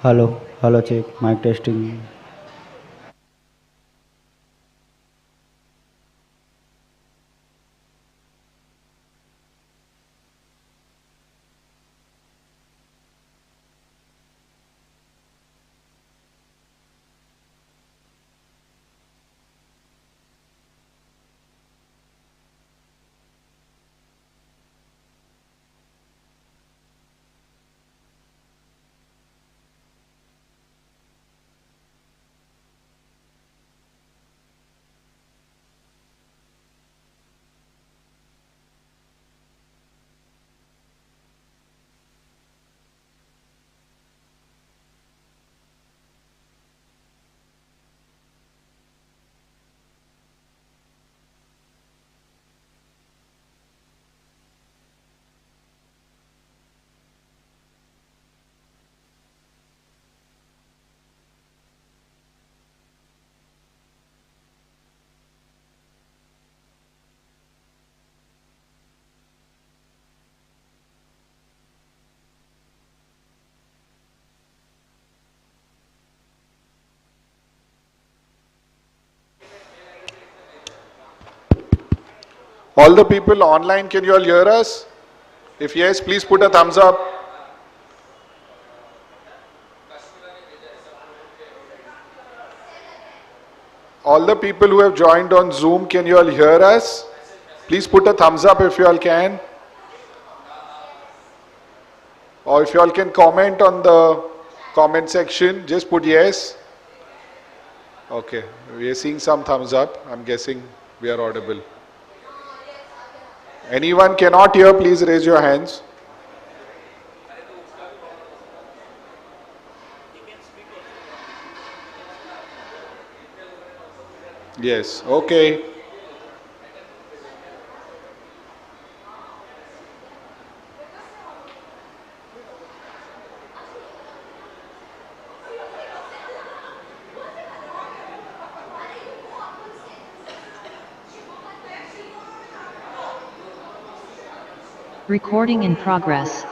Hello, check, mic testing. All the people online, can you all hear us? If yes, please put a thumbs up. All the people who have joined on Zoom, can you all hear us? Please put a thumbs up if you all can. Or if you all can comment on the comment section, just put yes. Okay, we are seeing some thumbs up. I'm guessing we are audible. Anyone cannot hear, please raise your hands. Yes, okay. Recording in progress.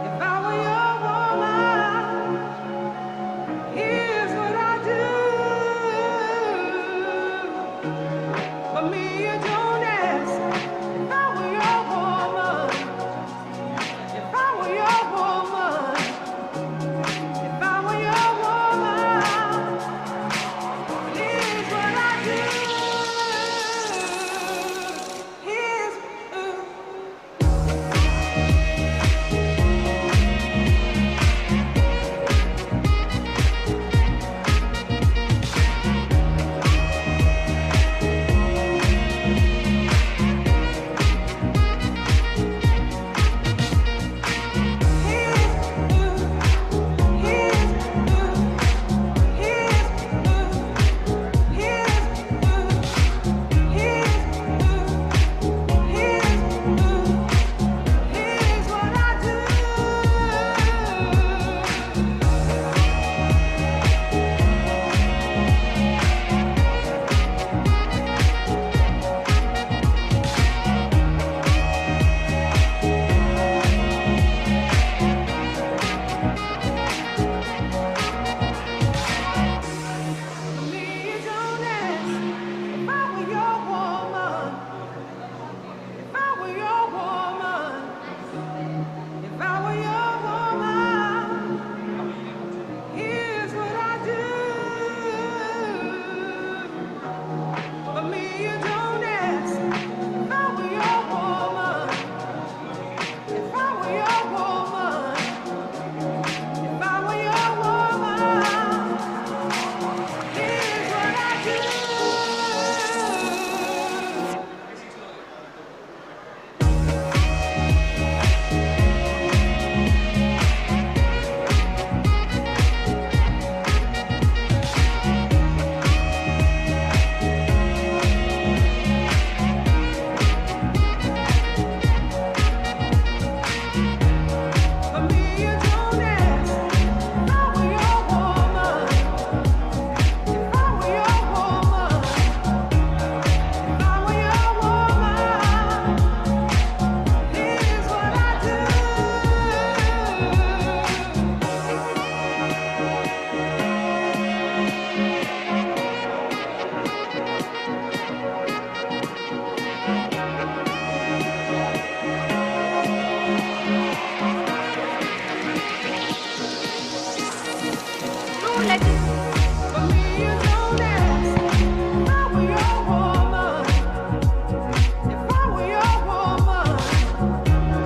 If I were your woman, here's what I do. For me, you don't ask. If I were your woman, if I were your woman, if I were your woman, here's what I do. Here's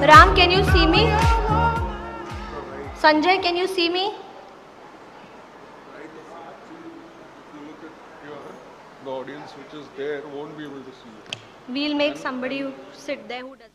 Ram, can you see me? Sanjay, can you see me? The audience which is there won't be able to see you. We'll make somebody sit there who doesn't like.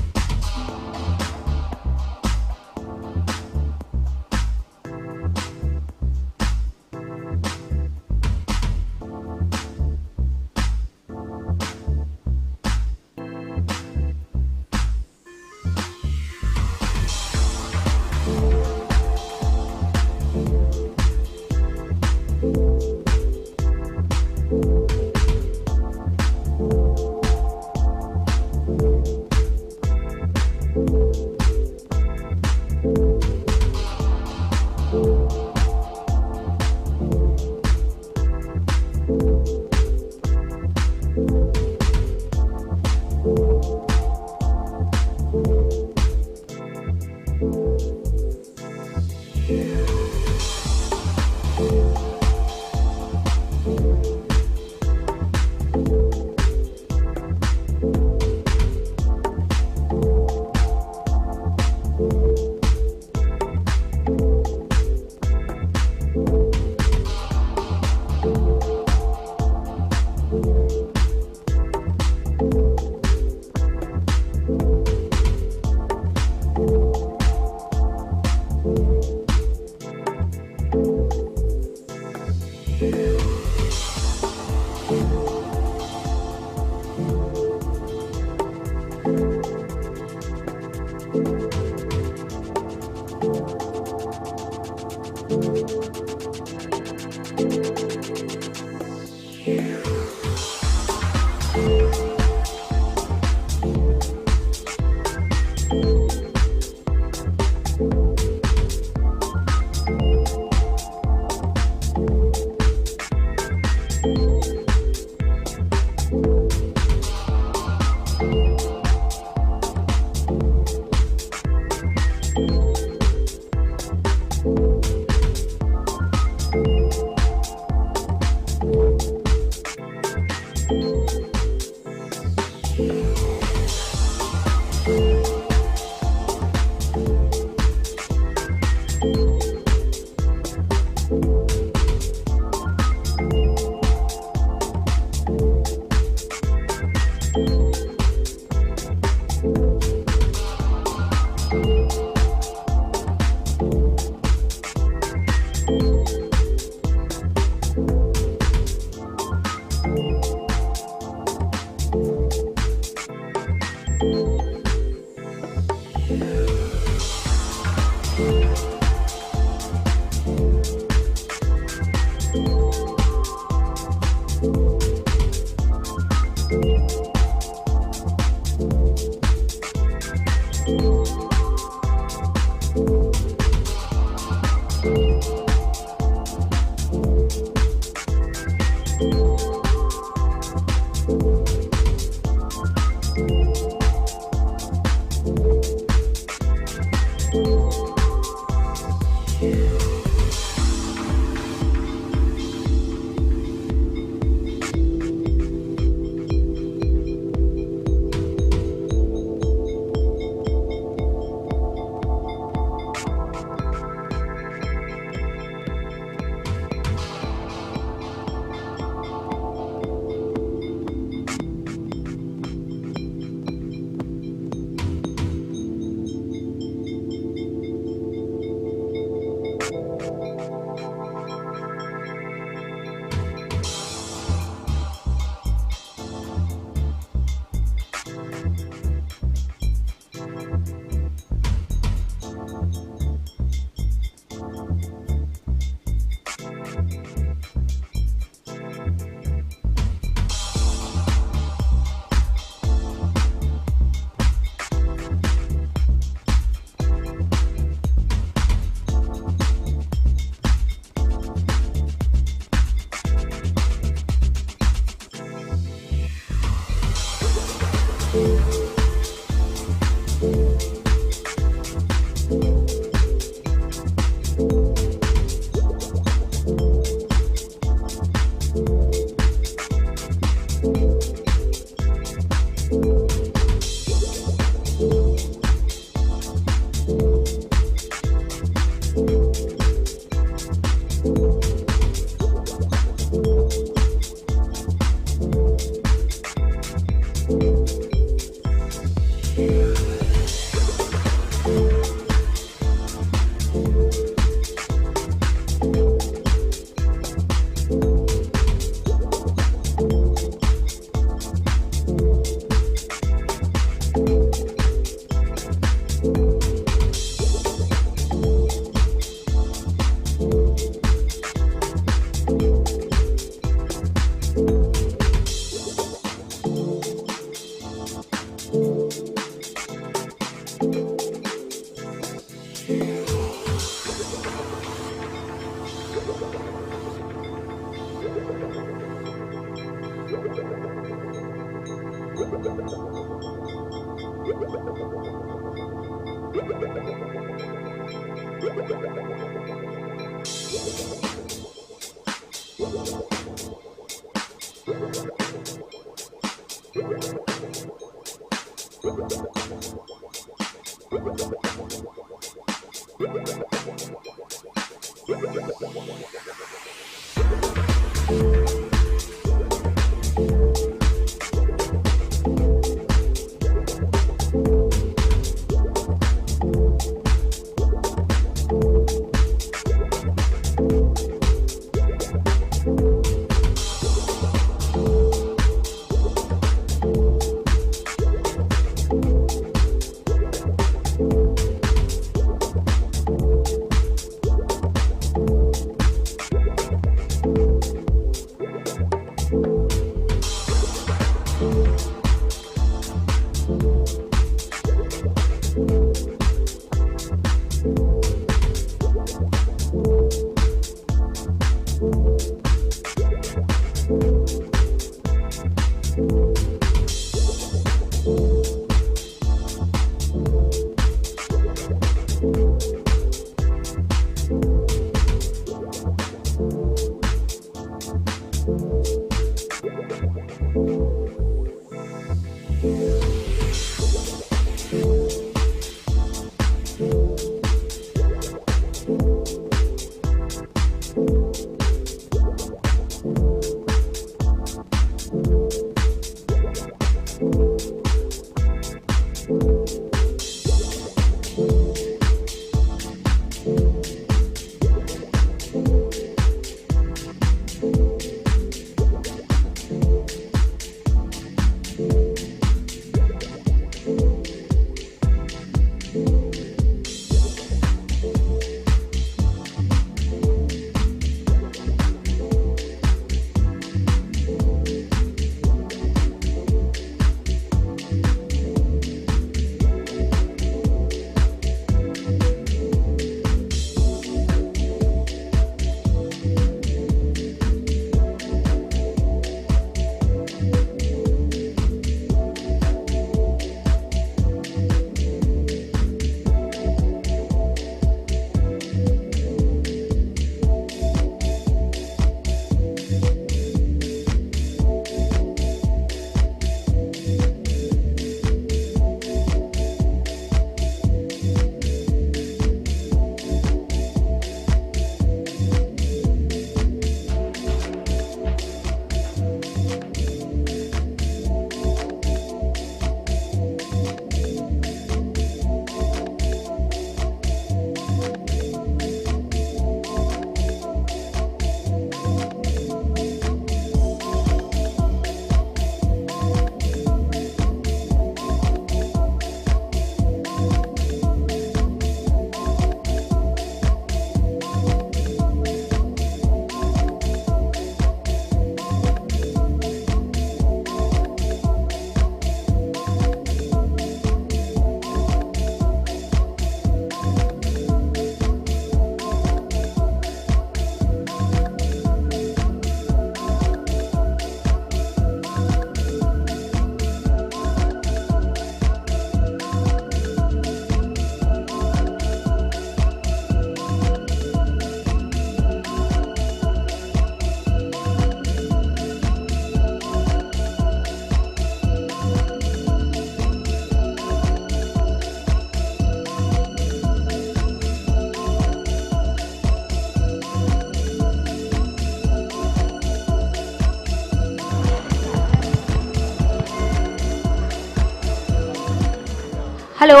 Hello.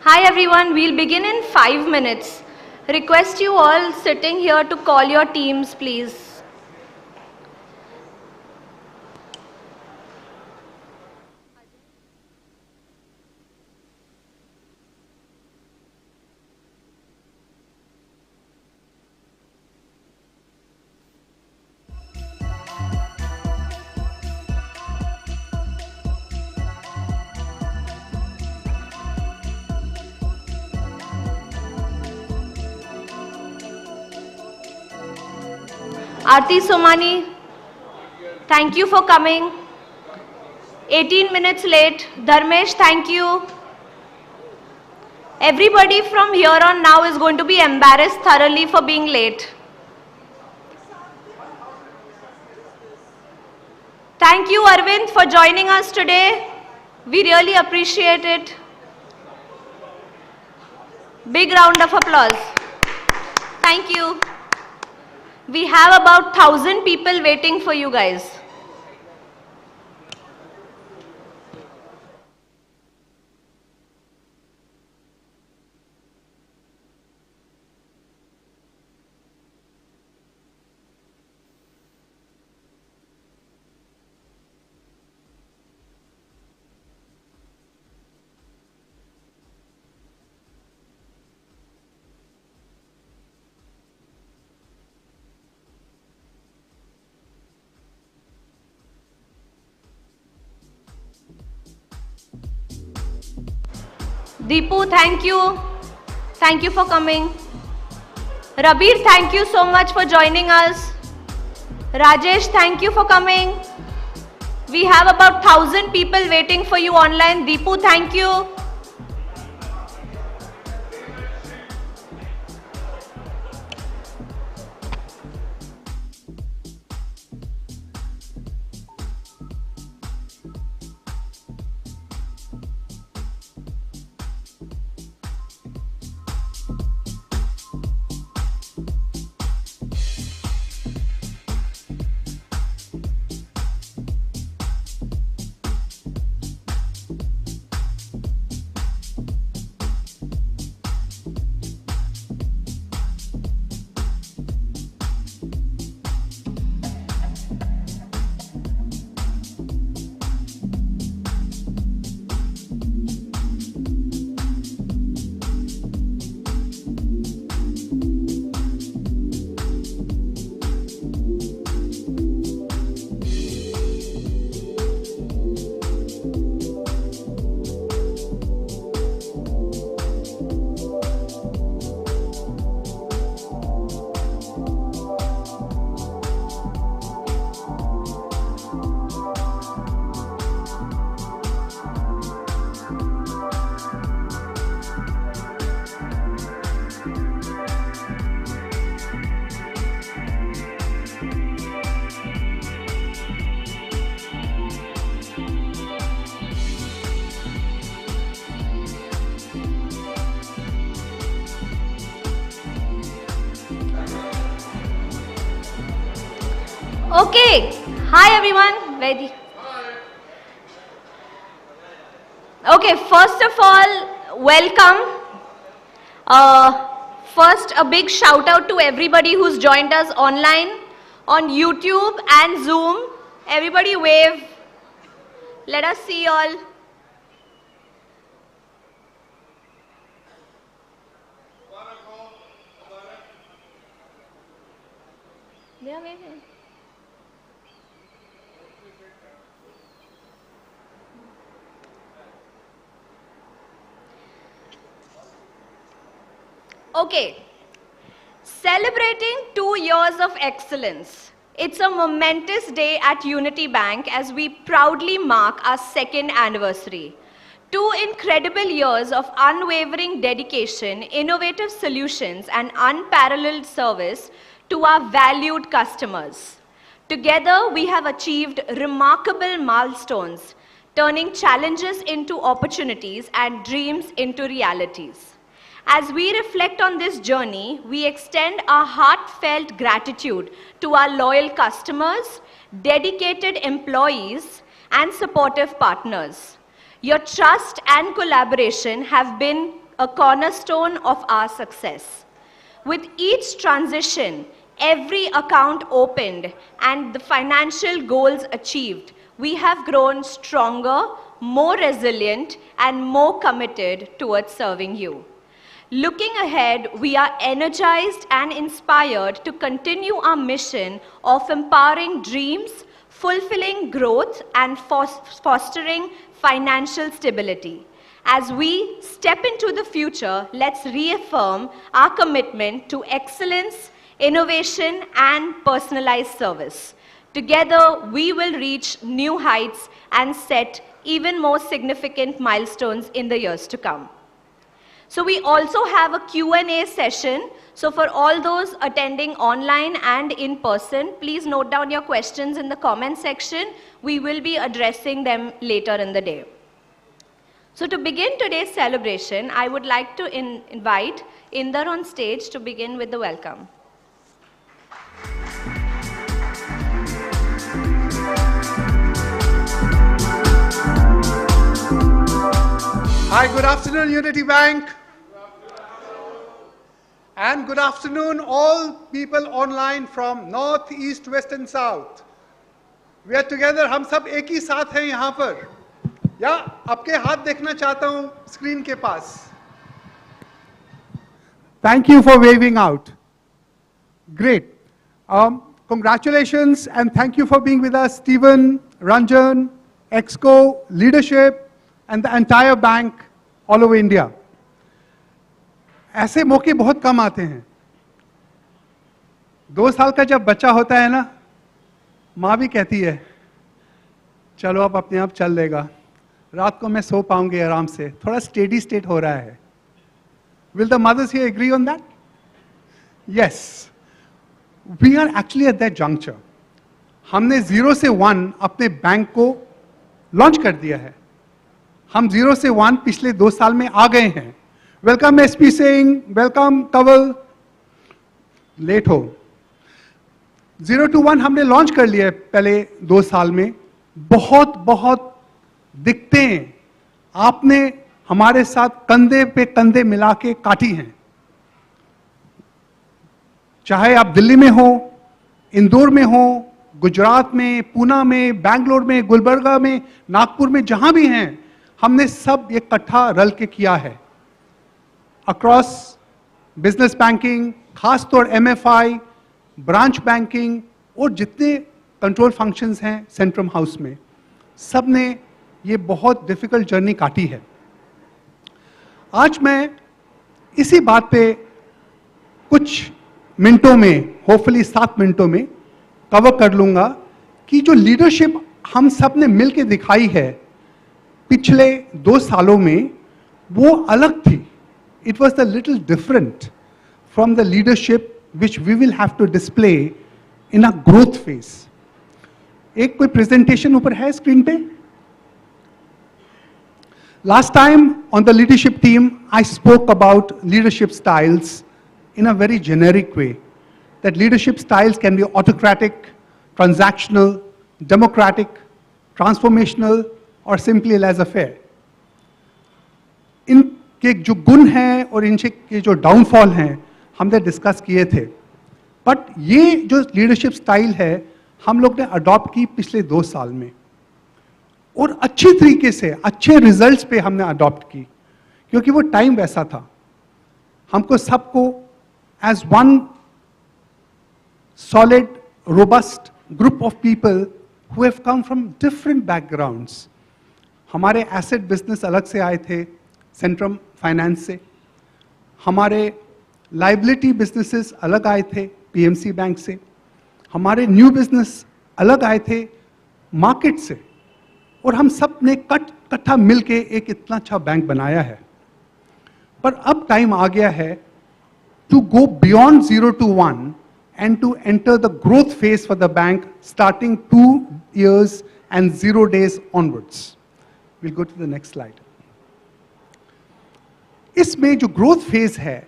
Hi everyone. We'll begin in 5 minutes. Request you all sitting here to call your teams, please. Aarti Somani, thank you for coming. 18 minutes late. Dharmesh, thank you. Everybody from here on now is going to be embarrassed thoroughly for being late. Thank you, Arvind, for joining us today. We really appreciate it. Big round of applause. Thank you. We have about 1,000 people waiting for you guys. Deepu, thank you. Thank you for coming. Rabir, thank you so much for joining us. Rajesh, thank you for coming. We have about 1,000 people waiting for you online. Deepu, thank you. Okay. Hi everyone. Ready? Okay, first of all, welcome. First, a big shout out to everybody who's joined us online, on YouTube and Zoom. Everybody wave. Let us see all. They are waving. Okay, celebrating 2 years of excellence. It's a momentous day at Unity Bank as we proudly mark our 2nd anniversary. 2 incredible years of unwavering dedication, innovative solutions, and unparalleled service to our valued customers. Together, we have achieved remarkable milestones, turning challenges into opportunities and dreams into realities. As we reflect on this journey, we extend our heartfelt gratitude to our loyal customers, dedicated employees, and supportive partners. Your trust and collaboration have been a cornerstone of our success. With each transition, every account opened, and the financial goals achieved, we have grown stronger, more resilient, and more committed towards serving you. Looking ahead, we are energized and inspired to continue our mission of empowering dreams, fulfilling growth, and fostering financial stability. As we step into the future, let's reaffirm our commitment to excellence, innovation, and personalized service. Together, we will reach new heights and set even more significant milestones in the years to come. So we also have a Q&A session. So for all those attending online and in person, please note down your questions in the comment section. We will be addressing them later in the day. So to begin today's celebration, I would like to invite Inder on stage to begin with the welcome. Hi, good afternoon, Unity Bank. And good afternoon, all people online from north, east, west, and south. We are together. हम सब एक ही साथ हैं यहाँ पर. या आपके हाथ देखना चाहता हूँ स्क्रीन के पास. Thank you for waving out. Great. Congratulations and thank you for being with us, Stephen, Ranjan, Exco, leadership, and the entire bank all over India. ऐसे मौके बहुत कम आते हैं. 2 साल का जब बच्चा होता है ना, माँ भी कहती है चलो अब अपने आप चल लेगा, रात को मैं सो पाऊंगी आराम से, थोड़ा स्टेडी स्टेट हो रहा है. Will the mothers here agree on that? Yes. We are actually at that juncture. हमने 0 से 1 अपने बैंक को लॉन्च कर दिया है. हम 0 से 1 पिछले 2 साल में आ गए हैं. Welcome SP Singh, welcome Kanwal. Late हो. 0 to 1 हमने लॉन्च कर लिया है पहले 2 साल में. बहुत दिखते हैं. आपने हमारे साथ कंधे पे कंधे मिला के काटी हैं. चाहे आप दिल्ली में हो, इंदौर में हो, गुजरात में, पूना में, बैंगलोर में, गुलबर्गा में, नागपुर में, जहां भी हैं, हमने सब ये इकट्ठा रल के किया है. अक्रॉस बिजनेस बैंकिंग, खासतौर MFI, ब्रांच बैंकिंग और जितने कंट्रोल फंक्शंस हैं सेंट्रम हाउस में, सब ने ये बहुत डिफिकल्ट जर्नी काटी है. आज मैं इसी बात पे कुछ मिनटों में, होपफुली 7 मिनटों में कवर कर लूंगा कि जो लीडरशिप हम सब ने मिल के दिखाई है पिछले 2 सालों में, वो अलग थी. It was a little different from the leadership which we will have to display in a growth phase. एक कोई presentation ऊपर है screen पे? Last time on the leadership team, I spoke about leadership styles in a very generic way. That leadership styles can be autocratic, transactional, democratic, transformational और simply laissez-faire. इनके जो गुण हैं और इनके जो डाउनफॉल हैं हमने डिस्कस किए थे. बट ये जो लीडरशिप स्टाइल है हम लोग ने अडॉप्ट की पिछले 2 साल में और अच्छी तरीके से अच्छे रिजल्ट्स पे हमने अडॉप्ट की क्योंकि वो टाइम वैसा था. हमको सबको as one solid robust group of people who have come from different backgrounds. हमारे एसेट बिजनेस अलग से आए थे सेंट्रम फाइनेंस से, हमारे लाइबिलिटी बिजनेसेस अलग आए थे पीएमसी बैंक से, हमारे न्यू बिजनेस अलग आए थे मार्केट से और हम सब ने इकट्ठा मिलके एक इतना अच्छा बैंक बनाया है. पर अब टाइम आ गया है to go beyond 0 to 1 and to enter the growth phase for the bank starting 2 years and 0 days onwards. We'll go to the next slide. इसमें जो ग्रोथ फेज है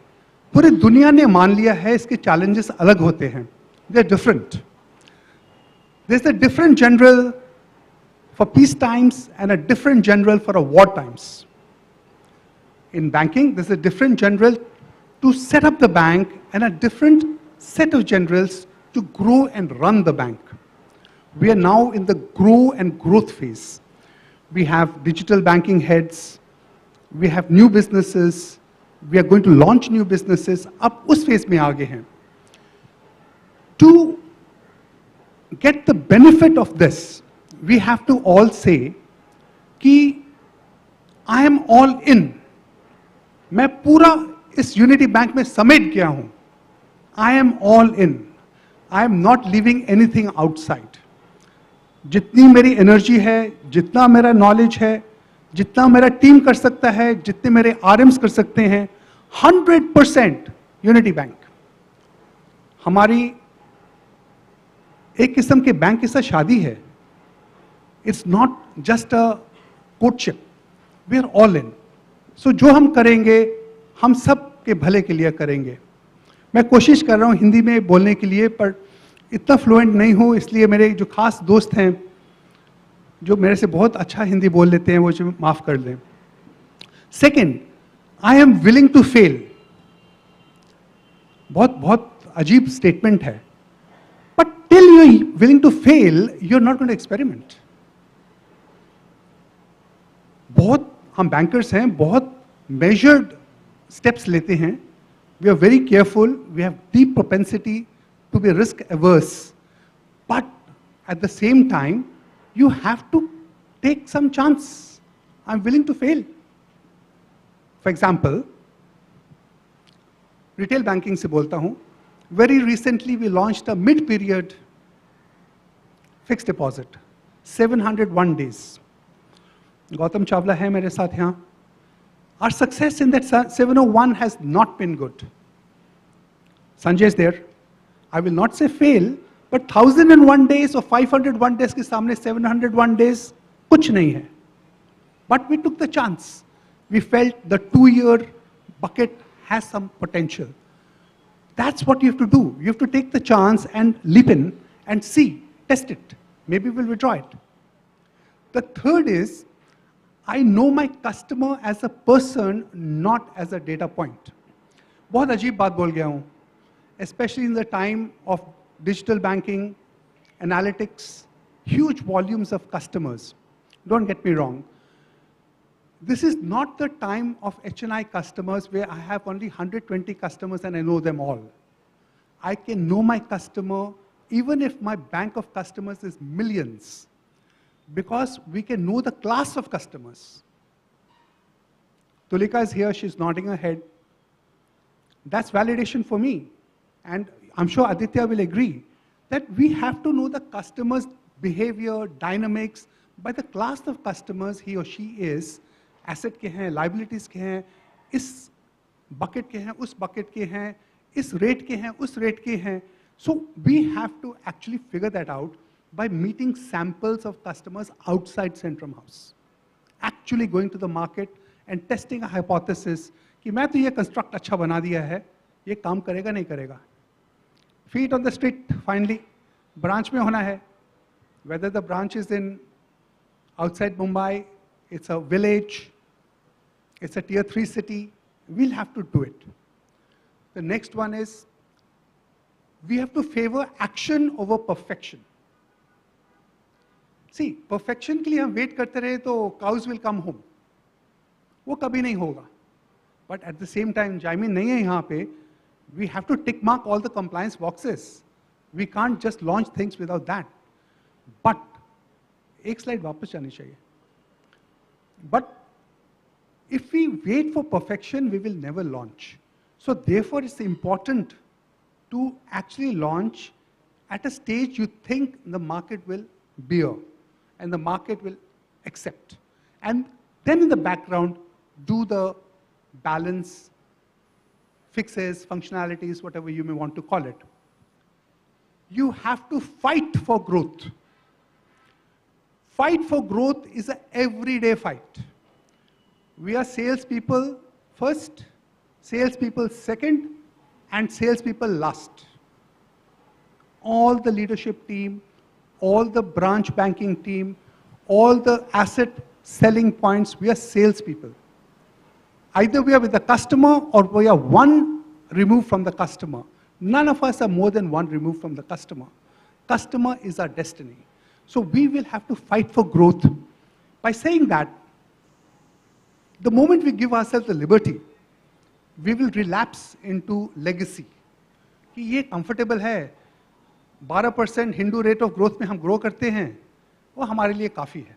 पूरी दुनिया ने मान लिया है इसके चैलेंजेस अलग होते हैं. They are different. There is a different general for peace times and a different general for a war times. In banking, there's a different general to set up the bank and a different set of generals to grow and run the bank. We are now in the grow and growth phase. We have digital banking heads, we have new businesses, we are going to launch new businesses. अब उस phase में आगे हैं. To get the benefit of this, we have to all say कि I am all in. मैं पूरा इस unity bank में समेट गया हूं. I am all in. I am not leaving anything outside. जितनी मेरी एनर्जी है, जितना मेरा नॉलेज है, जितना मेरा टीम कर सकता है, जितने मेरे आरएम्स कर सकते हैं, 100% यूनिटी बैंक. हमारी एक किस्म के बैंक के साथ शादी है. It's not just a courtship. We are all in. So जो हम करेंगे हम सब के भले के लिए करेंगे. मैं कोशिश कर रहा हूँ हिंदी में बोलने के लिए पर इतना फ्लुएंट नहीं हूँ, इसलिए मेरे जो खास दोस्त हैं जो मेरे से बहुत अच्छा हिंदी बोल लेते हैं वो जो माफ़ कर दें. Second, I am willing to fail. बहुत अजीब स्टेटमेंट है. But till you are willing to fail you are not going to experiment. बहुत हम बैंकर्स हैं, बहुत मेजर्ड स्टेप्स लेते हैं. We are very careful, we have deep propensity to be risk averse, but at the same time you have to take some chance. I am willing to fail. For example retail banking से बोलता हूं. Very recently we launched a mid period fixed deposit 701 days. Gautam Chawla है मेरे साथ यहाँ. Our success in that 701 has not been good. Sanjay is there. I will not say fail, but 1001 days or 501 days के सामने 701 days कुछ नहीं है. But we took the chance. We felt the 2-year bucket has some potential. That's what you have to do. You have to take the chance and leap in and see, test it. Maybe we'll withdraw it. The third is, I know my customer as a person, not as a data point. बहुत अजीब बात बोल गया हूँ. Especially in the time of digital banking, analytics, huge volumes of customers. Don't get me wrong. This is not the time of HNI customers where I have only 120 customers and I know them all. I can know my customer even if my bank of customers is millions. Because we can know the class of customers. Tulika is here, she's nodding her head. That's validation for me. And I'm sure Aditya will agree that we have to know the customer's behavior, dynamics, by the class of customers he or she is. Asset के हैं, liabilities के हैं, इस bucket के हैं, उस bucket के हैं, इस rate के हैं, उस rate के हैं. So we have to actually figure that out by meeting samples of customers outside Centrum House. Actually going to the market and testing a hypothesis कि मैं तो ये construct अच्छा बना दिया है, ये काम करेगा नहीं करेगा. Feet on the street finally. Branch में होना है, whether the branch is in outside Mumbai, it's a village, it's a tier 3 city, we'll have to do it. The next one is, we have to favor action over perfection. See, perfection के लिए हम wait करते रहे तो cows will come home. वो कभी नहीं होगा. But at the same time, Jaimin नहीं है यहाँ पे, we have to tick mark all the compliance boxes. We can't just launch things without that. But एक slide वापस जानी चाहिए. But if we wait for perfection, we will never launch. So therefore, it's important to actually launch at a stage you think the market will bear and the market will accept. And then in the background, do the balance, fixes, functionalities, whatever you may want to call it. You have to fight for growth. Fight for growth is an everyday fight. We are salespeople first, salespeople second, and salespeople last. All the leadership team, all the branch banking team, all the asset selling points, we are salespeople. Either we are with the customer or we are one removed from the customer. None of us are more than one removed from the customer. Customer is our destiny. So we will have to fight for growth. By saying that, the moment we give ourselves the liberty, we will relapse into legacy. कि ये comfortable है, 12% Hindu rate of growth में हम grow करते हैं, वो हमारे लिए काफ़ी है.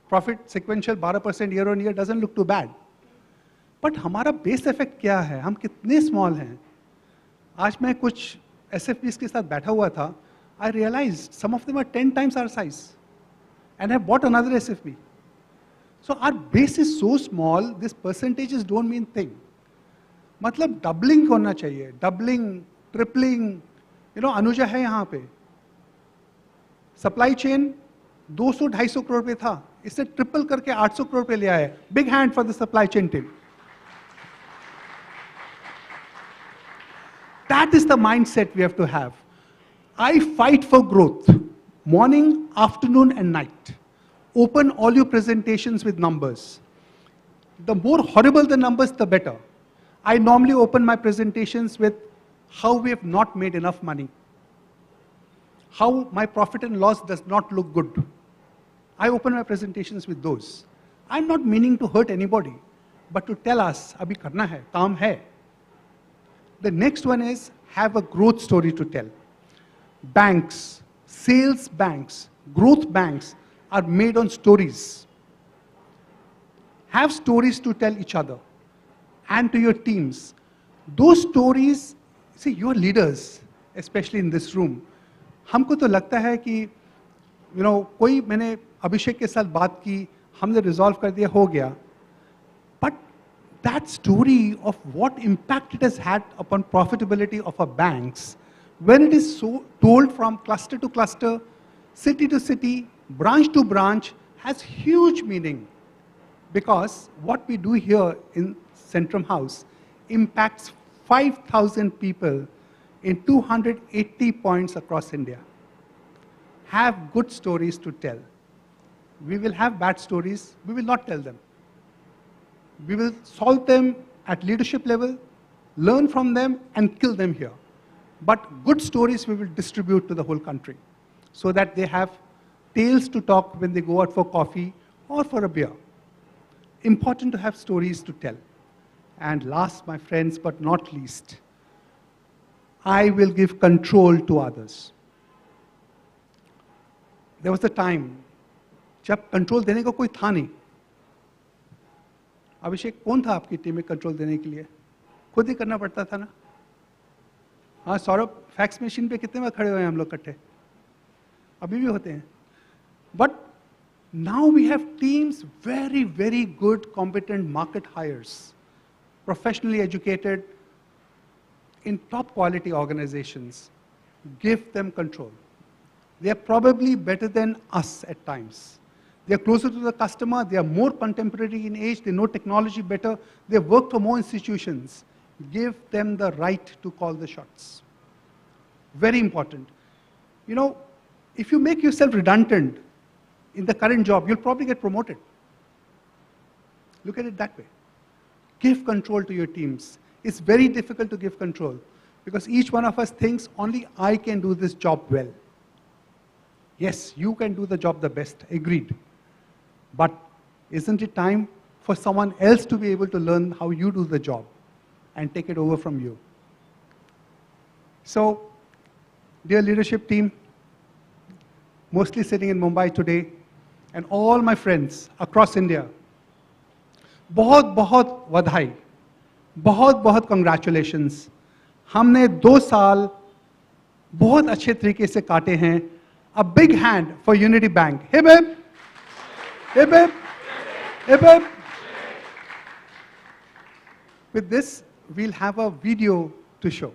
Profit sequential 12% year on year doesn't look too bad. But हमारा base effect क्या है? हम कितने small हैं? आज मैं कुछ SFBs के साथ बैठा हुआ था, I realized some of them are 10 times our size, and I bought another SFB. So our base is so small, these percentages don't mean thing. मतलब doubling होना चाहिए, doubling, tripling. You know, Anuja है यहाँ पे. Supply chain 200-250 crore पे था, इसे triple करके 800 crore पे ले आए. Big hand for the supply chain team. That is the mindset we have to have. I fight for growth, morning, afternoon, and night. Open all your presentations with numbers. The more horrible the numbers, the better. I normally open my presentations with how we have not made enough money, how my profit and loss does not look good. I open my presentations with those. I'm not meaning to hurt anybody, but to tell us, abhi karna hai, kaam hai. The next one is have a growth story to tell. Banks, sales banks, growth banks are made on stories. Have stories to tell each other and to your teams. Those stories, see, you are leaders, especially in this room. हमको तो लगता है कि, you know, कोई मैंने अभिषेक के साथ बात की, हमने resolve कर दिया, हो गया. But that story of what impact it has had upon profitability of our banks, when it is so told from cluster to cluster, city to city, branch to branch, has huge meaning. Because what we do here in Centrum House impacts 5,000 people in 280 points across India. Have good stories to tell. We will have bad stories, we will not tell them. We will solve them at leadership level, learn from them, and kill them here. But good stories we will distribute to the whole country so that they have tales to talk when they go out for coffee or for a beer. Important to have stories to tell. And last, my friends, but not least, I will give control to others. There was a time जब control देने का कोई था नहीं. अभिषेक कौन था आपकी team में कंट्रोल देने के लिए? खुद ही करना पड़ता था ना. हाँ, सौरभ फैक्स मशीन पे कितने बार खड़े हुए हैं हम लोग इकट्ठे, अभी भी होते हैं. But now we have teams, very, very good, competent market hires, professionally educated in top quality organizations. Give them control. They are probably better than us at times. They are closer to the customer, they are more contemporary in age, they know technology better, they work for more institutions. Give them the right to call the shots. Very important. You know, if you make yourself redundant in the current job, you'll probably get promoted. Look at it that way. Give control to your teams. It's very difficult to give control because each one of us thinks only I can do this job well. Yes, you can do the job the best, agreed. But isn't it time for someone else to be able to learn how you do the job and take it over from you? So, dear leadership team, mostly sitting in Mumbai today, and all my friends across India, बहुत बहुत बधाई, बहुत बहुत congratulations. हमने 2 साल बहुत अच्छे तरीके से काटे हैं. A big hand for Unity Bank. Hip hip, hip hip, hip hip. With this, we'll have a video to show.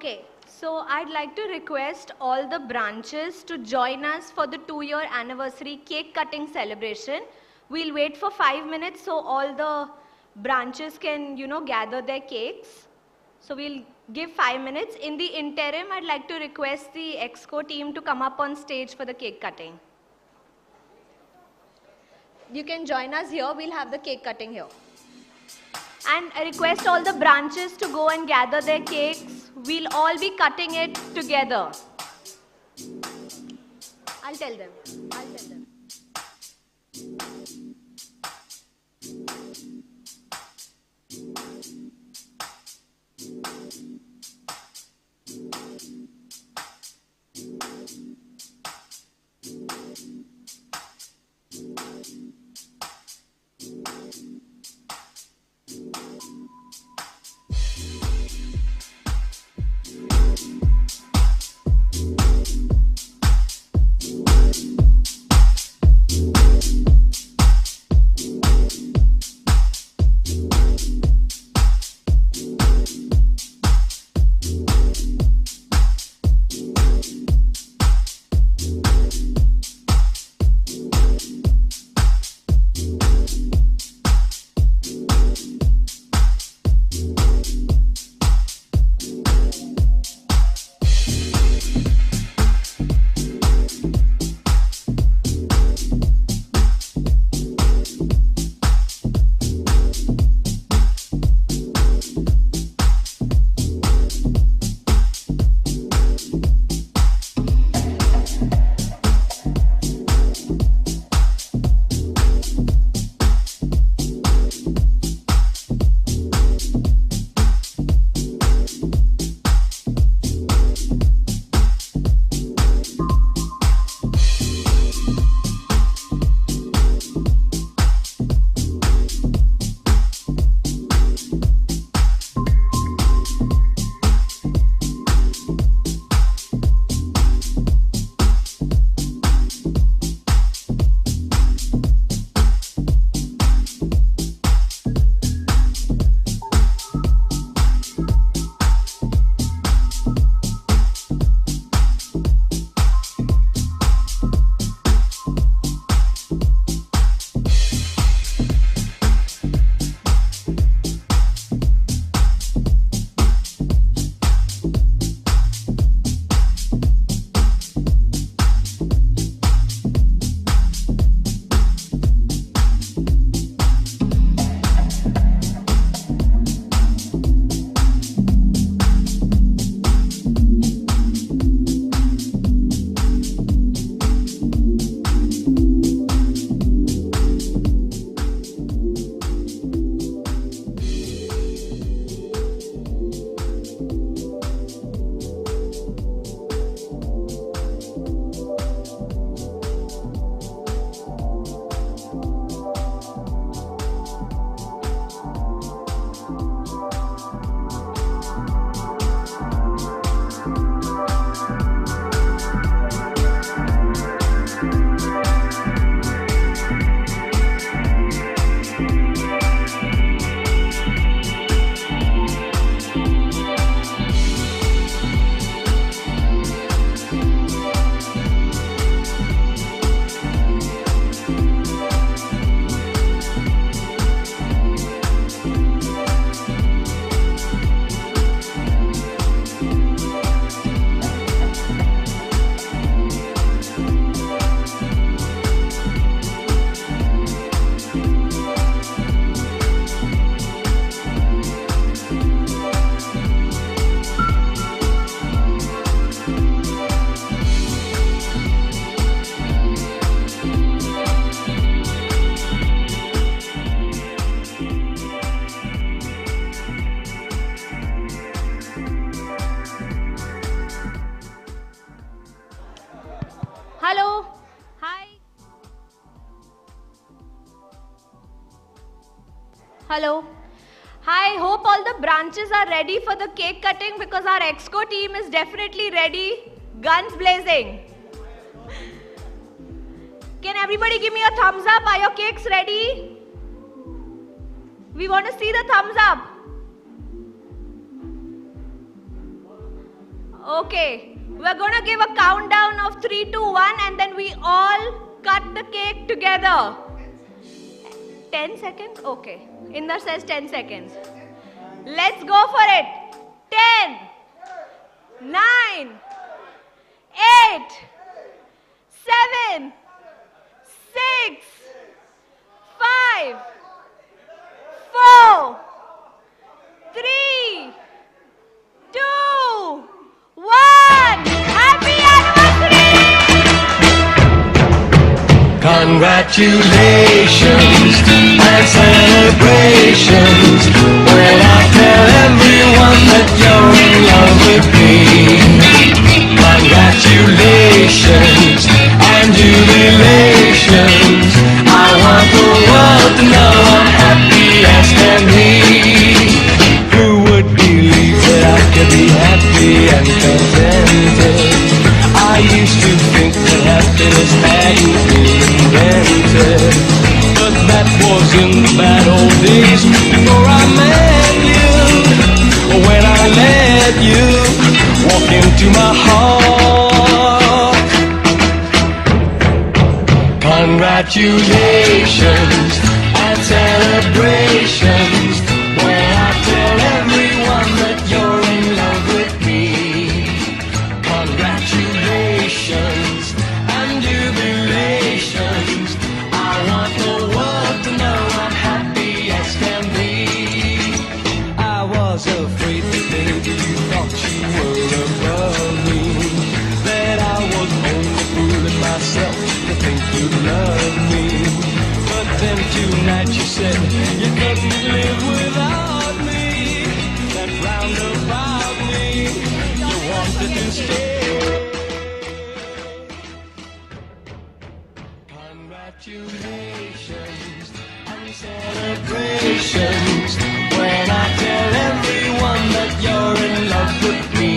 Okay, so I'd like to request all the branches to join us for the 2-year anniversary cake cutting celebration. We'll wait for 5 minutes so all the branches can, gather their cakes. So we'll give 5 minutes. In the interim, I'd like to request the EXCO team to come up on stage for the cake cutting. You can join us here. We'll have the cake cutting here. And I request all the branches to go and gather their cakes. We'll all be cutting it together. I'll tell them. Hello. Hi. Hello. Hi, hope all the branches are ready for the cake cutting because our EXCO team is definitely ready. Guns blazing. Can everybody give me a thumbs up? Are your cakes ready? We want to see the thumbs up. Okay, we're gonna give a countdown of 3, 2, 1 and then we all cut the cake together. 10 seconds? Okay. Inder says 10 seconds. Let's go for it. 10, 9, 8, 7, 6, 5, 4, 3, 2, 1. Happy anniversary! Congratulations and celebrations when I tell everyone that you're in love with me. Congratulations and jubilations. I want the world to know I'm happy as can be. Who would believe that I could be happy and contented? I used to think that happiness hadn't been invented, but that was in the bad old days before I met you. When I let you walk into my heart. Congratulations and celebrations when I tell everyone that you're in love with me. Congratulations and jubilations. I want the world to know I'm happy as can be. I was afraid that maybe you thought you were above me, that I was only fooling myself to think you loved me. But then tonight you said you couldn't live without me. That round about me you wanted to stay. Congratulations and celebrations when I tell everyone that you're in love with me.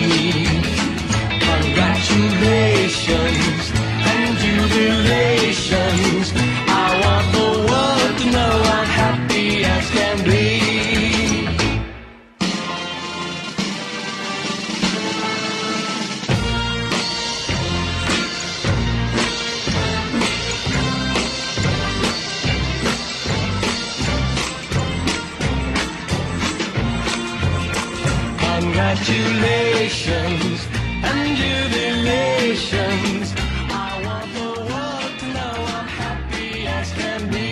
Congratulations and jubilations. I want the world to know I'm happy as can be. Congratulations and jubilations. I want the world to know I'm happy as can be.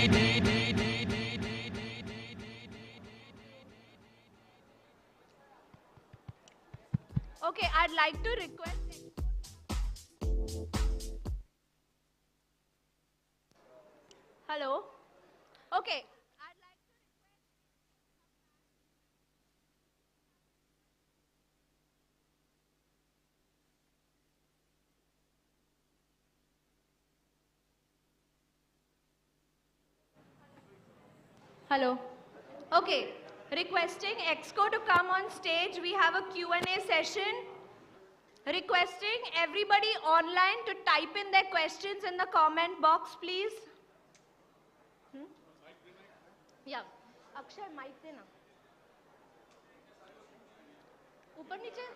Okay, I'd like to request. Hello? Okay. I'd like to Hello. Okay. Requesting Exco to come on stage. We have a Q&A session. Requesting everybody online to type in their questions in the comment box, please. Yeah. Akshay, mic dena. Upar niche.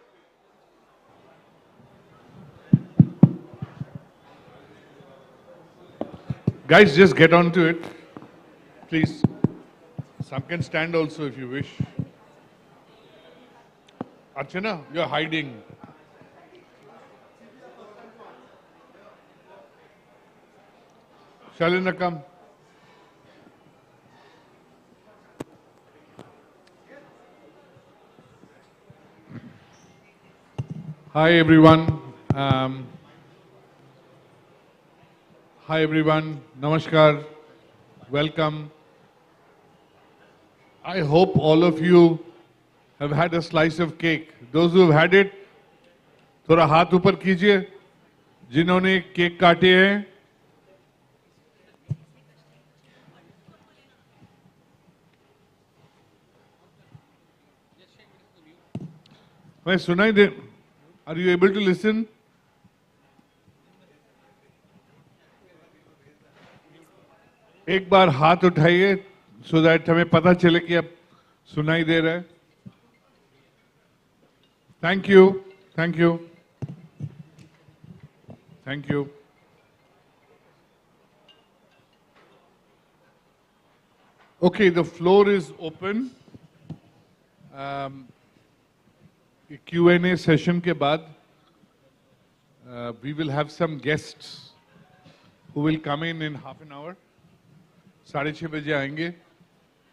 Guys, just get on to it, please. Some can stand also if you wish. Archana, you're hiding. Shalina, come. Hi everyone. Hi everyone. Namaskar. Welcome. I hope all of you have had a slice of cake. Those who have had it, थोड़ा हाथ ऊपर कीजिए. जिन्होंने cake काटे हैं. मैं सुनाई दे. Are you able to listen? एक बार हाथ उठाइए so that हमें पता चले कि अब सुनाई दे रहा है. Thank you. Thank you. Thank you. Okay, the floor is open. Q&A session के बाद we will have some guests who will come in half an hour. 6:30 बजे आएंगे.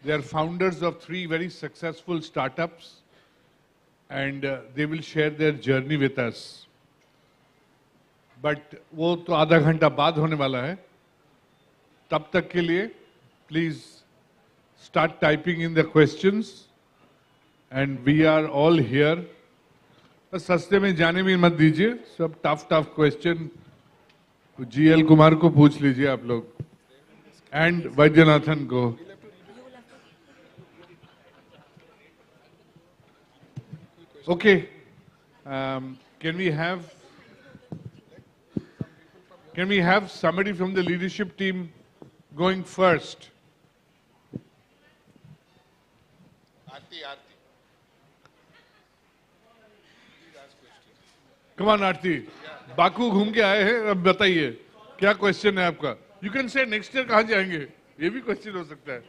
They are founders of 3 very successful startups and they will share their journey with us. But वो तो आधा घंटा बाद होने वाला है. तब तक के लिए please start typing in the questions and we are all here. बस सस्ते में जाने भी मत दीजिए. सब टफ क्वेश्चन GL कुमार को पूछ लीजिए आप लोग and वैद्यनाथन को. Okay, can we have somebody from the leadership team going first? Come on, Aarti. Baku घूम के आए हैं, अब बताइए क्या क्वेश्चन है आपका? You can say next year कहाँ जाएंगे? ये भी क्वेश्चन हो सकता है.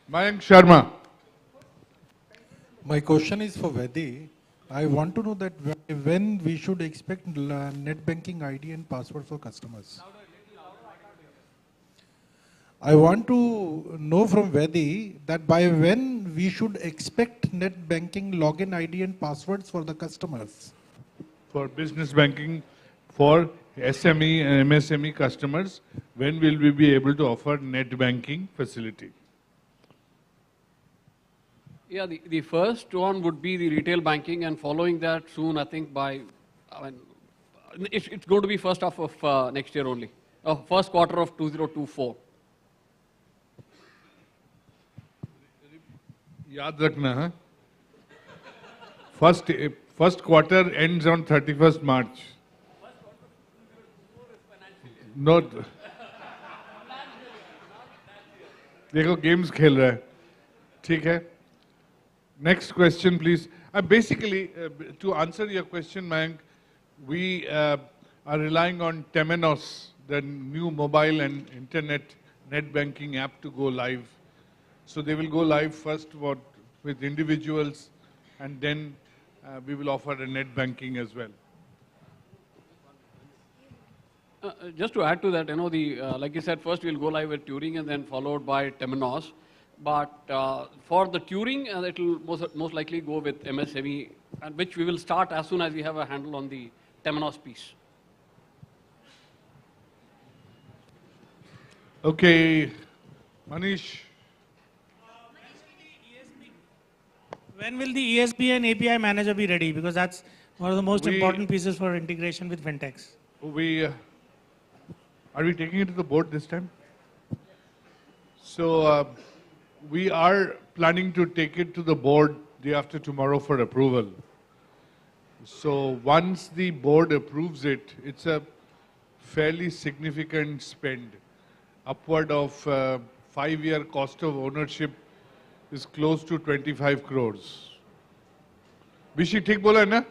Mayank Sharma. My question is for Vedi. I want to know that when we should expect net banking ID and password for customers. I want to know from Vedi that by when we should expect net banking login ID and passwords for the customers. For business banking, for SME and MSME customers, when will we be able to offer net banking facility? Yeah, the first one would be the retail banking, and following that soon, I think it's going to be first half of next year only, first quarter of 2024. याद रखना है. First quarter ends on 31st March. No. देखो games खेल रहा है. ठीक है. Next question, please. Basically, to answer your question, Mayank, we are relying on Temenos, the new mobile and internet net banking app, to go live. So they will go live first with individuals, and then we will offer a net banking as well. Just to add to that, like you said, first we'll go live with Turing and then followed by Temenos. But for the Turing, it will most likely go with MSME, and which we will start as soon as we have a handle on the Temenos piece. Okay, Manish. When will the ESP and API manager be ready? Because that's one of the most important pieces for integration with fintechs. Are we taking it to the board this time? So we are planning to take it to the board day after tomorrow for approval. So once the board approves it, it's a fairly significant spend. Upward of 5-year cost of ownership is close to 25 crores. Vishi, ठीक बोला है ना?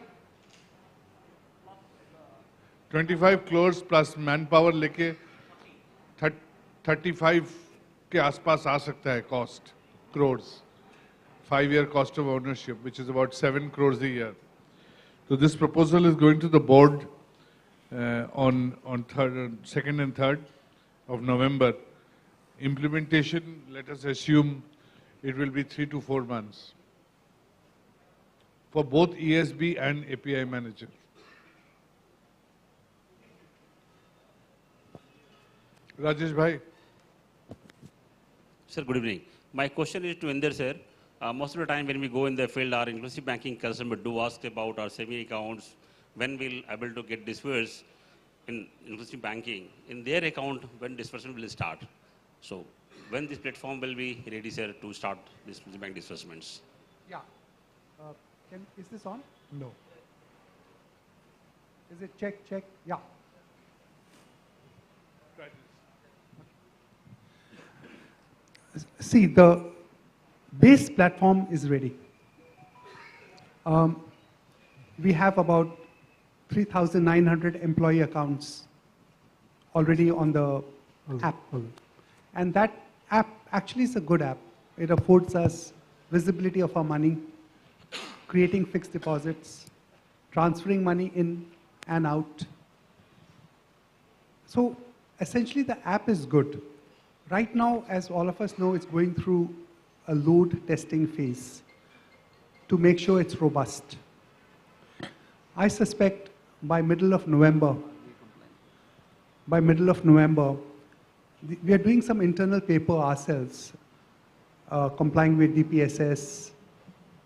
25 crores plus manpower लेके 35 के आसपास आ सकता है cost crores. 5-year cost of ownership, which is about 7 crores a year. So this proposal is going to the board on 2nd and 3rd of November. Implementation, let us assume it will be 3 to 4 months for both ESB and API manager. Rajesh bhai. Sir, good evening. My question is to Inder sir. Most of the time when we go in the field, our inclusive banking customer do ask about our saving accounts, when we'll able to get disbursed in inclusive banking, in their account, when disbursement will start. So when this platform will be ready, sir, to start this bank disbursements? Yeah. Is this on? No. Is it check? Yeah. See, the Base platform is ready. We have about 3,900 employee accounts already on the app. And that app actually is a good app. It affords us visibility of our money, creating fixed deposits, transferring money in and out. So essentially the app is good. Right now, as all of us know, it's going through a load testing phase to make sure it's robust. I suspect by middle of November, we are doing some internal paper ourselves, complying with DPSS,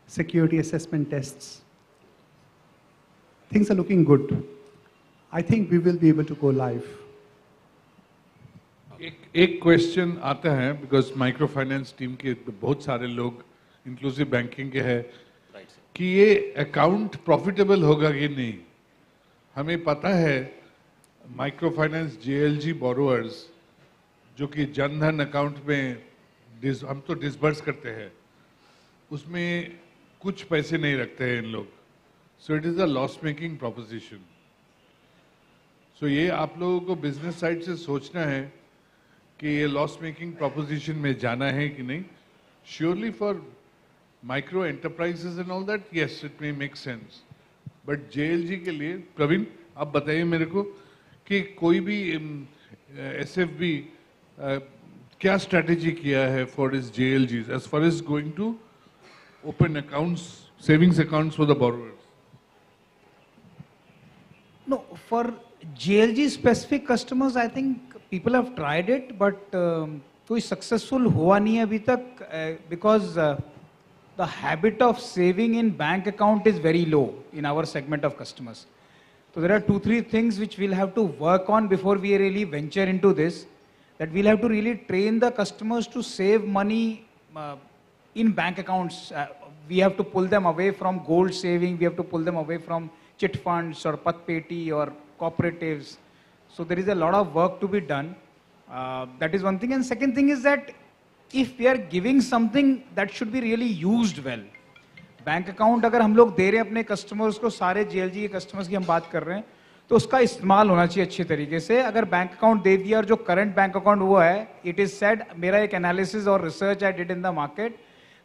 security assessment tests. Things are looking good. I think we will be able to go live. एक question आता है because micro finance team के बहुत सारे लोग inclusive banking के हैं कि ये अकाउंट प्रॉफिटेबल होगा कि नहीं. हमें पता है माइक्रो फाइनेंस जेएलजी बोरोअर्स जो कि जनधन अकाउंट में हम तो डिसबर्स करते हैं, उसमें कुछ पैसे नहीं रखते हैं इन लोग. So it is a loss making proposition. So ये आप लोगों को बिजनेस साइड से सोचना है कि ये लॉस मेकिंग प्रोपोजिशन में जाना है कि नहीं. Surely for micro enterprises and all that, yes it may make sense. But JLG के लिए प्रवीण आप बताइए मेरे को कि कोई भी एसएफबी क्या स्ट्रैटेजी किया है फॉर इस JLGs as far as going to open accounts, savings accounts for the borrowers. No, for JLG specific customers, I think people have tried it, but कोई successful हुआ नहीं अभी तक because the habit of saving in bank account is very low in our segment of customers. So there are 2-3 things which we'll have to work on before we really venture into this. That we'll have to really train the customers to save money in bank accounts. We have to pull them away from gold saving. We have to pull them away from chit funds or patpeti or cooperatives. So there is a lot of work to be done. That is one thing. And second thing is that if we are giving something, that should be really used well. Bank account अगर हम लोग दे रहे हैं अपने customers को, सारे JLG के customers की हम बात कर रहे हैं, तो उसका इस्तेमाल होना चाहिए अच्छे तरीके से. अगर बैंक अकाउंट दे दिया और जो करंट बैंक अकाउंट वो है, इट इज सेड, मेरा एक एनालिसिस और research I did in the market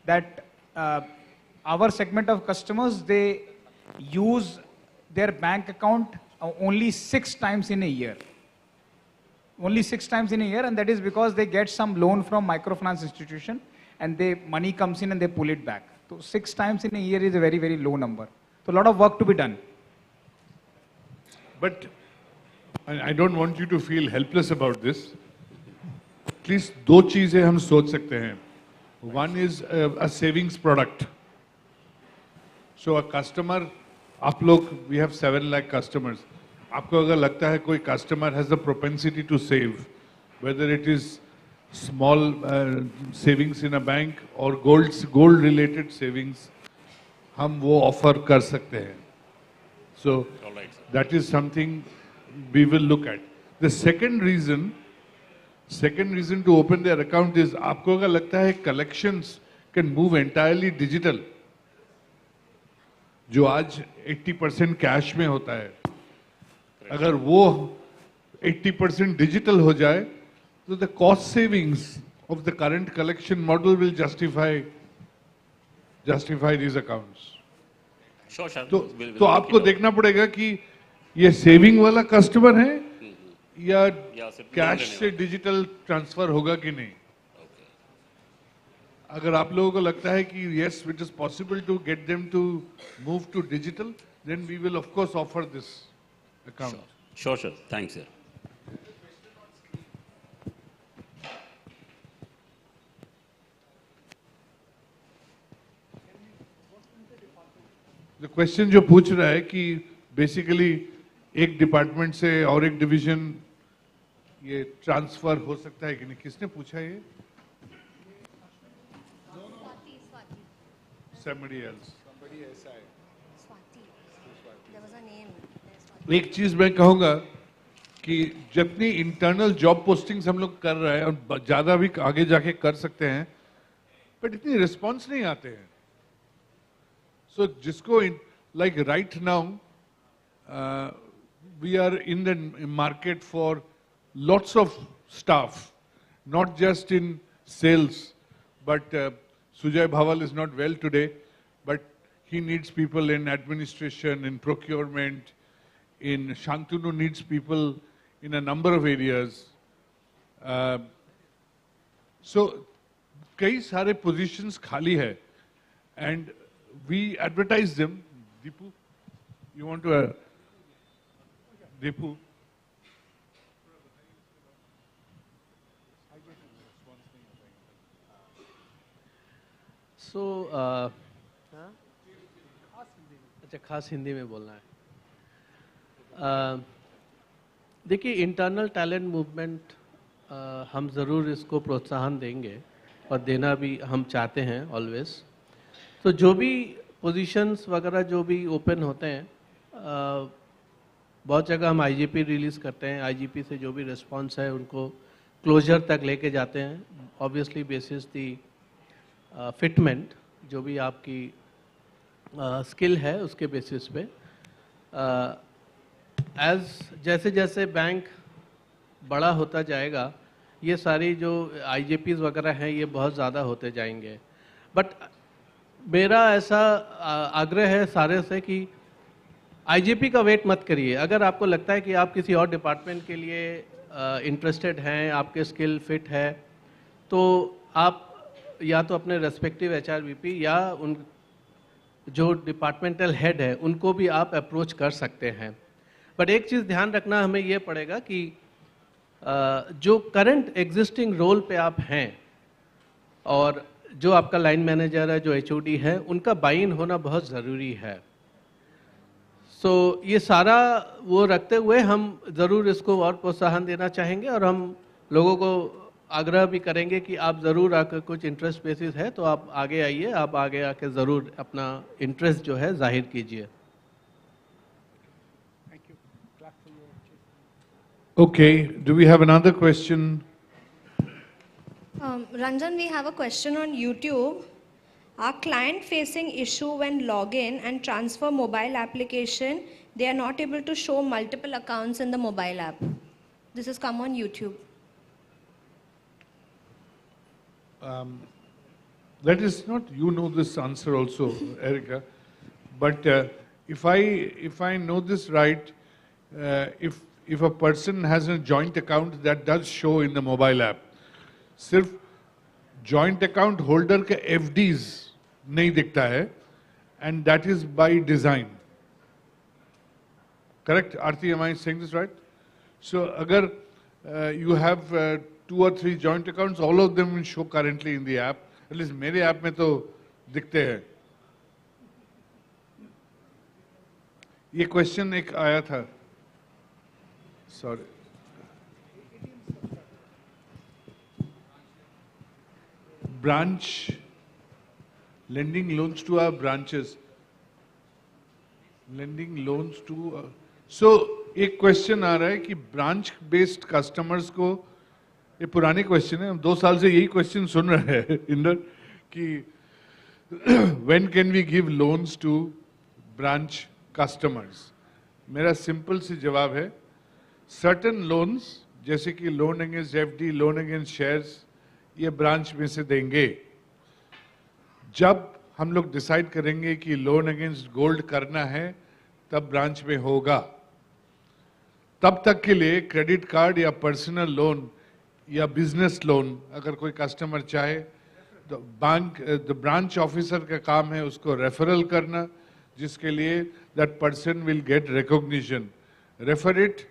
that our segment of customers they use their bank account only 6 times in a year. Only 6 times in a year, and that is because they get some loan from microfinance institution and money comes in and they pull it back. So 6 times in a year is a very, very low number. So a lot of work to be done. But I don't want you to feel helpless about this. At least 2 चीजें हम सोच सकते हैं. One is a savings product. So a customer, आप लोग, we have 7 lakh customers. आपको अगर लगता है कोई customer has the propensity to save, whether it is small savings in a bank or gold related savings, हम वो offer कर सकते हैं. So that is something we will look at. The second reason to open their account is आपको अगर लगता है collections can move entirely digital, जो आज 80% कैश में होता है, अगर वो 80% डिजिटल हो जाए तो the cost savings of the current collection model will justify these accounts. तो आपको देखना पड़ेगा कि ये सेविंग वाला कस्टमर है या कैश से डिजिटल ट्रांसफर होगा कि नहीं. अगर आप लोगों को लगता है कि yes, it is possible to get them to move to digital, then we will of course offer this account. Sure. Thanks, sir. The question जो पूछ रहा है कि basically एक डिपार्टमेंट से और एक डिवीजन ये ट्रांसफर हो सकता है कि नहीं, किसने पूछा ये? Somebody else. एक चीज मैं कहूंगा कि जितनी इंटरनल जॉब पोस्टिंग्स हम लोग कर रहे हैं और ज्यादा भी आगे जाके कर सकते हैं, बट इतनी रिस्पॉन्स नहीं आते हैं. So जिसको like right now, we are in the market for lots of staff, not just in sales, but Sujay Bhaval is not well today, but he needs people in administration, in procurement, in Shantanu needs people in a number of areas. So कई सारे positions खाली है, and we advertise them. Deepu, you want to? Deepu. So, अच्छा खास हिंदी में बोलना है. देखिए इंटरनल टैलेंट मूवमेंट हम ज़रूर इसको प्रोत्साहन देंगे और देना भी हम चाहते हैं ऑलवेज. तो जो भी पोजीशंस वगैरह जो भी ओपन होते हैं, बहुत जगह हम आईजीपी रिलीज़ करते हैं. आईजीपी से जो भी रिस्पांस है उनको क्लोजर तक लेके जाते हैं, ऑब्वियसली बेसिस दी फिटमेंट, जो भी आपकी स्किल है उसके बेसिस पे. जैसे जैसे बैंक बड़ा होता जाएगा, ये सारी जो आईजीपीज़ वगैरह हैं ये बहुत ज़्यादा होते जाएंगे. बट मेरा ऐसा आग्रह है सारे से कि आईजीपी का वेट मत करिए. अगर आपको लगता है कि आप किसी और डिपार्टमेंट के लिए इंटरेस्टेड हैं, आपके स्किल फिट है, तो आप या तो अपने रेस्पेक्टिव एचआरवीपी या उन जो डिपार्टमेंटल हेड है उनको भी आप अप्रोच कर सकते हैं. बट एक चीज़ ध्यान रखना हमें ये पड़ेगा कि जो करंट एग्जिस्टिंग रोल पे आप हैं और जो आपका लाइन मैनेजर है, जो एचओडी है, उनका बाई इन होना बहुत ज़रूरी है. सो ये सारा वो रखते हुए हम ज़रूर इसको और प्रोत्साहन देना चाहेंगे और हम लोगों को आग्रह भी करेंगे कि आप ज़रूर आकर, कुछ इंटरेस्ट बेसिस है तो आप आगे आइए, आप आगे आके ज़रूर अपना इंटरेस्ट जो है जाहिर कीजिए. Okay, do we have another question? Ranjan, we have a question on YouTube. Our client facing issue when login and transfer mobile application, they are not able to show multiple accounts in the mobile app. This has come on YouTube. That is not, you know this answer also, Erica. But if I know this right, if a person has a joint account, that does show in the mobile app. सिर्फ joint account holder के FDs नहीं दिखता है, and that is by design. Correct, Aarti? Am I saying this right? So, अगर you have 2 or 3 joint accounts, all of them will show currently in the app. At least मेरे app में तो दिखते हैं. ये question एक आया था. Sorry. Branch lending loans to our branches. Lending loans to. So एक question आ रहा है कि branch based customers को, ये पुराने question है, हम 2 साल से यही question सुन रहे हैं इंदर कि when can we give loans to branch customers? मेरा simple सी जवाब है, certain loans जैसे कि loan against FD, loan against shares, ये ब्रांच में से देंगे. जब हम लोग डिसाइड करेंगे कि लोन अगेंस्ट गोल्ड करना है तब ब्रांच में होगा. तब तक के लिए क्रेडिट कार्ड या पर्सनल लोन या बिजनेस लोन अगर कोई कस्टमर चाहे तो बैंक, द ब्रांच ऑफिसर का काम है उसको रेफरल करना, जिसके लिए that person will get recognition. Refer it,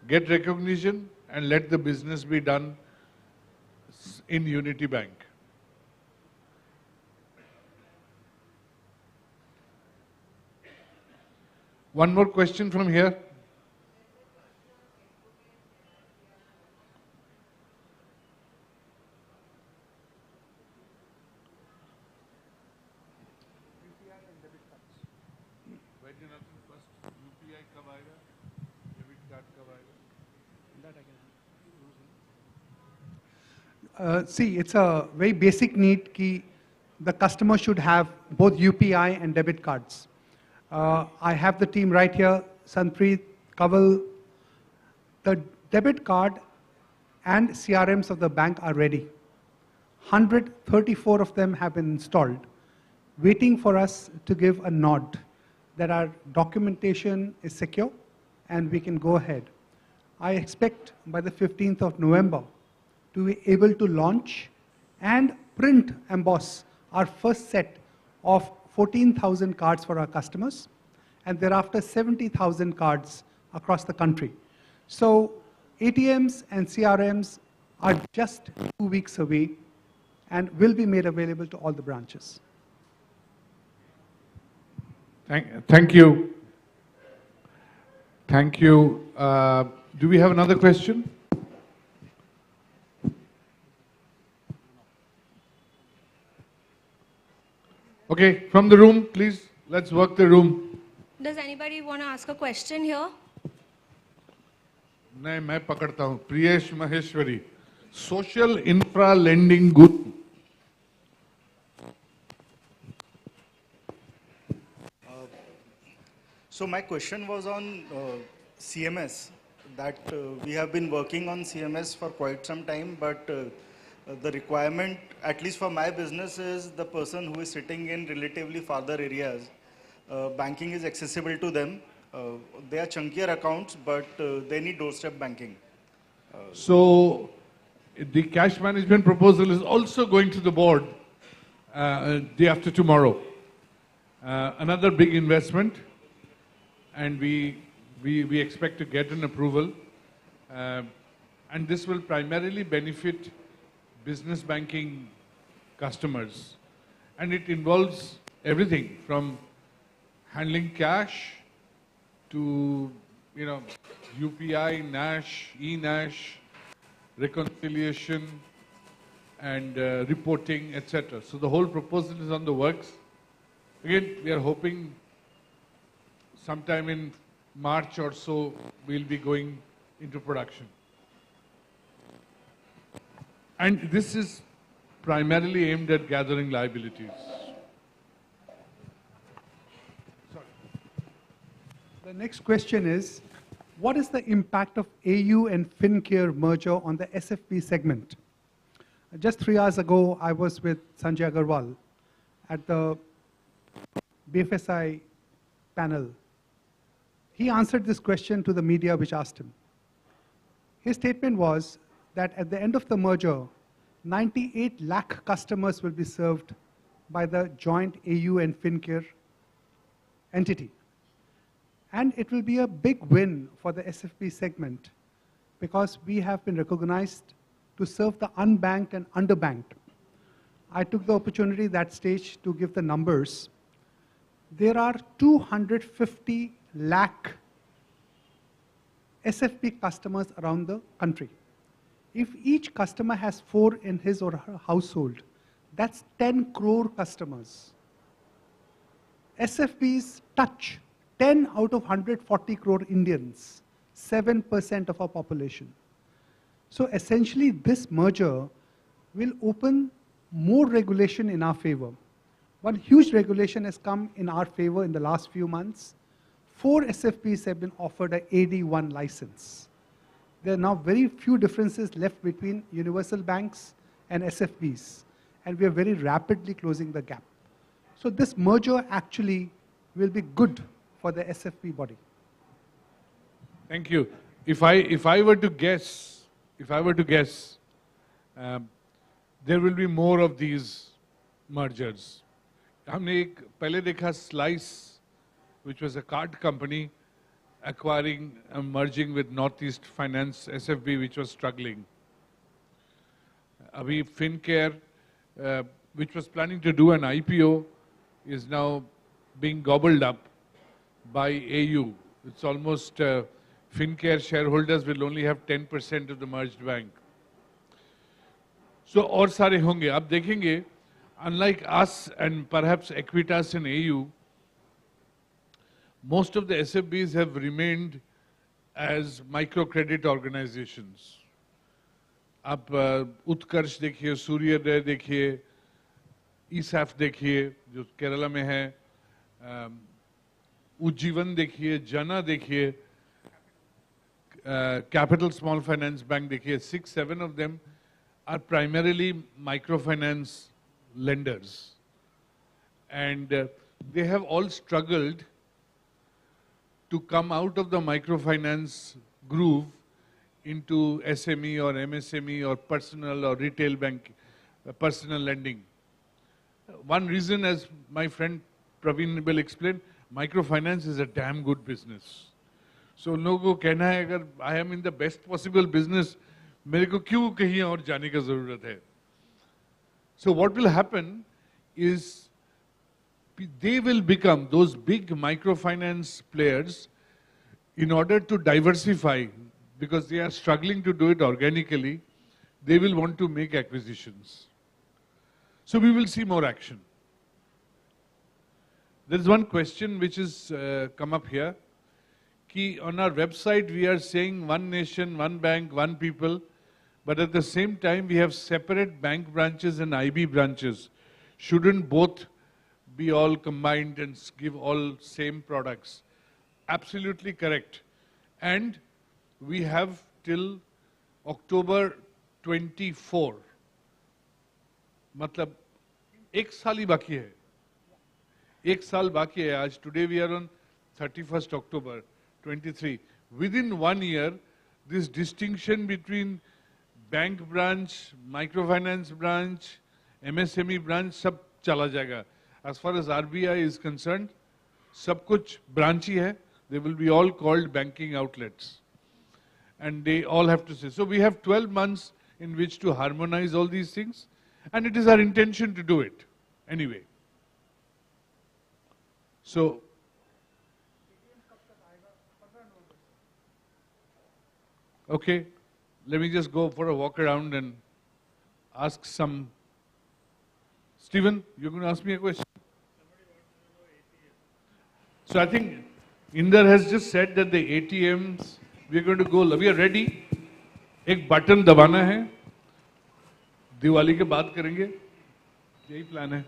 get recognition and let the business be done in Unity Bank. One more question from here. See, it's a very basic need कि the customer should have both UPI and debit cards. I have the team right here, Sanpreet, Kaval. The debit card and CRMs of the bank are ready. 134 of them have been installed, waiting for us to give a nod that our documentation is secure and we can go ahead. I expect by the 15th of November to be able to launch and print, emboss our first set of 14,000 cards for our customers, and thereafter 70,000 cards across the country. So ATMs and CRMs are just 2 weeks away and will be made available to all the branches. Thank you. Thank you. Do we have another question? Okay, from the room, please. Let's work the room. Does anybody want to ask a question here? नहीं मैं पकड़ता हूँ Priyesh Maheshwari social infra lending good So my question was on CMS, that we have been working on CMS for quite some time, but the requirement, at least for my business, is the person who is sitting in relatively farther areas. Banking is accessible to them. They are chunkier accounts, but they need doorstep banking. So the cash management proposal is also going to the board day after tomorrow. Another big investment, and we expect to get an approval. And this will primarily benefit business banking customers. And it involves everything from handling cash to, UPI, NASH, eNASH, reconciliation, and reporting, etc. So the whole proposal is on the works. Again, we are hoping sometime in March or so, we'll be going into production. And this is primarily aimed at gathering liabilities. The next question is, what is the impact of AU and FinCare merger on the SFB segment? Just 3 hours ago, I was with Sanjay Agarwal at the BFSI panel. He answered this question to the media which asked him. His statement was that at the end of the merger, 98 lakh customers will be served by the joint AU and FinCare entity. And it will be a big win for the SFB segment because we have been recognized to serve the unbanked and underbanked. I took the opportunity that stage to give the numbers. There are 250 lakh SFB customers around the country. If each customer has 4 in his or her household, that's 10 crore customers. SFBs touch 10 out of 140 crore Indians, 7% of our population. So essentially, this merger will open more regulation in our favor. One huge regulation has come in our favor in the last few months. 4 SFBs have been offered an AD1 license. There are now very few differences left between universal banks and SFBs, and we are very rapidly closing the gap. So this merger actually will be good for the SFB body. Thank you. If I were to guess, there will be more of these mergers. हमने एक पहले देखा Slice, which was a card company, acquiring and merging with Northeast Finance SFB, which was struggling. Abhi FinCare, which was planning to do an IPO, is now being gobbled up by AU. It's almost FinCare shareholders will only have 10% of the merged bank. So और सारे होंगे. आप देखेंगे, unlike us and perhaps Equitas and AU, most of the SFBs have remained as microcredit organizations. आप उत्कर्ष देखिए, सूर्योदय देखिए, ईसैफ देखिए जो केरला में है, उज्जीवन देखिए, जना देखिए, Capital Small Finance Bank देखिए, 6-7 of them are primarily microfinance lenders, and they have all struggled to come out of the microfinance groove into SME or MSME or personal or retail bank, personal lending. One reason, as my friend Praveen will explain, microfinance is a damn good business. So उन लोगों को कहना है अगर I am in the best possible business, मेरे को क्यों कहीं और जाने का ज़रूरत है? So what will happen is they will become those big microfinance players in order to diversify, because they are struggling to do it organically, they will want to make acquisitions. So we will see more action. There is one question which has come up here. Ki on our website we are saying one nation, one bank, one people, but at the same time we have separate bank branches and IB branches. Shouldn't both be all combined and give all same products? Absolutely correct. And we have till October 24. मतलब एक साल ही बाकी है. एक साल बाकी है आज. Today we are on 31st October 23. Within 1 year, this distinction between bank branch, microfinance branch, MSME branch, सब चला जाएगा. As far as RBI is concerned, सब कुछ branch ही है. They will be all called banking outlets. And they all have to say. So we have 12 months in which to harmonize all these things. And it is our intention to do it anyway. So, okay, let me just go for a walk around and ask some. Stephen, you're going to ask me a question? So I think Inder has just said that the ATMs, we're going to go, we are ready. एक button दबाना है, दिवाली के बाद करेंगे, यही plan है.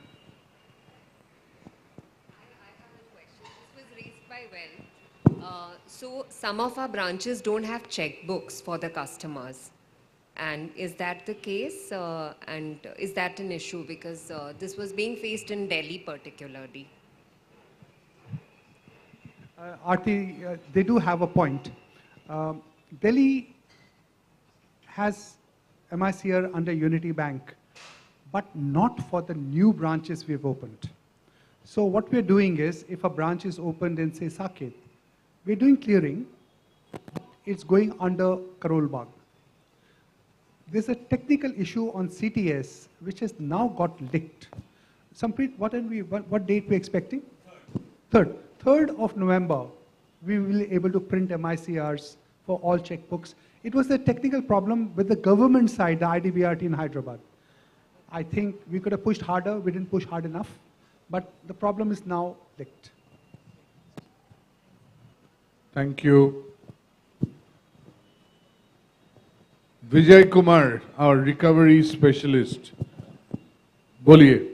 So some of our branches don't have checkbooks for the customers. And is that the case? And is that an issue? Because this was being faced in Delhi particularly. Aarti, they do have a point. Delhi has MICR under Unity Bank, but not for the new branches we've opened. So what we're doing is, if a branch is opened in, say, Saket, we're doing clearing. It's going under Karol Bagh. There's a technical issue on CTS, which has now got licked. Samprit, what date we're expecting? 3rd of November, we will be able to print MICRs for all checkbooks. It was a technical problem with the government side, the IDBRT in Hyderabad. I think we could have pushed harder. We didn't push hard enough. But the problem is now licked. Thank you. Vijay Kumar, our recovery specialist. Boliye.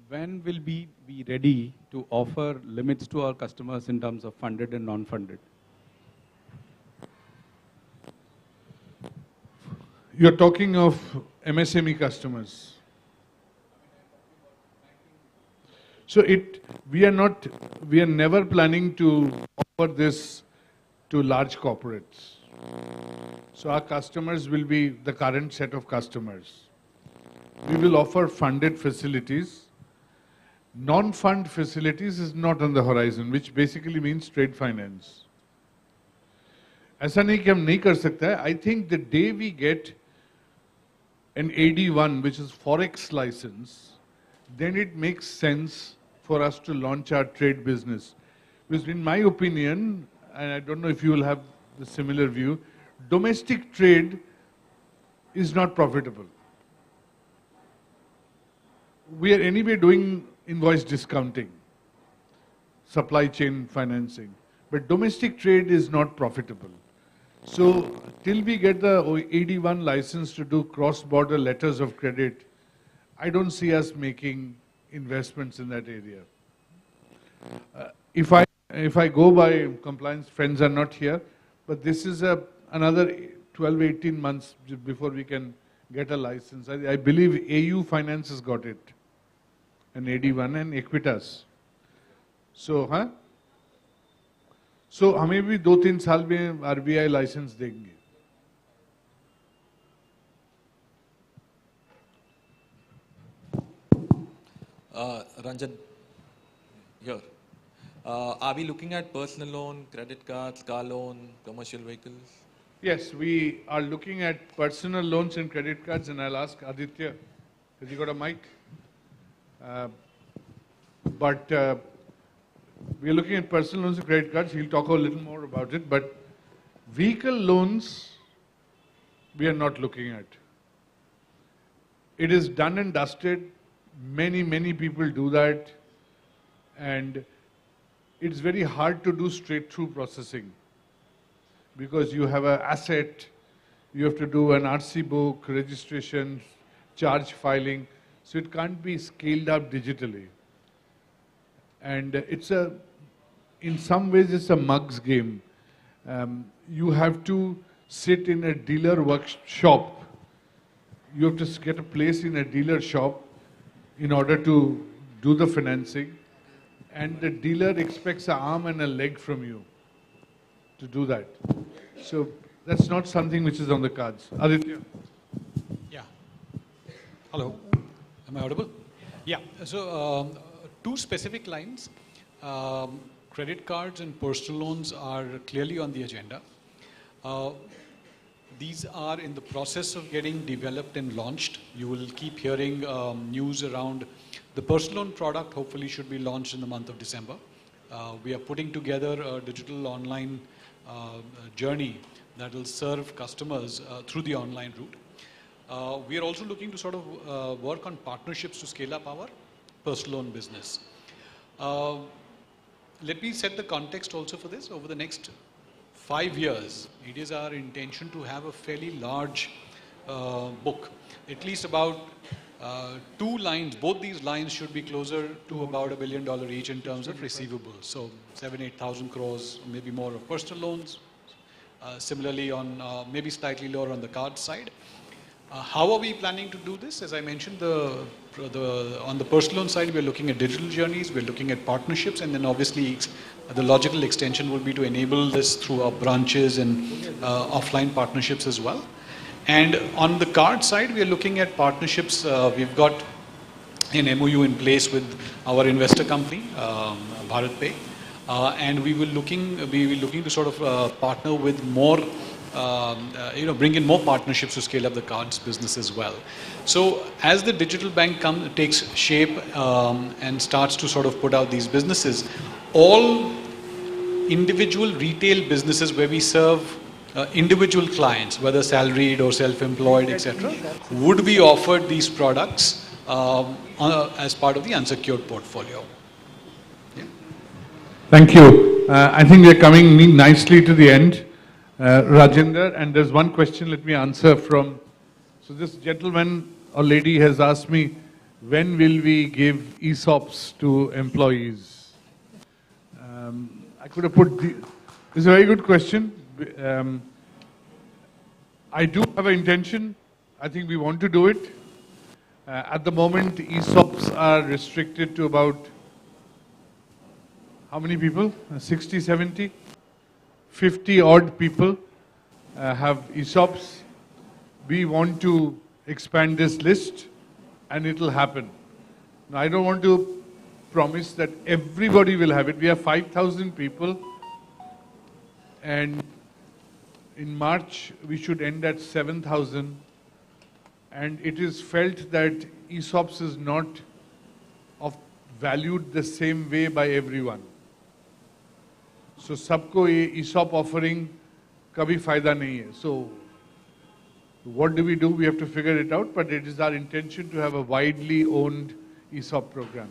When will we be ready to offer limits to our customers in terms of funded and non-funded? You're talking of MSME customers. So we are never planning to offer this to large corporates. So our customers will be the current set of customers. We will offer funded facilities. Non-fund facilities is not on the horizon, which basically means trade finance. ऐसा नहीं कि हम नहीं कर सकता है. I think the day we get an AD1, which is Forex license, then it makes sense for us to launch our trade business. Because in my opinion, and I don't know if you will have the similar view, domestic trade is not profitable. We are anyway doing invoice discounting, supply chain financing, but domestic trade is not profitable. So till we get the AD1 license to do cross-border letters of credit, I don't see us making investments in that area. If I go by compliance, friends are not here, but this is another 12, 18 months before we can get a license. I believe AU Finance has got it, and AD1 and Equitas. So, So हमें भी 2-3 साल में RBI licence देंगे. Ranjan, here. Are we looking at personal loan, credit cards, car loan, commercial vehicles? Yes, we are looking at personal loans and credit cards, and I'll ask Aditya, has he got a mic? But we are looking at personal loans and credit cards. He'll talk a little more about it. But vehicle loans, we are not looking at. It is done and dusted. Many people do that. And it's very hard to do straight-through processing because you have an asset, you have to do an RC book, registration, charge filing. So it can't be scaled up digitally. And in some ways, it's a mug's game. You have to sit in a dealer workshop. You have to get a place in a dealer shop in order to do the financing. And the dealer expects an arm and a leg from you to do that. So that's not something which is on the cards. Aditya? Yeah. Hello. Am I audible? Yeah. So two specific lines. Credit cards and personal loans are clearly on the agenda. These are in the process of getting developed and launched. You will keep hearing news around the personal loan product. Hopefully should be launched in the month of December. We are putting together a digital online journey that will serve customers through the online route. We are also looking to sort of work on partnerships to scale up our personal loan business. Let me set the context also for this. Over the next 5 years, it is our intention to have a fairly large book, at least about 2 lines. Both these lines should be closer to about $1 billion each in terms of receivables. So 7,000-8,000 crores, maybe more of personal loans. Similarly on maybe slightly lower on the card side. How are we planning to do this? As I mentioned, on the personal loan side, we're looking at digital journeys, we're looking at partnerships, and then obviously the logical extension will be to enable this through our branches and offline partnerships as well. And on the card side, we are looking at partnerships. We've got an MOU in place with our investor company, BharatPay, and we will be looking to sort of partner with more. Bring in more partnerships to scale up the cards business as well. So as the digital bank takes shape and starts to sort of put out these businesses, all individual retail businesses where we serve individual clients, whether salaried or self-employed, etc., would be offered these products as part of the unsecured portfolio. Yeah. Thank you. I think we're coming nicely to the end. Rajendra, and there's one question let me answer from, so this gentleman or lady has asked me, when will we give ESOPs to employees? I could have put, this is a very good question. I do have an intention, I think we want to do it. At the moment, ESOPs are restricted to about, how many people? 60, 70? 50 odd people have ESOPs. We want to expand this list and it will happen. Now, I don't want to promise that everybody will have it. We have 5,000 people and in March we should end at 7,000, and it is felt that ESOPs is not valued the same way by everyone. So सबको ये ESOP offering कभी फायदा नहीं है. So what do? We have to figure it out, but it is our intention to have a widely owned ESOP program.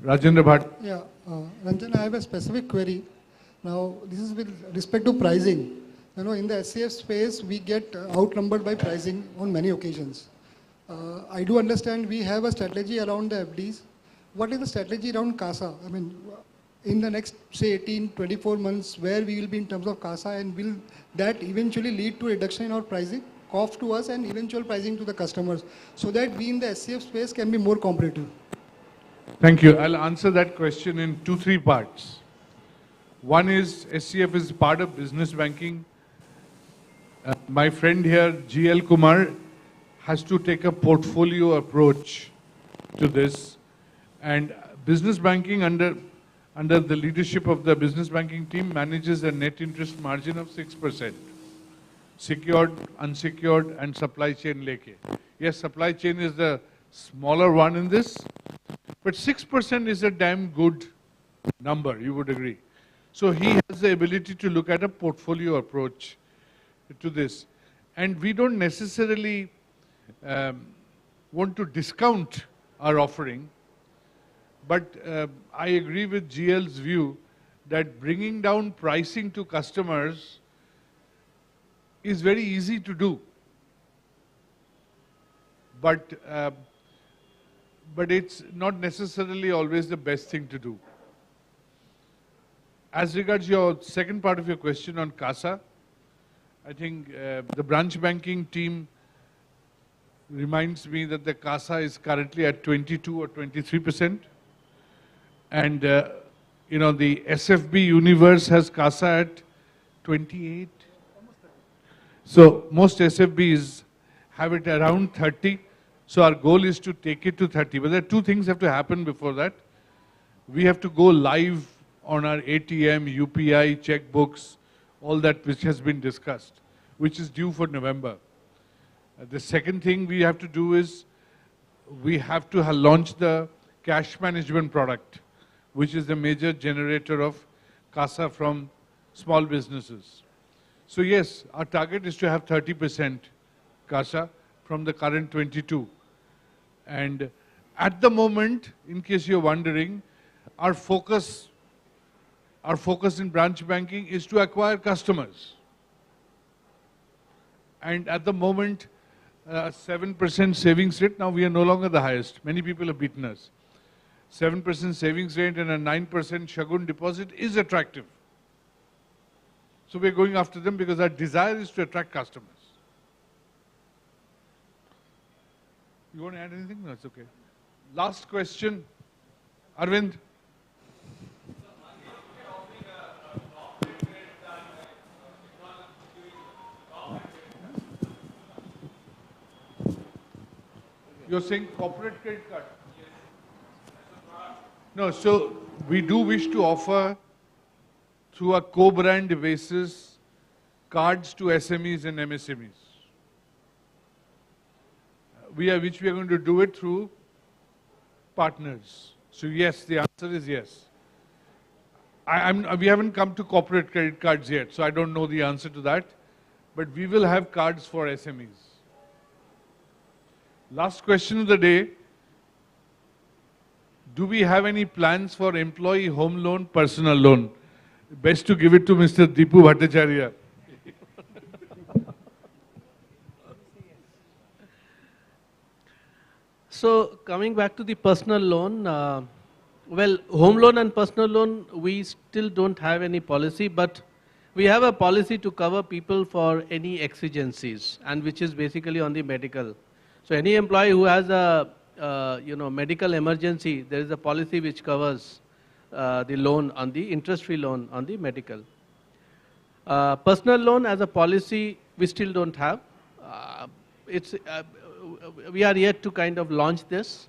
Rajendra Bhatt. Yeah, Ranjan, I have a specific query. Now, this is with respect to pricing. in the SCF space, we get outnumbered by pricing on many occasions. I do understand we have a strategy around the FDs. What is the strategy around CASA? I mean, in the next, say, 18, 24 months, where we will be in terms of CASA, and will that eventually lead to reduction in our pricing, cost to us, and eventual pricing to the customers, so that we in the SCF space can be more competitive? Thank you. I'll answer that question in 2-3 parts. One is SCF is part of business banking. My friend here, GL Kumar, has to take a portfolio approach to this. And business banking under the leadership of the business banking team manages a net interest margin of 6%. Secured, unsecured, and supply chain leke. Yes, supply chain is the smaller one in this, but 6% is a damn good number, you would agree. So he has the ability to look at a portfolio approach to this. And we don't necessarily want to discount our offering, but I agree with GL's view that bringing down pricing to customers is very easy to do. But it's not necessarily always the best thing to do. As regards your second part of your question on CASA, I think the branch banking team reminds me that the CASA is currently at 22 or 23%. And, the SFB universe has CASA at 28. So most SFBs have it around 30. So our goal is to take it to 30. But there are two things have to happen before that. We have to go live on our ATM, UPI, checkbooks, all that which has been discussed, which is due for November. The second thing we have to do is we have to launch the cash management product, which is the major generator of CASA from small businesses. So yes, our target is to have 30% CASA from the current 22. And at the moment, in case you're wondering, our focus in branch banking is to acquire customers. And at the moment, 7% savings rate, now we are no longer the highest. Many people have beaten us. 7% savings rate and a 9% Shagun deposit is attractive. So we're going after them because our desire is to attract customers. You want to add anything? No, it's okay. Last question. Arvind. You're saying corporate credit card? No, so we do wish to offer through a co-brand basis cards to SMEs and MSMEs. Which we are going to do it through partners. So yes, the answer is yes. We haven't come to corporate credit cards yet, so I don't know the answer to that. But we will have cards for SMEs. Last question of the day. Do we have any plans for employee home loan, personal loan? Best to give it to Mr. Deepu Bhattacharya. So coming back to the personal loan, well, home loan and personal loan, we still don't have any policy, but we have a policy to cover people for any exigencies, and which is basically on the medical. So any employee who has a medical emergency, there is a policy which covers the loan on the interest-free loan on the medical. Personal loan as a policy, we still don't have. We are yet to kind of launch this.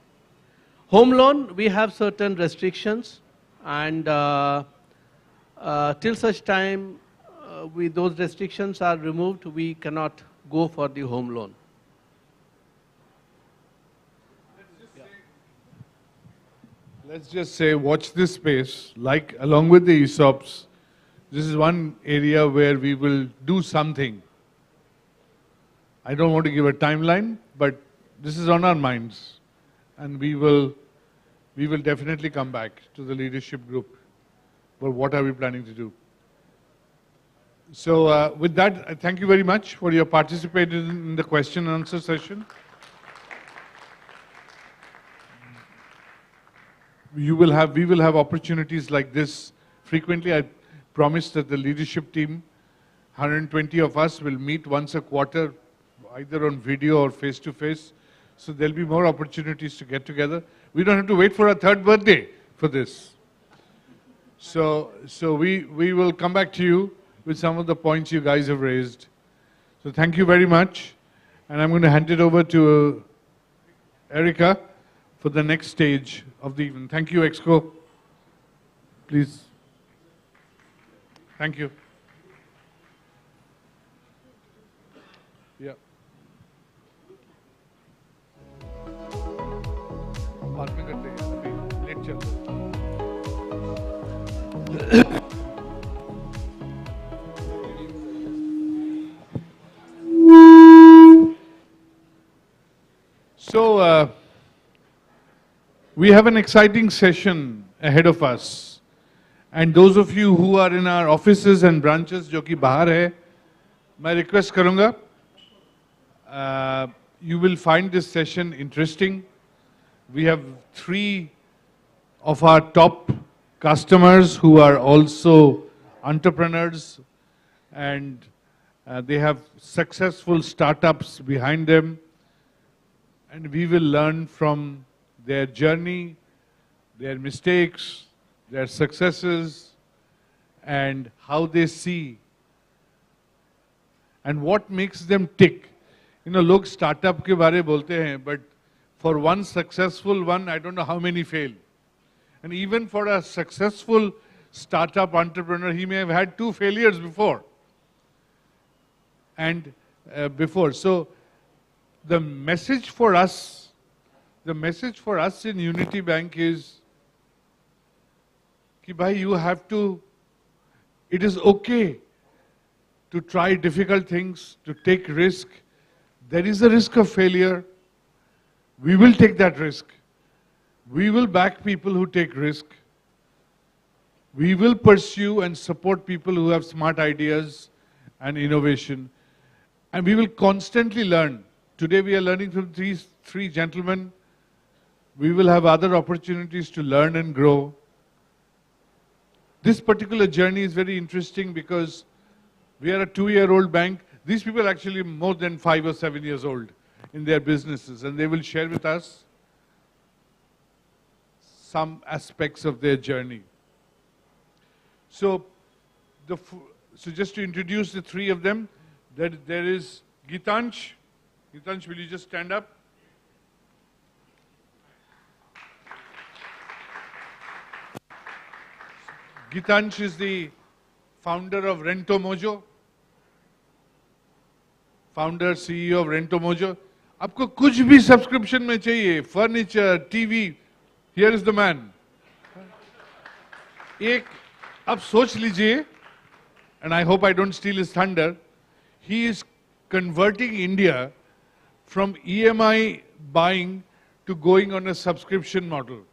Home loan, we have certain restrictions, and till such time those restrictions are removed, we cannot go for the home loan. Let's just say, watch this space, like along with the ESOPs, this is one area where we will do something. I don't want to give a timeline, but this is on our minds. And we will definitely come back to the leadership group. But what are we planning to do? So with that, I thank you very much for your participation in the question and answer session. We will have opportunities like this frequently. I promise that the leadership team, 120 of us, will meet once a quarter, either on video or face to face. So there'll be more opportunities to get together. We don't have to wait for our third birthday for this. So we will come back to you with some of the points you guys have raised. So thank you very much. And I'm going to hand it over to Erica for the next stage of the evening. Thank you, Exco. Please. Thank you. Yeah. बाद में करते हैं, अभी late चल रहा है। So, we have an exciting session ahead of us. And those of you who are in our offices and branches, जो कि बाहर है, मैं request करूँगा, you will find this session interesting. We have 3 of our top customers who are also entrepreneurs, and they have successful startups behind them. And we will learn from their journey, their mistakes, their successes, and how they see and what makes them tick. You know, लोग startup के बारे बोलते हैं, but for one successful one, I don't know how many fail. And even for a successful startup entrepreneur, he may have had 2 failures before. And so the message for us in Unity Bank is कि भाई, you have to, it is okay to try difficult things, to take risk. There is a risk of failure. We will take that risk. We will back people who take risk. We will pursue and support people who have smart ideas and innovation. And we will constantly learn. Today we are learning from three gentlemen. We will have other opportunities to learn and grow. This particular journey is very interesting because we are a 2-year-old bank. These people are actually more than 5 or 7 years old in their businesses, and they will share with us some aspects of their journey. So just to introduce the 3 of them, there is Gitansh. Gitansh, will you just stand up? Gitansh is the founder of Rento Mojo. Founder, CEO of Rento Mojo. आपको कुछ भी subscription में चाहिए, furniture, TV, here is the man. एक, अब सोच लीजिए, and I hope I don't steal his thunder, he is converting India from EMI buying to going on a subscription model.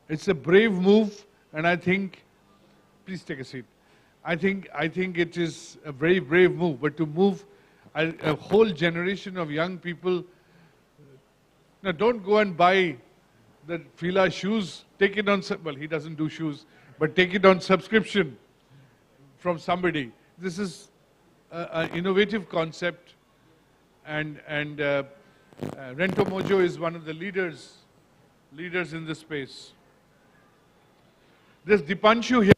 It's a brave move, and I think, please take a seat. I think it is a very brave move, but to move a whole generation of young people, now don't go and buy the Fila shoes, take it on, well, he doesn't do shoes, but take it on subscription from somebody. This is an innovative concept, and Rento Mojo is one of the leaders in this space. There's Dipanshu here.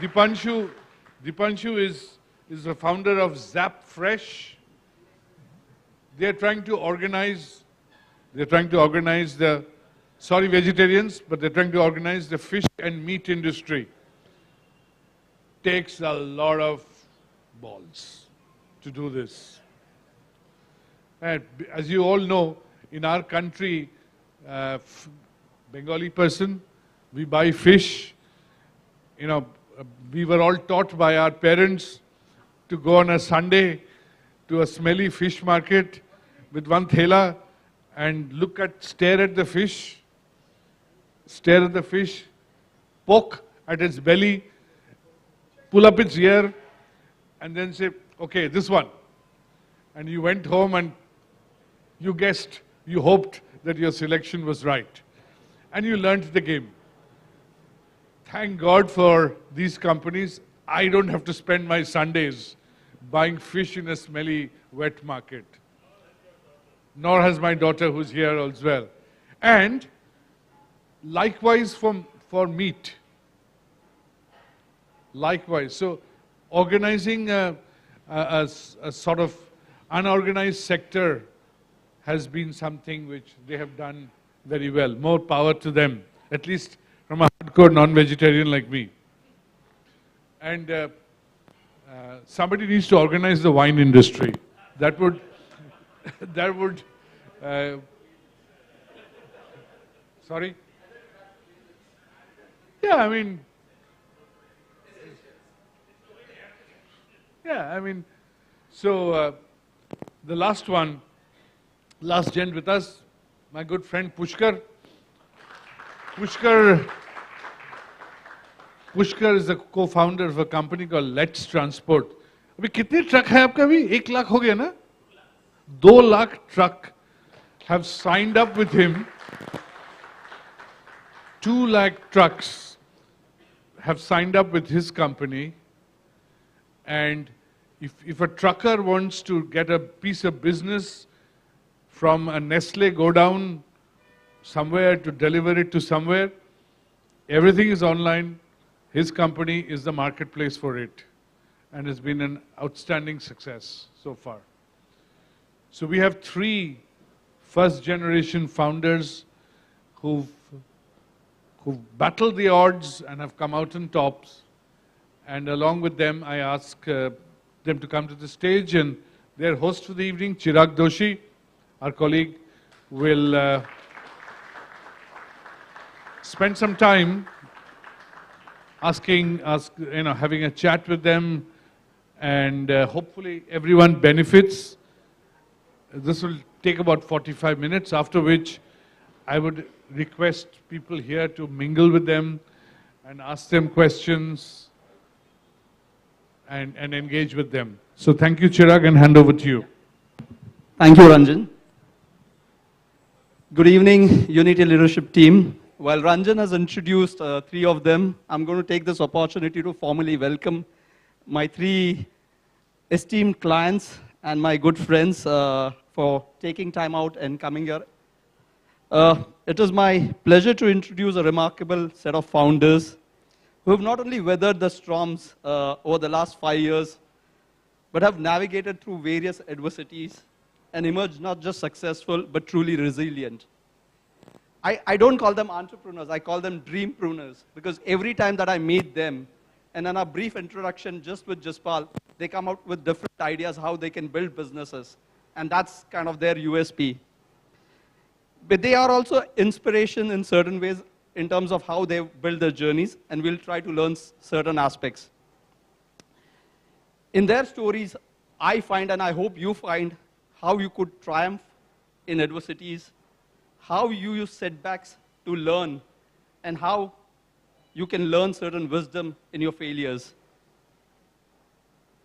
Dipanshu is the founder of Zap Fresh. They're trying to organize the, sorry vegetarians, but they're trying to organize the fish and meat industry. Takes a lot of balls to do this. And as you all know, in our country, Bengali person, we buy fish. You know, we were all taught by our parents to go on a Sunday to a smelly fish market with one thela and stare at the fish, poke at its belly, pull up its ear, and then say, okay, this one. And you went home and you guessed, you hoped that your selection was right. And you learned the game. Thank God for these companies. I don't have to spend my Sundays buying fish in a smelly, wet market. Nor has my daughter who's here as well. And likewise for meat. Likewise. So organizing a sort of unorganized sector has been something which they have done very well. More power to them, at least from a hardcore non-vegetarian like me. And somebody needs to organize the wine industry. That would, sorry? Yeah, I mean, so the last one, last gent with us, my good friend Pushkar. Pushkar is the co-founder of a company called Let's Transport. अभी कितने truck हैं आपका अभी? 1 लाख हो गया ना? 2 lakh truck have signed up with him. 2 lakh trucks have signed up with his company. And if a trucker wants to get a piece of business from a Nestle go down somewhere to deliver it to somewhere, everything is online. His company is the marketplace for it, and has been an outstanding success so far. So we have 3 first-generation founders who've battled the odds and have come out on tops. And along with them, I ask them to come to the stage, and their host for the evening, Chirag Doshi, our colleague, will spend some time having a chat with them, and hopefully everyone benefits. This will take about 45 minutes, after which I would request people here to mingle with them and ask them questions and engage with them. So thank you, Chirag, and hand over to you. Thank you, Ranjan. Good evening, Unity Leadership Team. While Ranjan has introduced 3 of them, I'm going to take this opportunity to formally welcome my 3 esteemed clients and my good friends for taking time out and coming here. It is my pleasure to introduce a remarkable set of founders who have not only weathered the storms over the last 5 years, but have navigated through various adversities and emerged not just successful, but truly resilient. I don't call them entrepreneurs, I call them dreampreneurs, because every time that I meet them, and in a brief introduction just with Jaspal, they come out with different ideas how they can build businesses. And that's kind of their USP. But they are also inspiration in certain ways in terms of how they build their journeys, and we'll try to learn certain aspects. In their stories, I find, and I hope you find, how you could triumph in adversities, how you use setbacks to learn, and how you can learn certain wisdom in your failures.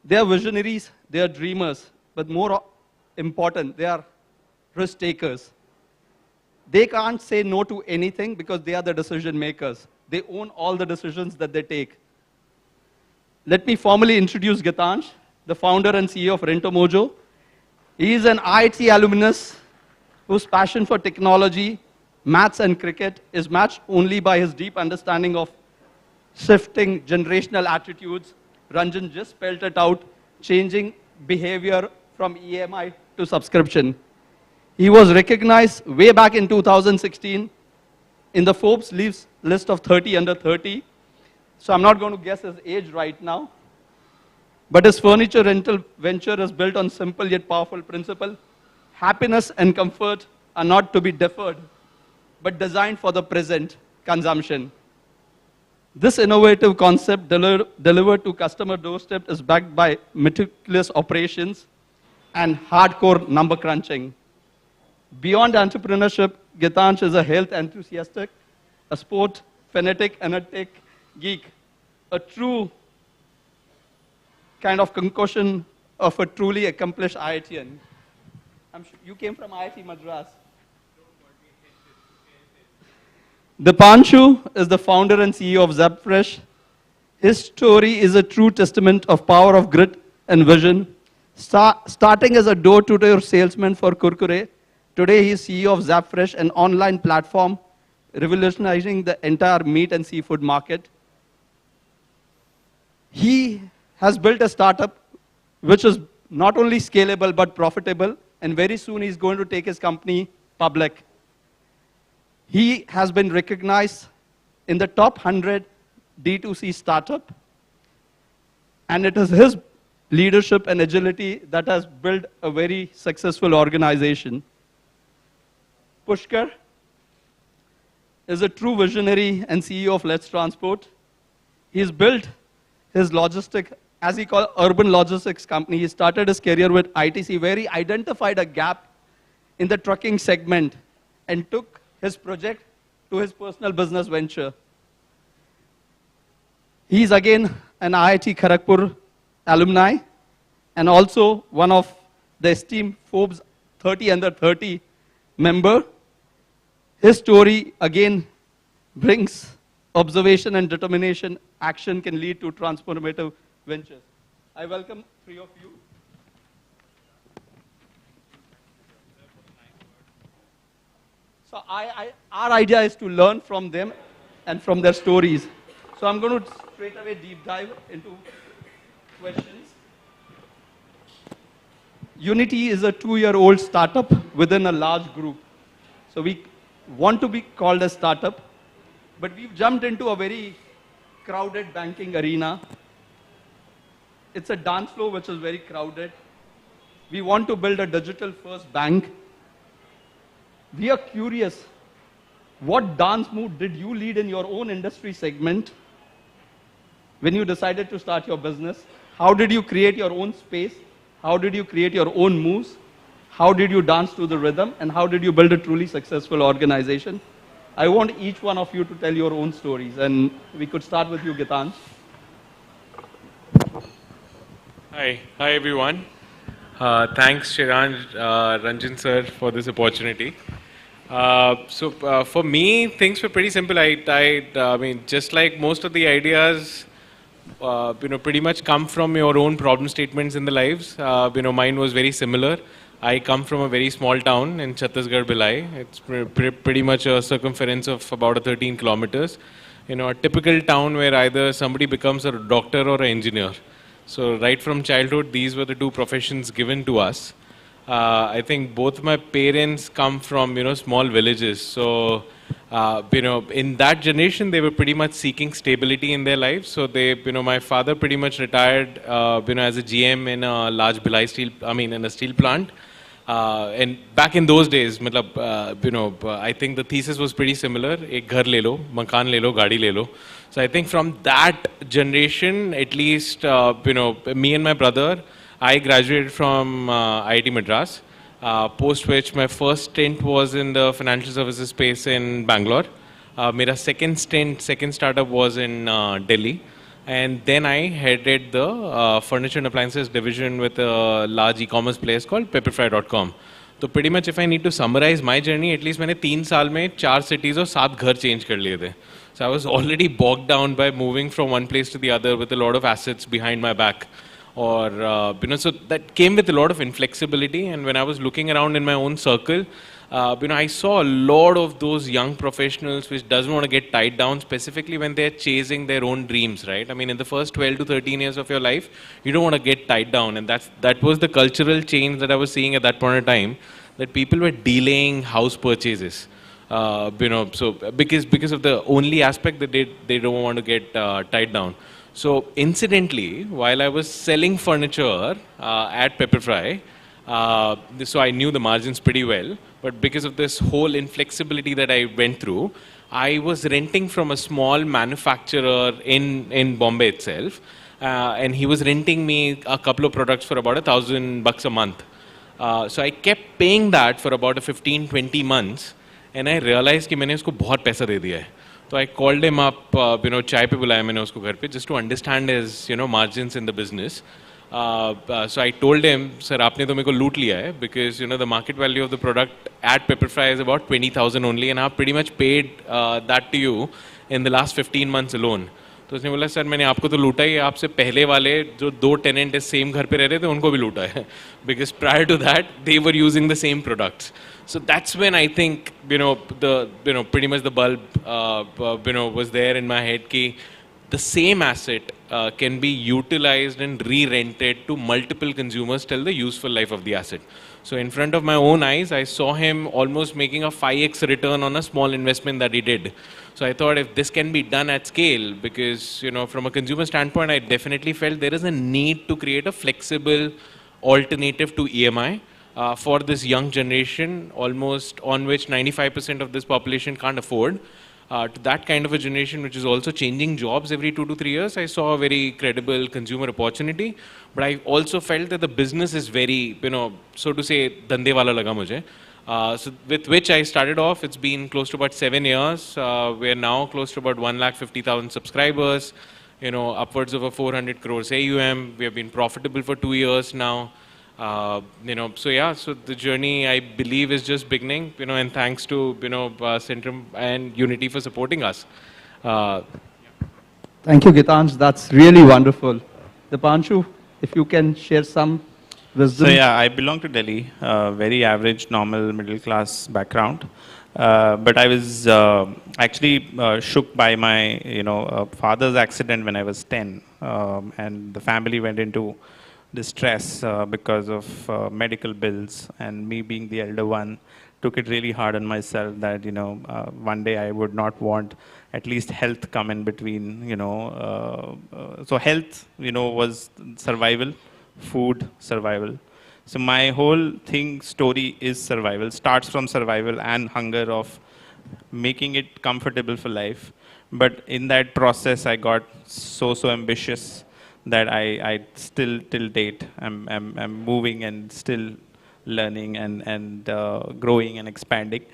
They are visionaries, they are dreamers, but more important, they are risk takers. They can't say no to anything because they are the decision makers. They own all the decisions that they take. Let me formally introduce Gitansh, the founder and CEO of Rento Mojo. He is an IIT alumnus whose passion for technology, maths, and cricket is matched only by his deep understanding of shifting generational attitudes. Ranjan just spelled it out, changing behavior from EMI to subscription. He was recognized way back in 2016 in the Forbes list of 30 under 30. So I'm not going to guess his age right now. But his furniture rental venture is built on simple yet powerful principle. Happiness and comfort are not to be deferred, but designed for the present consumption. This innovative concept delivered to customer doorstep is backed by meticulous operations and hardcore number crunching. Beyond entrepreneurship, Gitansh is a health enthusiast, a sport fanatic, and a tech geek, a true kind of concoction of a truly accomplished IITian. I'm sure you came from IIT Madras. Dipanshu is the founder and CEO of ZapFresh. His story is a true testament of power of grit and vision. Starting as a door-to-door salesman for Kurkure, today he is CEO of ZapFresh, an online platform revolutionizing the entire meat and seafood market. He has built a startup which is not only scalable but profitable, and very soon he's going to take his company public. He has been recognized in the top 100 D2C startup, and it is his leadership and agility that has built a very successful organization. Pushkar is a true visionary and CEO of Let's Transport. He's built his logistic, as he called, urban logistics company. He started his career with ITC, where he identified a gap in the trucking segment and took his project to his personal business venture. He's again an IIT Kharagpur alumni and also one of the esteemed Forbes 30 under 30 member. His story again brings observation and determination. Action can lead to transformative ventures. I welcome three of you. So our idea is to learn from them and from their stories. So I'm going to straight away deep dive into questions. Unity is a 2-year-old startup within a large group. So we want to be called a startup, but we've jumped into a very crowded banking arena. It's a dance floor which is very crowded. We want to build a digital-first bank. We are curious, what dance move did you lead in your own industry segment when you decided to start your business? How did you create your own space? How did you create your own moves? How did you dance to the rhythm? And how did you build a truly successful organization? I want each one of you to tell your own stories. And we could start with you, Gitansh. Hi everyone. Thanks, Shiran, Ranjan sir, for this opportunity. For me, things were pretty simple. I mean, just like most of the ideas, pretty much come from your own problem statements in the lives. Mine was very similar. I come from a very small town in Chhattisgarh, Bhilai. It's pretty much a circumference of about 13 kilometers. A typical town where either somebody becomes a doctor or an engineer. So right from childhood, these were the two professions given to us. I think both my parents come from, small villages. So, in that generation, they were pretty much seeking stability in their lives. So they, my father pretty much retired, as a GM in a large Bhilai steel, in a steel plant. And back in those days, I think the thesis was pretty similar. Ek ghar le lo, makan le lo, gaadi le lo. So I think from that generation, at least, me and my brother, I graduated from IIT Madras, post which my first stint was in the financial services space in Bangalore. My second startup was in Delhi. And then I headed the furniture and appliances division with a large e-commerce place called Pepperfry.com. So pretty much if I need to summarize my journey, at least मैंने 3 साल में 4 cities और 7 घर change कर लिए थे. So I was already bogged down by moving from one place to the other with a lot of assets behind my back. Or, so that came with a lot of inflexibility. And when I was looking around in my own circle, I saw a lot of those young professionals which doesn't want to get tied down, specifically when they're chasing their own dreams, right? I mean, in the first 12 to 13 years of your life, you don't want to get tied down. And that was the cultural change that I was seeing at that point in time, that people were delaying house purchases. So because of the only aspect that they don't want to get tied down. So incidentally, while I was selling furniture at Pepperfry, so I knew the margins pretty well, but because of this whole inflexibility that I went through, I was renting from a small manufacturer in Bombay itself, and he was renting me a couple of products for about $1,000 a month. So I kept paying that for about 15-20 months, and I realized कि मैंने उसको बहुत पैसा दे दिया है. So I called him up, चाय पे बुलाया मैंने उसको घर पे, just to understand his, margins in the business. So I told him, sir, आपने तो मेरे को लूट लिया है, because the market value of the product at Pepperfry is about 20,000 only, and I've pretty much paid that to you in the last 15 months alone. तो उसने बोला, सर मैंने आपको तो लूटा ही, आपसे पहले वाले जो 2 टेनेंट सेम घर पे रह रहे थे उनको भी लूटा है, because prior to that they were using the same products. So that's when I think pretty much the bulb was there in my head कि the same asset can be utilized and re-rented to multiple consumers till the useful life of the asset. So in front of my own eyes, I saw him almost making a 5x return on a small investment that he did. So I thought if this can be done at scale, because from a consumer standpoint, I definitely felt there is a need to create a flexible alternative to EMI for this young generation, almost on which 95% of this population can't afford. To that kind of a generation which is also changing jobs every 2 to 3 years, I saw a very credible consumer opportunity. But I also felt that the business is very, so to say, dhande wala laga mujhe. So with which I started off, it's been close to about 7 years. We're now close to about 150,000 subscribers, upwards of a 400 crores AUM. We have been profitable for 2 years now. So yeah, so the journey I believe is just beginning, and thanks to, Centrum and Unity for supporting us. Thank you, Gitanj. That's really wonderful. Dipanshu, if you can share some wisdom. So yeah, I belong to Delhi, very average, normal, middle class background. But I was actually shook by my, father's accident when I was 10. And the family went into distress because of medical bills, and me being the elder one took it really hard on myself that one day I would not want at least health come in between. So health was survival, food survival. So my whole story is survival, starts from survival and hunger of making it comfortable for life. But in that process I got so ambitious that I still till date I'm moving and still learning and growing and expanding.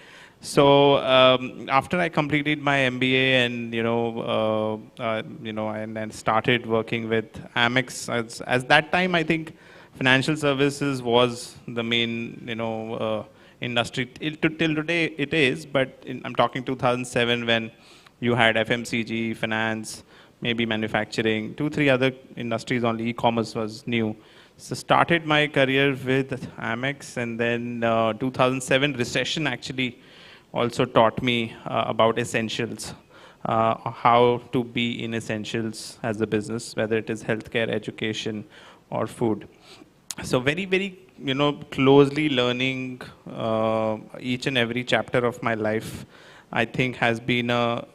So after I completed my MBA and started working with Amex, as that time I think financial services was the main industry till today it is, but I'm talking 2007 when you had FMCG, finance, maybe manufacturing, 2-3 other industries, only e-commerce was new. So started my career with Amex, and then 2007 recession actually also taught me about essentials, how to be in essentials as a business, whether it is healthcare, education, or food. So very, very, closely learning each and every chapter of my life, I think has been a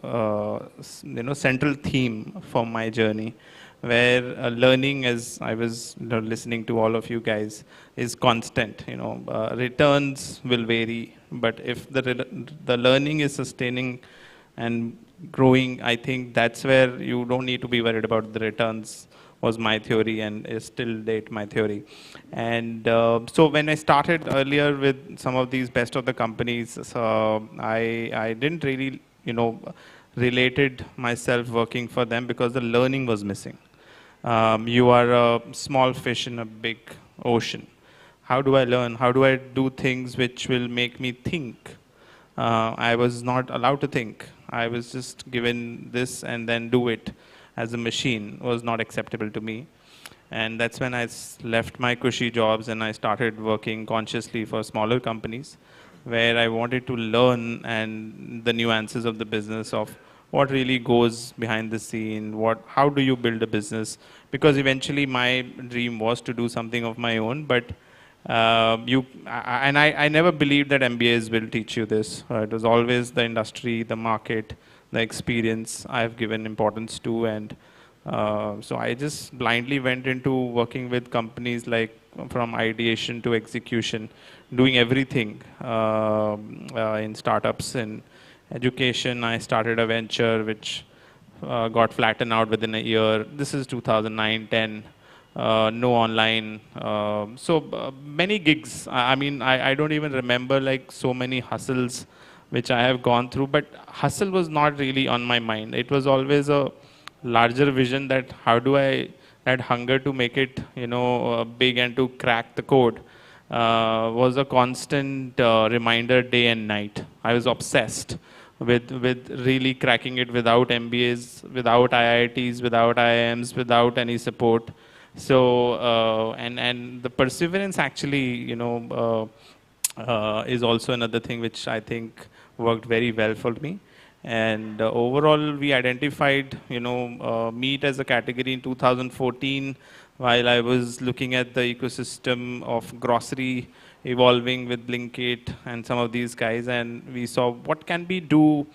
central theme for my journey, where learning, as I was listening to all of you guys, is constant. Returns will vary, but if the learning is sustaining and growing, I think that's where you don't need to be worried about the returns, was my theory and is still date my theory. And so when I started earlier with some of these best of the companies, I didn't really, related myself working for them because the learning was missing. You are a small fish in a big ocean. How do I learn? How do I do things which will make me think? I was not allowed to think. I was just given this and then do it as a machine was not acceptable to me. And that's when I left my cushy jobs and I started working consciously for smaller companies, where I wanted to learn and the nuances of the business of what really goes behind the scene, how do you build a business? Because eventually my dream was to do something of my own, but I never believed that MBAs will teach you this. It was always the industry, the market, the experience I have given importance to, and so I just blindly went into working with companies like from ideation to execution, doing everything in startups and education. I started a venture which got flattened out within a year. This is 2009-10. No online. So many gigs. I mean, I don't even remember like so many hustles which I have gone through, but hustle was not really on my mind. It was always a larger vision that how do I, that hunger to make it, big and to crack the code was a constant reminder day and night. I was obsessed with really cracking it without MBAs, without IITs, without IIMs, without any support. So, and the perseverance actually, is also another thing which I think worked very well for me. And overall, we identified, meat as a category in 2014 while I was looking at the ecosystem of grocery evolving with Blinkit and some of these guys, and we saw what can we do,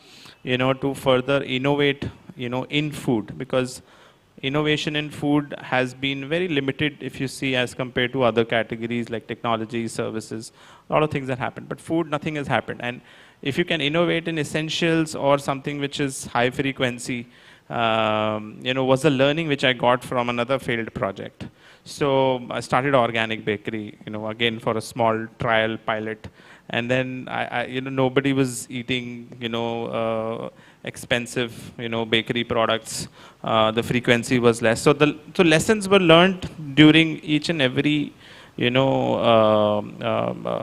to further innovate, in food, because innovation in food has been very limited if you see as compared to other categories like technology, services, a lot of things that happen. But food, nothing has happened. And if you can innovate in essentials or something which is high frequency, was a learning which I got from another failed project. So I started organic bakery, again for a small trial pilot. And then nobody was eating, expensive, bakery products. The frequency was less. So so lessons were learned during each and every,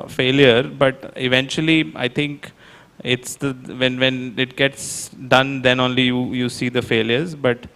failure. But eventually, I think it's when it gets done, then only you see the failures. But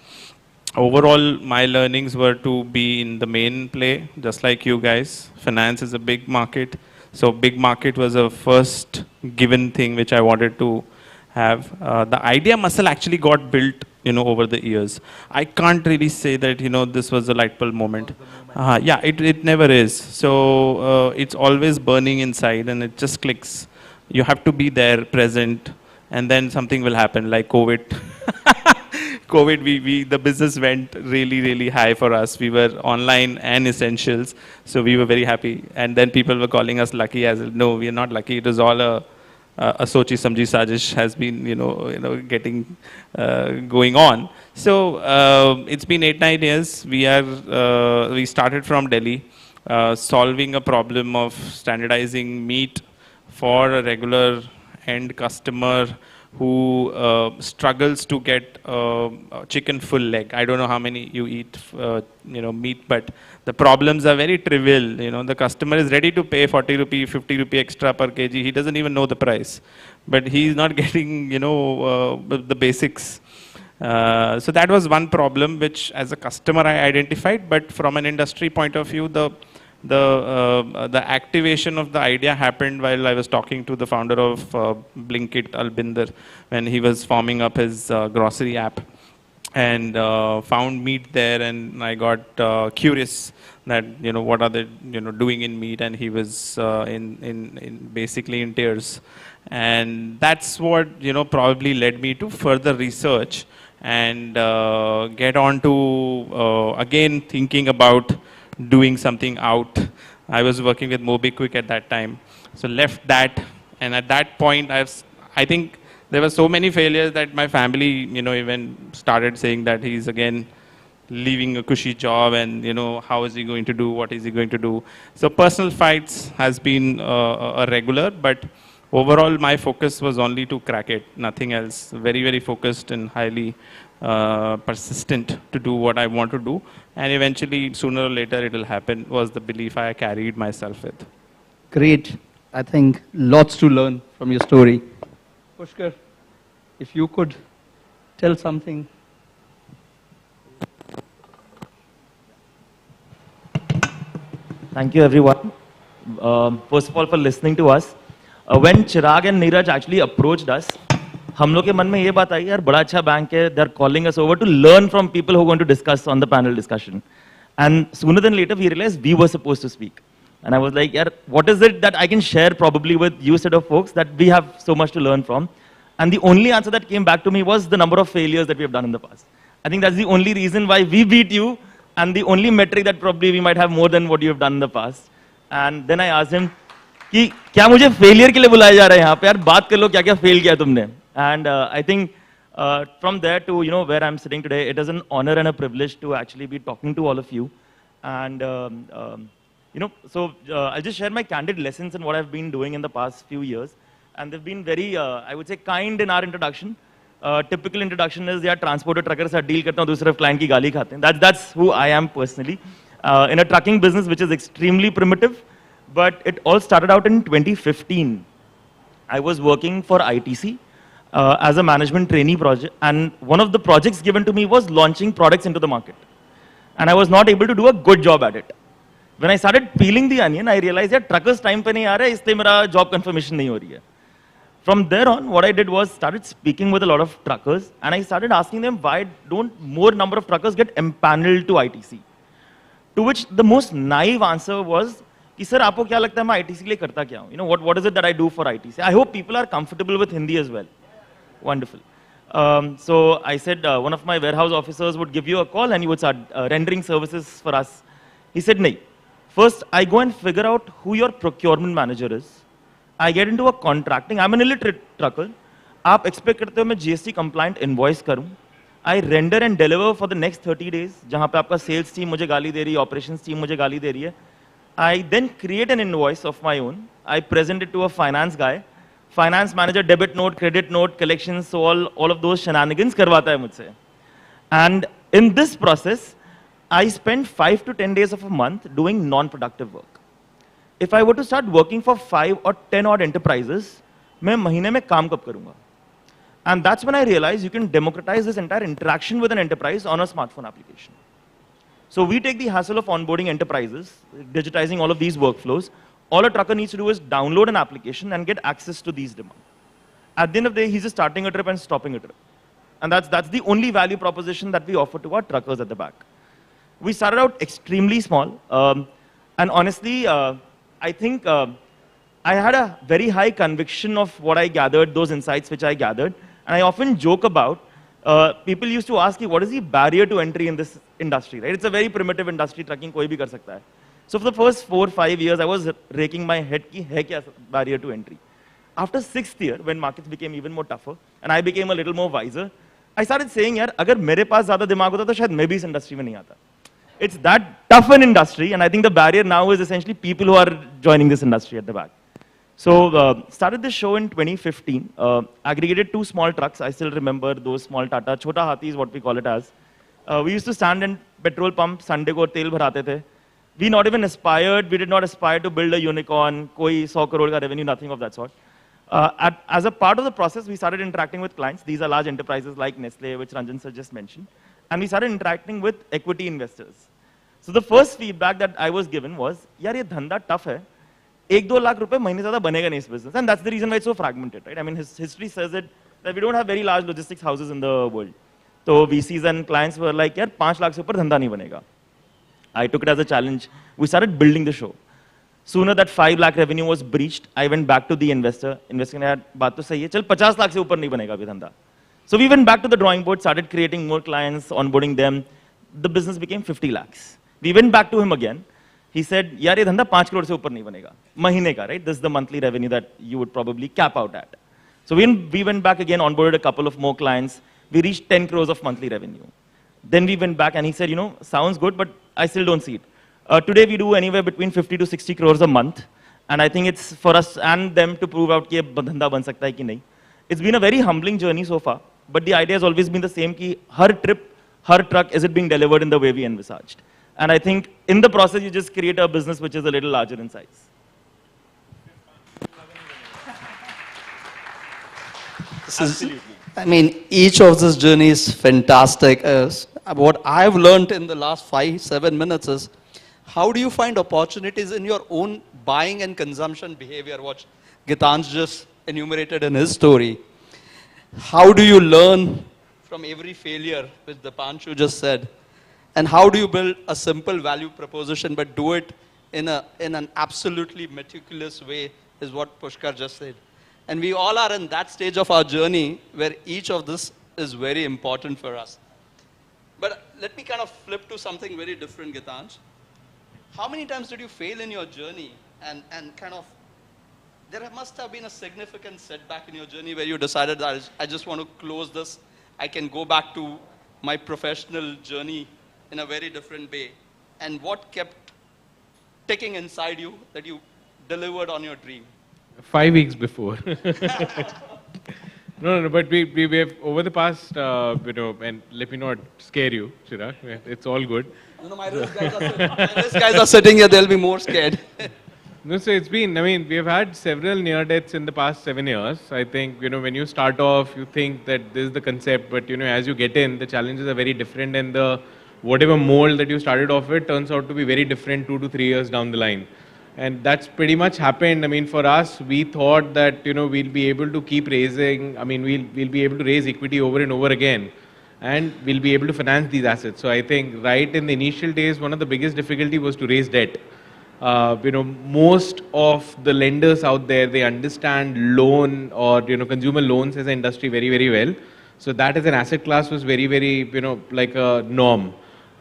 overall, my learnings were to be in the main play, just like you guys. Finance is a big market. So big market was a first given thing which I wanted to have. The idea muscle actually got built, over the years. I can't really say that, this was a light bulb moment. Yeah, it never is. So it's always burning inside and it just clicks. You have to be there, present, and then something will happen, like COVID. COVID, the business went really, really high for us. We were online and essentials, so we were very happy. And then people were calling us lucky, as no, we are not lucky. It was all a Sochi Samji Sajish has been, getting going on. So it's been 8-9 years. We started from Delhi, solving a problem of standardizing meat for a regular end customer who struggles to get chicken full leg. I don't know how many you eat, meat, but the problems are very trivial. The customer is ready to pay 40 rupee, 50 rupee extra per kg. He doesn't even know the price, but he's not getting, the basics. So that was one problem which, as a customer, I identified. But from an industry point of view, the activation of the idea happened while I was talking to the founder of Blinkit, Albinder, when he was forming up his grocery app, and found meat there, and I got curious that what are they doing in meat, and he was basically in tears, and that's what probably led me to further research and get on to again thinking about doing something out. I was working with MobiKwik at that time. So left that, and at that point, I think there were so many failures that my family, even started saying that he's again leaving a cushy job, and how is he going to do, what is he going to do. So personal fights has been a regular, but overall my focus was only to crack it, nothing else. Very, very focused and highly persistent to do what I want to do, and eventually sooner or later it will happen, was the belief I carried myself with. Great. I think lots to learn from your story. Pushkar, if you could tell something. Thank you, everyone. First of all, for listening to us. When Chirag and Neeraj actually approached us, हम लोग के मन में ये बात आई यार बड़ा अच्छा बैंक है, they're calling us over to learn from people who are going to discuss on the panel discussion. And sooner than later, we realized we were supposed to speak. And I was like, yaar, what is it that I can share probably with you set of folks that we have so much to learn from? And the only answer that came back to me was the number of failures that we have done in the past. I think that's the only reason why we beat you, and the only metric that probably we might have more than what you have done in the past. And then I asked him, कि क्या मुझे failure के लिए बुलाया जा रहा है यहाँ पे यार, बात कर लो क्या क्या fail किया तुमने. And I think from there to where I'm sitting today, it is an honor and a privilege to actually be talking to all of you. And so I'll just share my candid lessons and what I've been doing in the past few years. And they've been very, I would say, kind in our introduction. Typical introduction is, yeah, transporter trucker से deal करता हूँ, दूसरे client की गाली खाते हैं. That's who I am personally. In a trucking business, which is extremely primitive, but it all started out in 2015. I was working for ITC as a management trainee project, and one of the projects given to me was launching products into the market. And I was not able to do a good job at it. When I started peeling the onion, I realized that truckers time पे नहीं आ रहे, इसलिए मेरा job confirmation नहीं हो रही है. From there on, what I did was started speaking with a lot of truckers, and I started asking them why don't more number of truckers get empaneled to ITC. To which the most naive answer was, कि sir आपको क्या लगता है मैं ITC के लिए करता क्या हूँ? You know, what is it that I do for ITC? I hope people are comfortable with Hindi as well. Wonderful. So I said one of my warehouse officers would give you a call and you would start rendering services for us. He said, no. First, I go and figure out who your procurement manager is. I get into a contracting. I'm an illiterate trucker. आप expect करते हो मैं GST compliant invoice करूँ. I render and deliver for the next 30 days. जहाँ पे आपका sales team मुझे गाली दे रही है, operations team मुझे गाली दे रही है. I then create an invoice of my own. I present it to a finance guy. Finance manager, debit note, credit note, collections, so all of those shenanigans करवाता है मुझसे. And in this process, I spend 5 to 10 days of a month doing non-productive work. If I were to start working for 5 or 10 odd enterprises, मैं महीने में काम कब करूँगा? And that's when I realized you can democratize this entire interaction with an enterprise on a smartphone application. So we take the hassle of onboarding enterprises, digitizing all of these workflows. All a trucker needs to do is download an application and get access to these demands. At the end of the day, he's just starting a trip and stopping a trip. And that's the only value proposition that we offer to our truckers at the back. We started out extremely small. And honestly, I think I had a very high conviction of what I gathered, those insights which I gathered. And I often joke about, people used to ask, what is the barrier to entry in this industry, right? It's a very primitive industry, trucking koi bhi kar sakta hai. So for the first 4 or 5 years, I was raking my head, ki hai kya barrier to entry. After 6th year, when markets became even more tougher, and I became a little more wiser, I started saying, yaar, agar mere paas zyada dimag hota, to shayad main bhi is industry mein nahi aata. It's that tough an industry, and I think the barrier now is essentially people who are joining this industry at the back. So started this show in 2015, aggregated 2 small trucks. I still remember those small Tata, Chota Hathi is what we call it as. We used to stand in petrol pump, Sunday ko tel bharate the. We not even aspired, we did not aspire to build a unicorn, koi 100 crore ka revenue, nothing of that sort. As a part of the process, we started interacting with clients. These are large enterprises like Nestle, which Ranjan sir just mentioned. And we started interacting with equity investors. So the first feedback that I was given was, yaar ye dhanda tough hai. 1-2 lakh rupees mahine zyada banega nahi is business. And that's the reason why it's so fragmented, right? I mean, history says it, that we don't have very large logistics houses in the world. So VCs and clients were like, yaar 5 lakh se upar dhanda nahi banega. I took it as a challenge. We started building the show. Sooner that 5 lakh revenue was breached, I went back to the investor. Investor ne yaar, baat to sahi hai, chal 50 lakh se upar nahi banega abhi dhanda. So we went back to the drawing board, started creating more clients, onboarding them. The business became 50 lakhs. We went back to him again. He said, yaar ye dhanda 5 crore se upar nahi banega. Mahine ka, right? This is the monthly revenue that you would probably cap out at. So we went back again, onboarded a couple of more clients. We reached 10 crores of monthly revenue. Then we went back and he said, you know, sounds good, but I still don't see it. Today we do anywhere between 50 to 60 crores a month. And I think it's for us and them to prove out कि ये धंधा बन सकता है कि नहीं. It's been a very humbling journey so far. But the idea has always been the same कि हर trip, her truck, is it being delivered in the way we envisaged? And I think in the process you just create a business which is a little larger in size. I mean, each of this journey is fantastic. What I've learned in the last 5-7 minutes is, how do you find opportunities in your own buying and consumption behavior, what Gitanj just enumerated in his story? How do you learn from every failure, which Dipanshu just said? And how do you build a simple value proposition, but do it in an absolutely meticulous way, is what Pushkar just said. And we all are in that stage of our journey where each of this is very important for us. But let me kind of flip to something very different, Gitanj. How many times did you fail in your journey and kind of, there must have been a significant setback in your journey where you decided that I just want to close this, I can go back to my professional journey in a very different way. And what kept ticking inside you that you delivered on your dream? 5 weeks before. No, but we have over the past, and let me not scare you, Chirag. It's all good. No, my risk guys are sitting here. They'll be more scared. No, so it's been, we have had several near deaths in the past 7 years. I think, when you start off, you think that this is the concept, but, as you get in, the challenges are very different, and whatever mold that you started off with turns out to be very different 2 to 3 years down the line. And that's pretty much happened. For us, we thought that, we'll be able to keep raising, we'll be able to raise equity over and over again, and we'll be able to finance these assets. So I think right in the initial days, one of the biggest difficulty was to raise debt. Most of the lenders out there, they understand loan or, consumer loans as an industry very, very well. So that as an asset class was very, very, like a norm.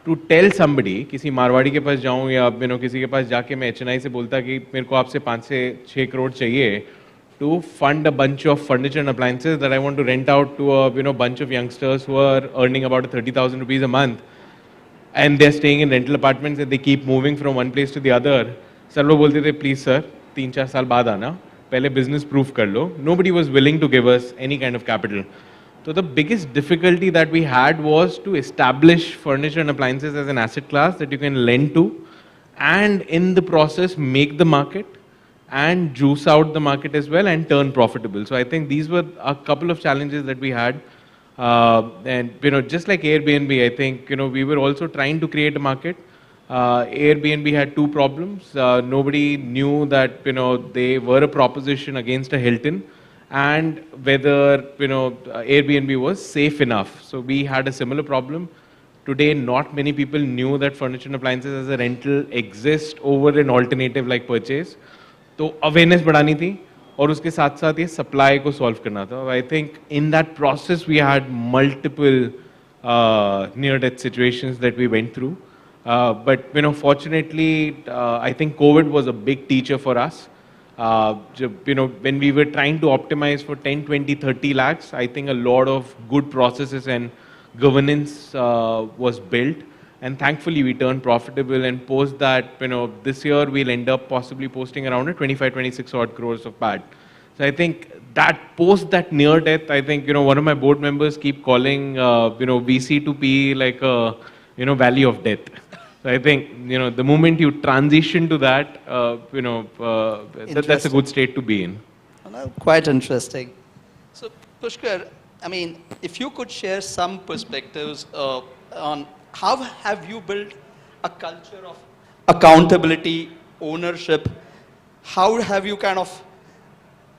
To tell somebody, किसी मारवाड़ी के पास जाऊँ या किसी के पास जाके मैं HNI से बोलता कि मेरे को आपसे 5 से 6 करोड़ चाहिए to fund a bunch of furniture and appliances that I want to rent out to a bunch of youngsters who are earning about 30,000 rupees a month, and they're staying in rental apartments and they keep moving from one place to the other. Sir लोग बोलते थे please sir 3-4 साल बाद आना, पहले business proof कर लो. Nobody was willing to give us any kind of capital. So the biggest difficulty that we had was to establish furniture and appliances as an asset class that you can lend to, and in the process make the market and juice out the market as well and turn profitable. So I think these were a couple of challenges that we had. And just like Airbnb, I think we were also trying to create a market. Airbnb had 2 problems. Nobody knew that they were a proposition against a Hilton, and whether Airbnb was safe enough. So we had a similar problem. Today, not many people knew that furniture and appliances as a rental exist over an alternative like purchase. तो awareness बढ़ानी थी और उसके साथ साथ ये supply को solve करना था. I think in that process we had multiple near-death situations that we went through. But fortunately, I think COVID was a big teacher for us. When we were trying to optimize for 10, 20, 30 lakhs, I think a lot of good processes and governance was built. And thankfully, we turned profitable, and post that, this year we'll end up possibly posting around a 25, 26 odd crores of PAT. So I think that post that near death, I think, one of my board members keep calling, VC to PE like a, valley of death. So I think, the moment you transition to that, that's a good state to be in. Quite interesting. So, Pushkar, if you could share some perspectives on how have you built a culture of accountability, ownership? How have you kind of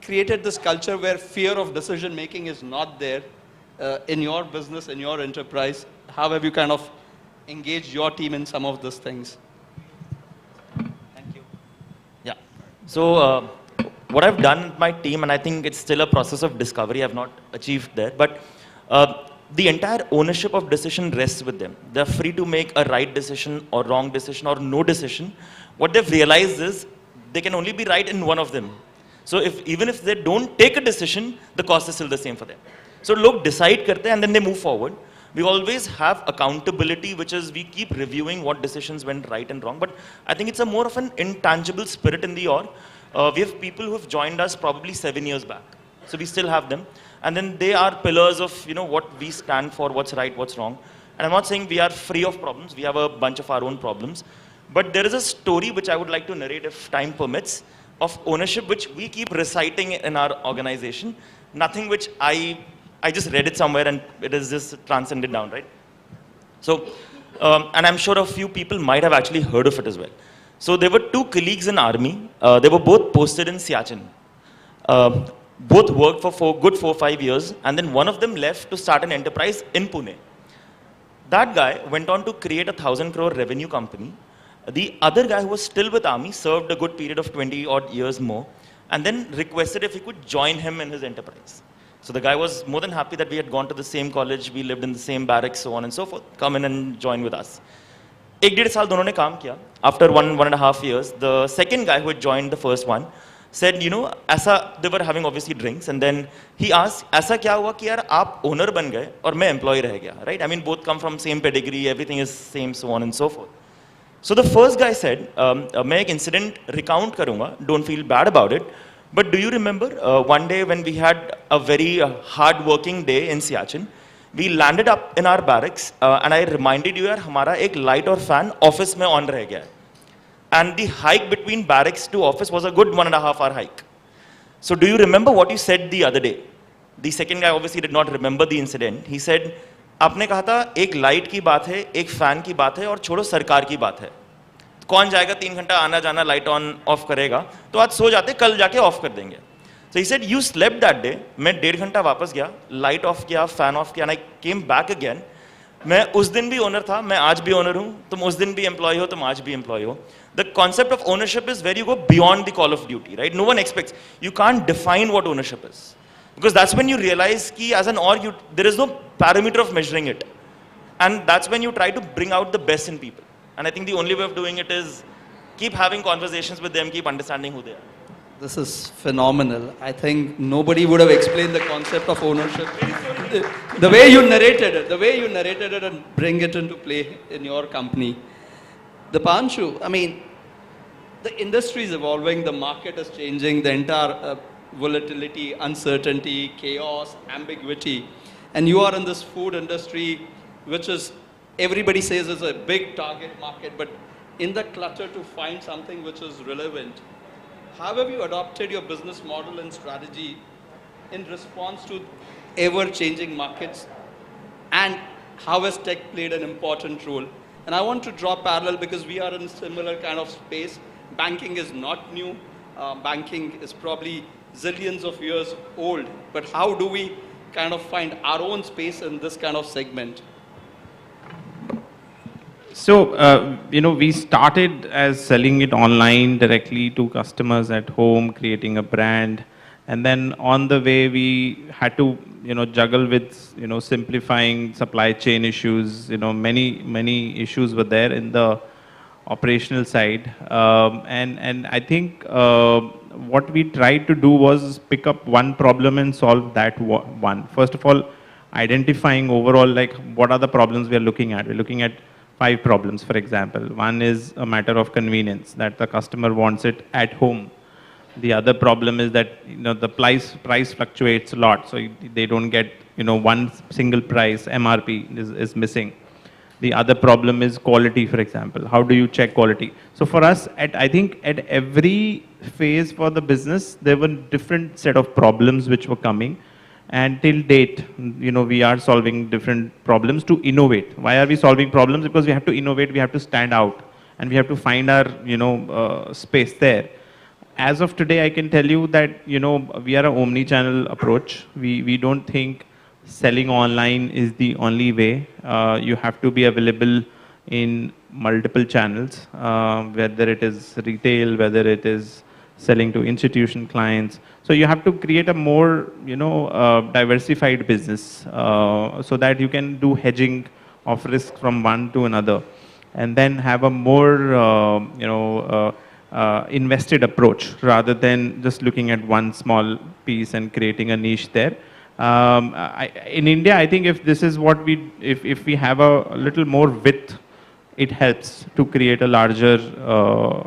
created this culture where fear of decision making is not there in your business, in your enterprise? How have you kind of engaged your team in some of these things? Thank you. Yeah. So what I've done with my team, and I think it's still a process of discovery, I've not achieved there, but the entire ownership of decision rests with them. They're free to make a right decision or wrong decision or no decision. What they've realized is they can only be right in one of them. So even if they don't take a decision, the cost is still the same for them. So log decide karte and then they move forward. We always have accountability, which is we keep reviewing what decisions went right and wrong. But I think it's a more of an intangible spirit in the org. We have people who have joined us probably 7 years back. So we still have them. And then they are pillars of, what we stand for, what's right, what's wrong. And I'm not saying we are free of problems. We have a bunch of our own problems. But there is a story which I would like to narrate, if time permits, of ownership, which we keep reciting in our organization. Nothing which I just read it somewhere and it is just transcended down, right? So, and I'm sure a few people might have actually heard of it as well. So there were 2 colleagues in army. They were both posted in Siachen. Both worked for good 4-5 years, and then one of them left to start an enterprise in Pune. That guy went on to create a 1,000 crore revenue company. The other guy who was still with army served a good period of 20 odd years more, and then requested if he could join him in his enterprise. So the guy was more than happy that we had gone to the same college, we lived in the same barracks, so on and so forth. Come in and join with us. 1-1.5 साल दोनों ने काम किया. After 1.5 years, the second guy who had joined the first one said, ऐसा, they were having obviously drinks, and then he asked, ऐसा क्या हुआ कि यार आप owner बन गए और मैं employee रह गया, right? I mean, both come from same pedigree, everything is same, so on and so forth. So the first guy said, मैं एक incident recount करूँगा, don't feel bad about it, But do you remember one day when we had a very hard working day in Siachen, we landed up in our barracks and I reminded you, हमारा एक light और fan office में on रह गया है. And the hike between barracks to office was a good 1.5 hour hike. So do you remember what you said the other day? The second guy obviously did not remember the incident. He said, आपने कहा था एक light की बात है, एक fan की बात है और छोड़ो सरकार की बात है. कौन जाएगा 3 घंटा आना जाना लाइट ऑन ऑफ करेगा, तो आज सो जाते कल जाके ऑफ कर देंगे. So he said, you slept that day. मैं 1.5 घंटा वापस गया, लाइट ऑफ किया, फैन ऑफ किया, and I came back again. मैं उस दिन भी ओनर था, मैं आज भी ओनर हूँ, तुम उस दिन भी एम्प्लॉय हो, तुम आज भी एम्प्लॉय हो. The concept of ownership is where you go beyond the call of duty, right? No one expects. You can't define what ownership is. Because that's when you realize कि as an org, there is no parameter of measuring it. And that's when you try to bring out the best in people. And I think the only way of doing it is keep having conversations with them, keep understanding who they are. This is phenomenal. I think nobody would have explained the concept of ownership. The way you narrated it and bring it into play in your company. Dipanshu, I mean, the industry is evolving, the market is changing, the entire volatility, uncertainty, chaos, ambiguity. And you are in this food industry, which is, everybody says is a big target market, but in the clutter to find something which is relevant. How have you adopted your business model and strategy in response to ever-changing markets? And how has tech played an important role? And I want to draw parallel because we are in a similar kind of space. Banking is not new. Banking is probably zillions of years old. But how do we kind of find our own space in this kind of segment? So, we started as selling it online directly to customers at home, creating a brand. And then on the way, we had to, juggle with, simplifying supply chain issues. Many issues were there in the operational side. And I think what we tried to do was pick up one problem and solve that one. First of all, identifying overall, like, what are the problems we are looking at? We're looking at 5 problems, for example. One is a matter of convenience, that the customer wants it at home. The other problem is that the price fluctuates a lot, so they don't get one single price. MRP is missing. The other problem is quality, for example. How do you check quality? So for us, I think at every phase for the business, there were different set of problems which were coming. And till date, we are solving different problems to innovate. Why are we solving problems? Because we have to innovate, we have to stand out, and we have to find our space there. As of today, I can tell you that we are an omni-channel approach. We don't think selling online is the only way. You have to be available in multiple channels, whether it is retail, whether it is selling to institution clients. So you have to create a more, diversified business so that you can do hedging of risk from one to another, and then have a more, invested approach rather than just looking at one small piece and creating a niche there. In India, I think if this is what if we have a little more width, it helps to create a larger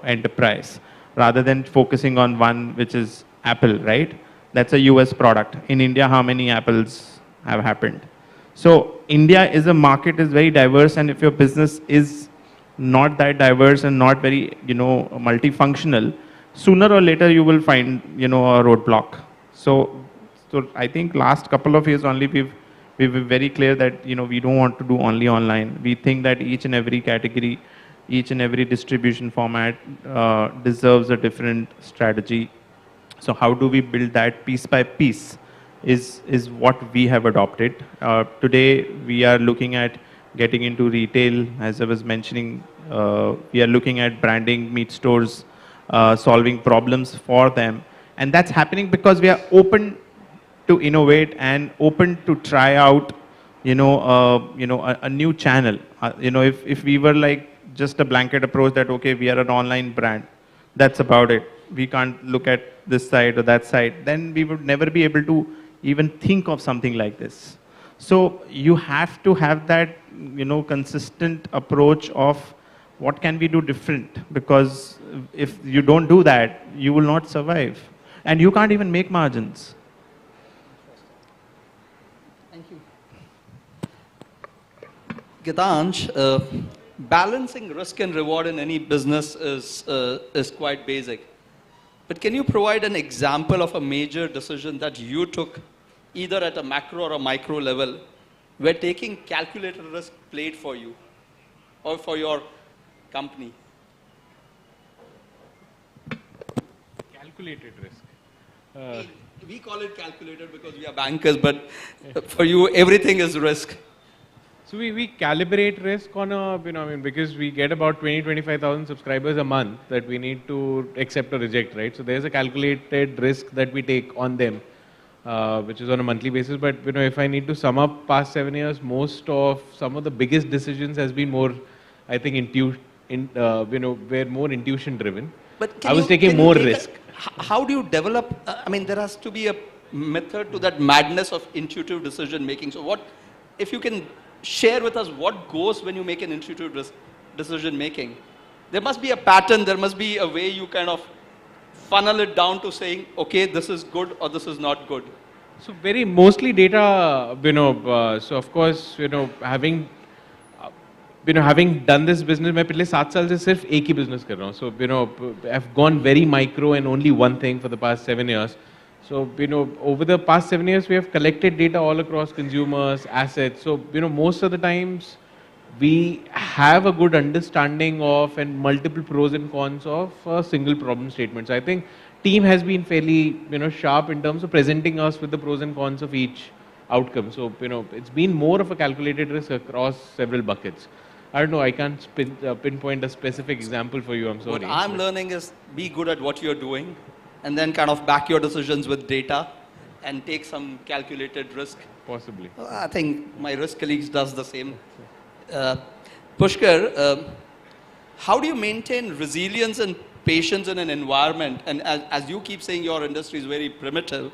enterprise rather than focusing on one, which is Apple, right? That's a US product. In India, how many Apples have happened? So India is a market, is very diverse, and if your business is not that diverse and not very, multifunctional, sooner or later you will find, a roadblock. So I think last couple of years only we've been very clear that, we don't want to do only online. We think that each and every category, each and every distribution format deserves a different strategy. So how do we build that piece by piece is what we have adopted. Today, we are looking at getting into retail. As I was mentioning, we are looking at branding meat stores, solving problems for them. And that's happening because we are open to innovate and open to try out, a new channel. If we were like just a blanket approach that, okay, we are an online brand, that's about it. We can't look at this side or that side, then we would never be able to even think of something like this. So you have to have that, consistent approach of what can we do different, because if you don't do that, you will not survive. and you can't even make margins. Thank you. Gitansh, balancing risk and reward in any business is quite basic. But can you provide an example of a major decision that you took either at a macro or a micro level where taking calculated risk played for you or for your company? Calculated risk. We call it calculated because we are bankers, but for you, everything is risk. So we calibrate risk on a, because we get about 25,000 subscribers a month that we need to accept or reject, right? So there's a calculated risk that we take on them, which is on a monthly basis. But, if I need to sum up past 7 years, some of the biggest decisions has been more, I think, were more intuition driven. But I was taking more risk. How do you develop, there has to be a method to that madness of intuitive decision making. So what, if you can share with us what goes when you make an intuitive decision making? There must be a pattern, there must be a way you kind of funnel it down to saying, okay, this is good or this is not good. So mostly data, so of course, having done this business, मैं पिछले 7 साल से सिर्फ एक ही business कर रहा हूँ. So, I've gone very micro and only one thing for the past 7 years. So, over the past 7 years, we have collected data all across consumers, assets. So, most of the times, we have a good understanding of and multiple pros and cons of a single problem statement. So, I think team has been fairly, sharp in terms of presenting us with the pros and cons of each outcome. So, it's been more of a calculated risk across several buckets. I don't know, I can't pinpoint a specific example for you, I'm sorry. What I'm learning is be good at what you're doing and then kind of back your decisions with data and take some calculated risk. Possibly. I think my risk colleagues does the same. Pushkar, how do you maintain resilience and patience in an environment? And as you keep saying, your industry is very primitive.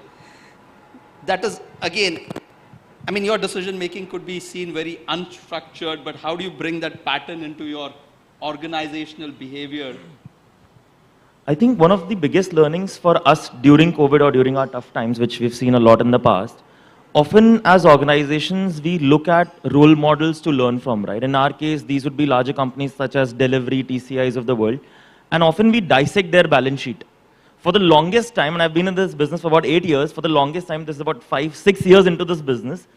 That is, again, your decision making could be seen very unstructured, but how do you bring that pattern into your organizational behavior? I think one of the biggest learnings for us during COVID or during our tough times, which we've seen a lot in the past, often as organizations, we look at role models to learn from, right? In our case, these would be larger companies such as Delivery, TCIs of the world, and often we dissect their balance sheet. For the longest time, and I've been in this business for about 8 years, for the longest time, this is about 5-6 years into this business,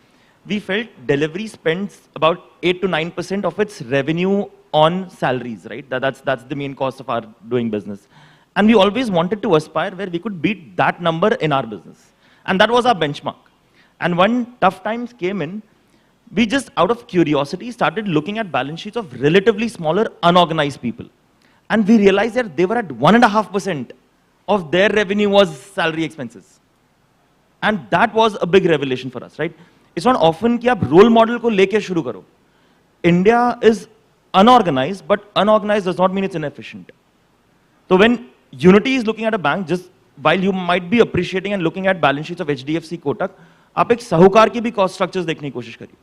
we felt Delivery spends about 8 to 9% of its revenue on salaries, right? That's the main cost of our doing business. And we always wanted to aspire where we could beat that number in our business. And that was our benchmark. And when tough times came in, we just out of curiosity started looking at balance sheets of relatively smaller, unorganized people. And we realized that they were at 1.5% of their revenue was salary expenses. And that was a big revelation for us, right? It's not often कि आप role model को लेके शुरू करो. India is unorganized, but unorganized does not mean it's inefficient. So when Unity is looking at a bank, just while you might be appreciating and looking at balance sheets of HDFC, Kotak, आप एक साहूकार की भी cost structures देखने की कोशिश करिए.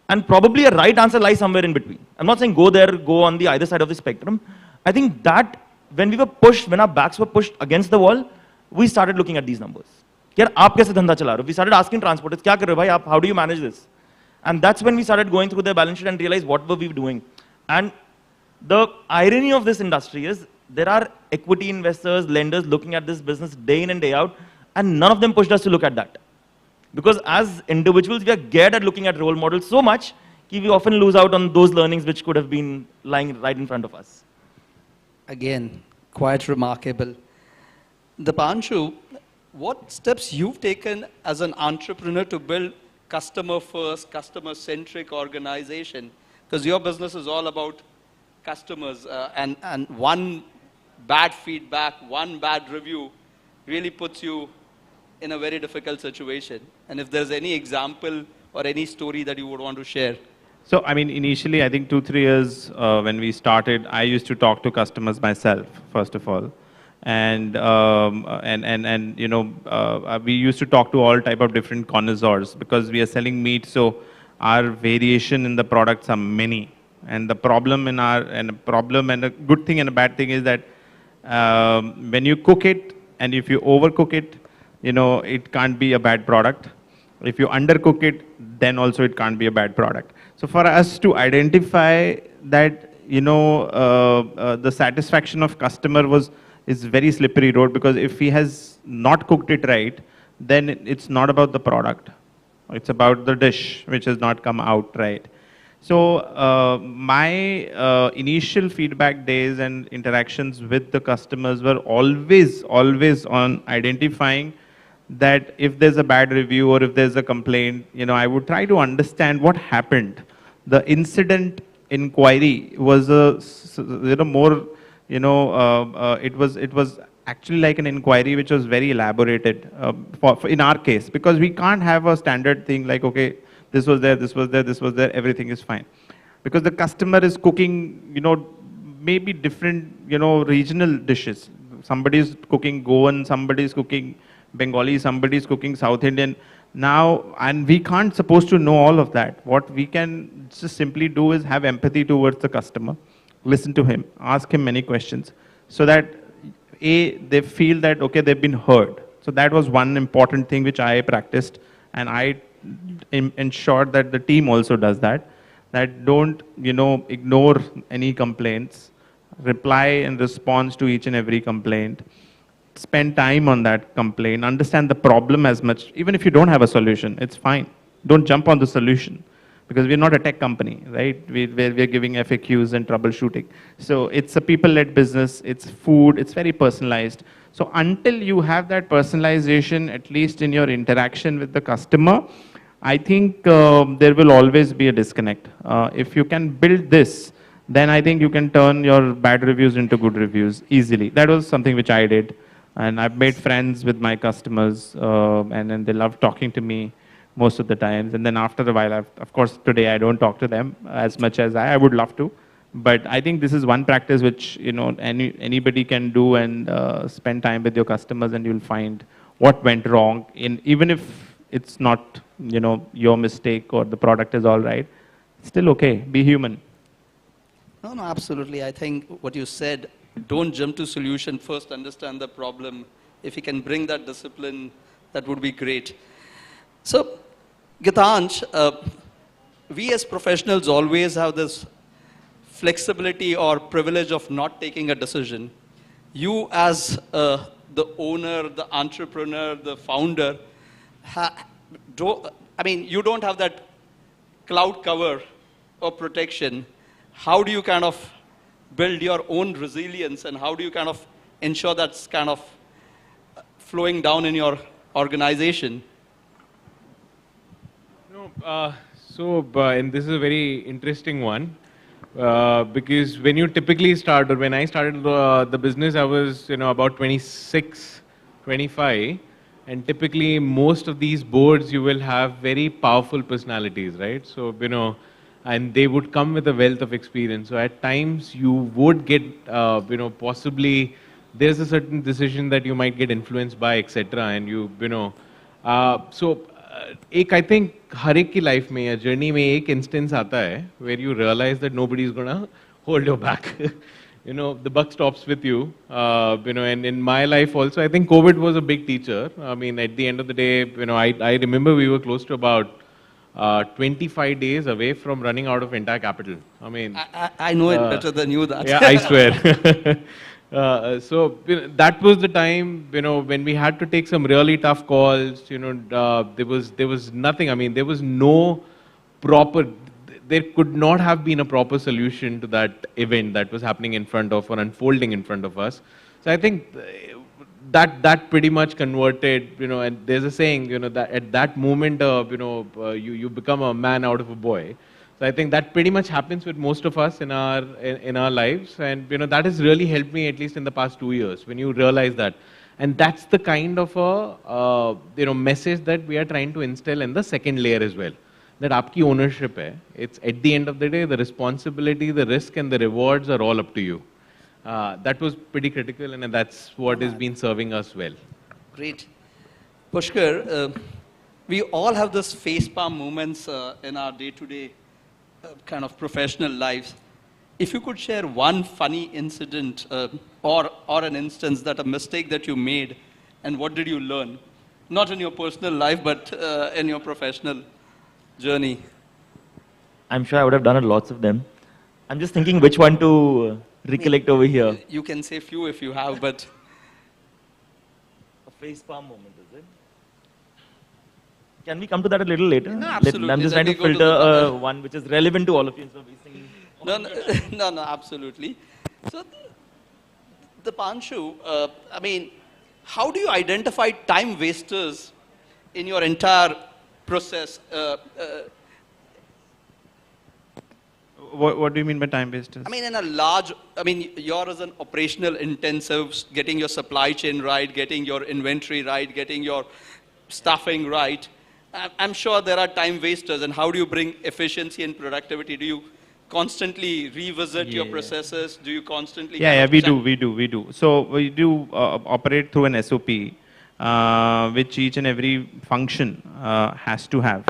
And probably a right answer lies somewhere in between. I'm not saying go there, go on the either side of the spectrum. I think that when we were pushed, when our backs were pushed against the wall, we started looking at these numbers. यार आप कैसे धंधा चला रहे हो? We started asking transporters, क्या कर रहे हो भाई आप? How do you manage this? And that's when we started going through their balance sheet and realized what were we doing. And the irony of this industry is there are equity investors, lenders looking at this business day in and day out, and none of them pushed us to look at that. Because as individuals, we are geared at looking at role models so much that we often lose out on those learnings which could have been lying right in front of us. Again, quite remarkable. Dipanshu, what steps you've taken as an entrepreneur to build customer-first, customer-centric organization? Because your business is all about customers, and one bad feedback, one bad review really puts you in a very difficult situation. And if there's any example or any story that you would want to share. So, initially, I think 2-3 years when we started, I used to talk to customers myself, first of all. And we used to talk to all type of different connoisseurs because we are selling meat, so our variation in the products are many. And the problem and a good thing and a bad thing is that when you cook it, And if you overcook it, you know, it can't be a bad product. If you undercook it, then also it can't be a bad product. So for us to identify that, you know, the satisfaction of customer is very slippery road, because if he has not cooked it right, then it's not about the product. It's about the dish which has not come out right. So my initial feedback days and interactions with the customers were always on identifying that if there's a bad review or if there's a complaint, you know, I would try to understand what happened. The incident inquiry was a, you know, more, you know, it was actually like an inquiry which was very elaborated for in our case, because we can't have a standard thing like, okay, this was there, this was there, this was there, everything is fine. Because the customer is cooking, you know, maybe different, you know, regional dishes. Somebody is cooking Goan, somebody is cooking Bengali, somebody is cooking South Indian. Now, and we can't supposed to know all of that. What we can just simply do is have empathy towards the customer, listen to him, ask him many questions, so that they feel that, okay, they've been heard. So that was one important thing which I practiced, and I ensured that the team also does that. That don't, you know, ignore any complaints, reply in response to each and every complaint, spend time on that complaint, understand the problem as much. Even if you don't have a solution, it's fine. Don't jump on the solution, because we're not a tech company, right? We're giving FAQs and troubleshooting. So it's a people-led business, it's food, it's very personalized. So until you have that personalization, at least in your interaction with the customer, I think there will always be a disconnect. If you can build this, then I think you can turn your bad reviews into good reviews easily. That was something which I did. And I've made friends with my customers, and then they love talking to me most of the times. And then after a while, of course, today I don't talk to them as much as I would love to. But I think this is one practice which, you know, anybody can do, and spend time with your customers, and you'll find what went wrong. Even if it's not, you know, your mistake or the product is all right, it's still okay. Be human. No, absolutely. I think what you said, don't jump to solution, first understand the problem. If you can bring that discipline, that would be great. So, Gitansh, we as professionals always have this flexibility or privilege of not taking a decision. You as the owner, the entrepreneur, the founder, you don't have that cloud cover or protection. How do you kind of build your own resilience, and how do you kind of ensure that's kind of flowing down in your organization? And this is a very interesting one, because when you typically start, or when I started the business, I was, you know, about 26, 25, and typically most of these boards you will have very powerful personalities, right? So, you know, and they would come with a wealth of experience. So at times you would get, you know, possibly there's a certain decision that you might get influenced by, etc. And you know, I think हर एक की life में या journey में एक instance आता है where you realize that nobody is gonna hold your back. You know, the buck stops with you. You know, and in my life also, I think COVID was a big teacher. I mean, at the end of the day, you know, I remember we were close to about 25 days away from running out of entire capital. I mean, I know it better than you. That. Yeah, I swear. So you know, that was the time, you know, when we had to take some really tough calls. You know, there was nothing. I mean, there was no proper. There could not have been a proper solution to that event that was happening in front of, or unfolding in front of us. So I think that pretty much converted, you know, and there's a saying, you know, that at that moment, you know, you become a man out of a boy. So I think that pretty much happens with most of us in our lives, and you know, that has really helped me, at least in the past 2 years, when you realize that. And that's the kind of a you know, message that we are trying to instill in the second layer as well. That आपकी ownership है. It's at the end of the day, the responsibility, the risk, and the rewards are all up to you. That was pretty critical, and that's what has been serving us well. Great. Pushkar, we all have this facepalm moments in our day-to-day kind of professional lives. If you could share one funny incident or an instance that a mistake that you made And what did you learn? Not in your personal life, but in your professional journey. I'm sure I would have done lots of them. I'm just thinking which one to recollect over here. You can say few if you have, but... A face palm moment, is it? Can we come to that a little later? No, absolutely. I'm just trying to Let me go to filter the- one which is relevant to all of you. So No, absolutely. So, the Panshu, I mean, how do you identify time wasters in your entire process? What do you mean by time wasters? I mean, in a large, I mean, you're as an operational intensive, getting your supply chain right, getting your inventory right, getting your staffing right. I'm sure there are time wasters. And how do you bring efficiency and productivity? Do you constantly revisit your processes? Do you constantly? Yeah, kind of we do. So we do operate through an SOP, which each and every function has to have,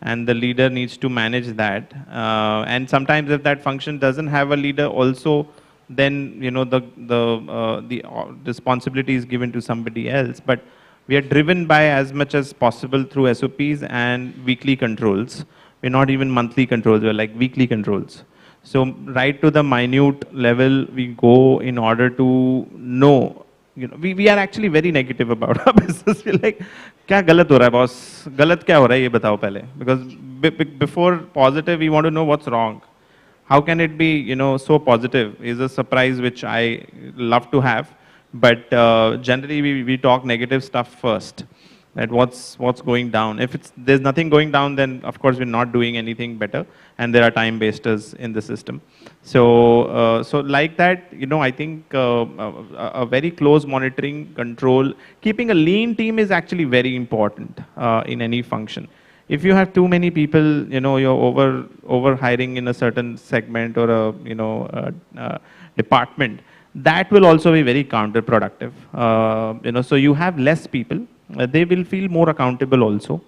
and the leader needs to manage that. And sometimes, if that function doesn't have a leader, also, then the responsibility is given to somebody else. But we are driven by as much as possible through SOPs and weekly controls. We're not even monthly controls, we're like weekly controls. So right to the minute level we go in order to know. We are actually very negative about our business. We're like, क्या गलत हो रहा है boss? गलत क्या हो रहा है ये बताओ पहले. Because before positive, we want to know what's wrong. How can it be, so positive? Is a surprise which I love to have. But generally, we talk negative stuff first. That what's going down. If there's nothing going down, then of course we're not doing anything better, and there are time wasters in the system. So like that, I think a very close monitoring, control, keeping a lean team is actually very important in any function. If you have too many people, you're over hiring in a certain segment or a department, that will also be very counterproductive. So you have less people. They will feel more accountable also,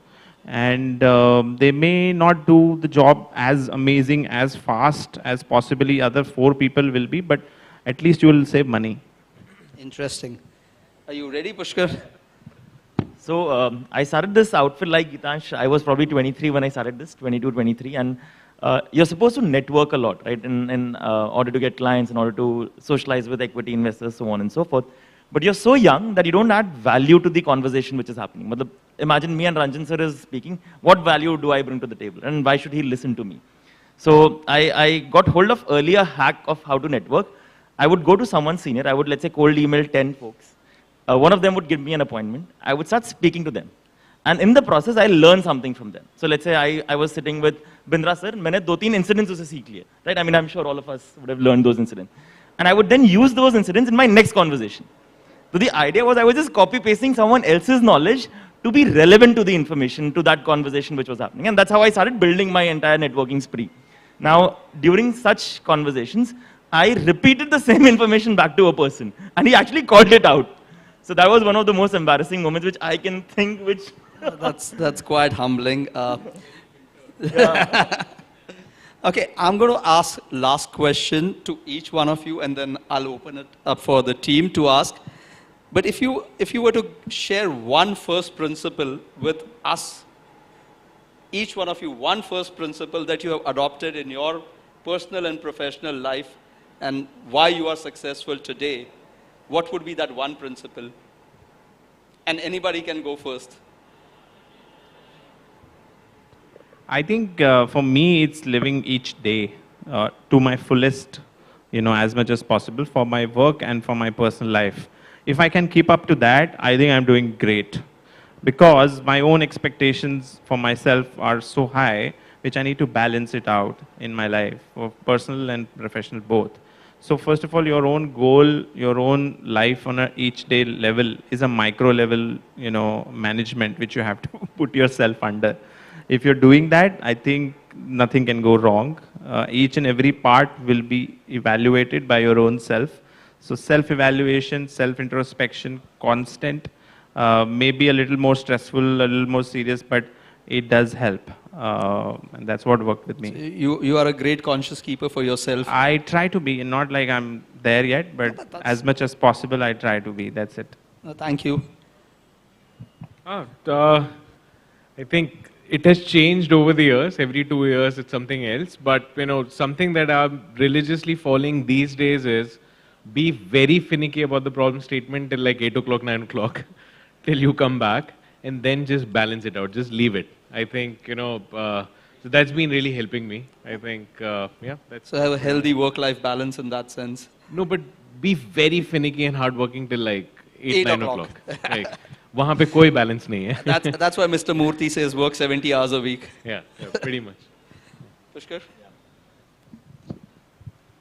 and they may not do the job as amazing, as fast as possibly other 4 people will be, but at least you will save money. Interesting. Are you ready, Pushkar? So I started this outfit like Gitansh. I was probably 23 when I started this, 22, 23, and you're supposed to network a lot, right, in order to get clients, in order to socialize with equity investors, so on and so forth. But you're so young that you don't add value to the conversation which is happening. Imagine me and Ranjan sir is speaking. What value do I bring to the table? And why should he listen to me? So I got hold of earlier hack of how to network. I would go to someone senior. I would, let's say, cold email 10 folks. One of them would give me an appointment. I would start speaking to them. And in the process, I learn something from them. So let's say I was sitting with Bindra sir. मैंने 2-3 incidents उसे सीख लिए. Right? I mean, I'm sure all of us would have learned those incidents. And I would then use those incidents in my next conversation. So the idea was I was just copy-pasting someone else's knowledge to be relevant to the information, to that conversation which was happening. And that's how I started building my entire networking spree. Now, during such conversations, I repeated the same information back to a person. And he actually called it out. So that was one of the most embarrassing moments which I can think which... That's quite humbling. Okay, I'm going to ask last question to each one of you, and then I'll open it up for the team to ask. But if you were to share one first principle with us, each one of you, one first principle that you have adopted in your personal and professional life, and why you are successful today, what would be that one principle? And anybody can go first. I think for me, it's living each day to my fullest, as much as possible for my work and for my personal life. If I can keep up to that, I think I'm doing great. Because my own expectations for myself are so high, which I need to balance it out in my life, for personal and professional both. So first of all, your own goal, your own life on a each day level is a micro level, management, which you have to put yourself under. If you're doing that, I think nothing can go wrong. Each and every part will be evaluated by your own self. So self-evaluation, self-introspection, constant, maybe a little more stressful, a little more serious, but it does help. And that's what worked with me. So you are a great conscious keeper for yourself. I try to be, not like I'm there yet, but as much as possible, I try to be. That's it. Thank you. I think it has changed over the years. Every 2 years, it's something else. But something that I'm religiously following these days is be very finicky about the problem statement till like 8 o'clock, 9 o'clock, till you come back, and then just balance it out. Just leave it. I think so that's been really helping me. I think that's. So have a healthy work-life balance in that sense. No, but be very finicky and hardworking till like 8, 9 o'clock. Like, वहाँ पे कोई balance नहीं है. That's why Mr. Murthy says work 70 hours a week. Yeah, pretty much. Pushkar?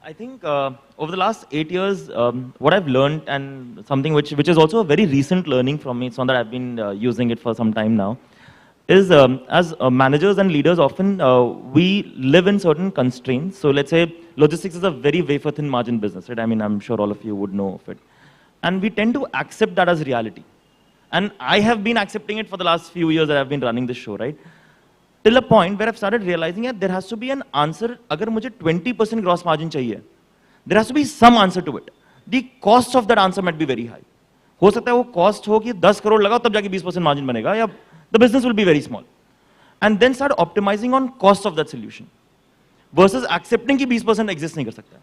I think over the last 8 years, what I've learned, and something which is also a very recent learning from me, it's not that I've been using it for some time now, is as managers and leaders, often we live in certain constraints. So let's say logistics is a very wafer thin margin business, right? I mean, I'm sure all of you would know of it. And we tend to accept that as reality. And I have been accepting it for the last few years that I've been running this show, right? Till a point where I've started realizing that there has to be an answer. Agar mujhe 20% gross margin chahiye, there has to be some answer to it. The cost of that answer might be very high. हो सकता है वो cost हो कि 10 crore लगाओ तब जाके 20% margin बनेगा, या the business will be very small. And then start optimizing on cost of that solution versus accepting कि 20% exist नहीं कर सकता.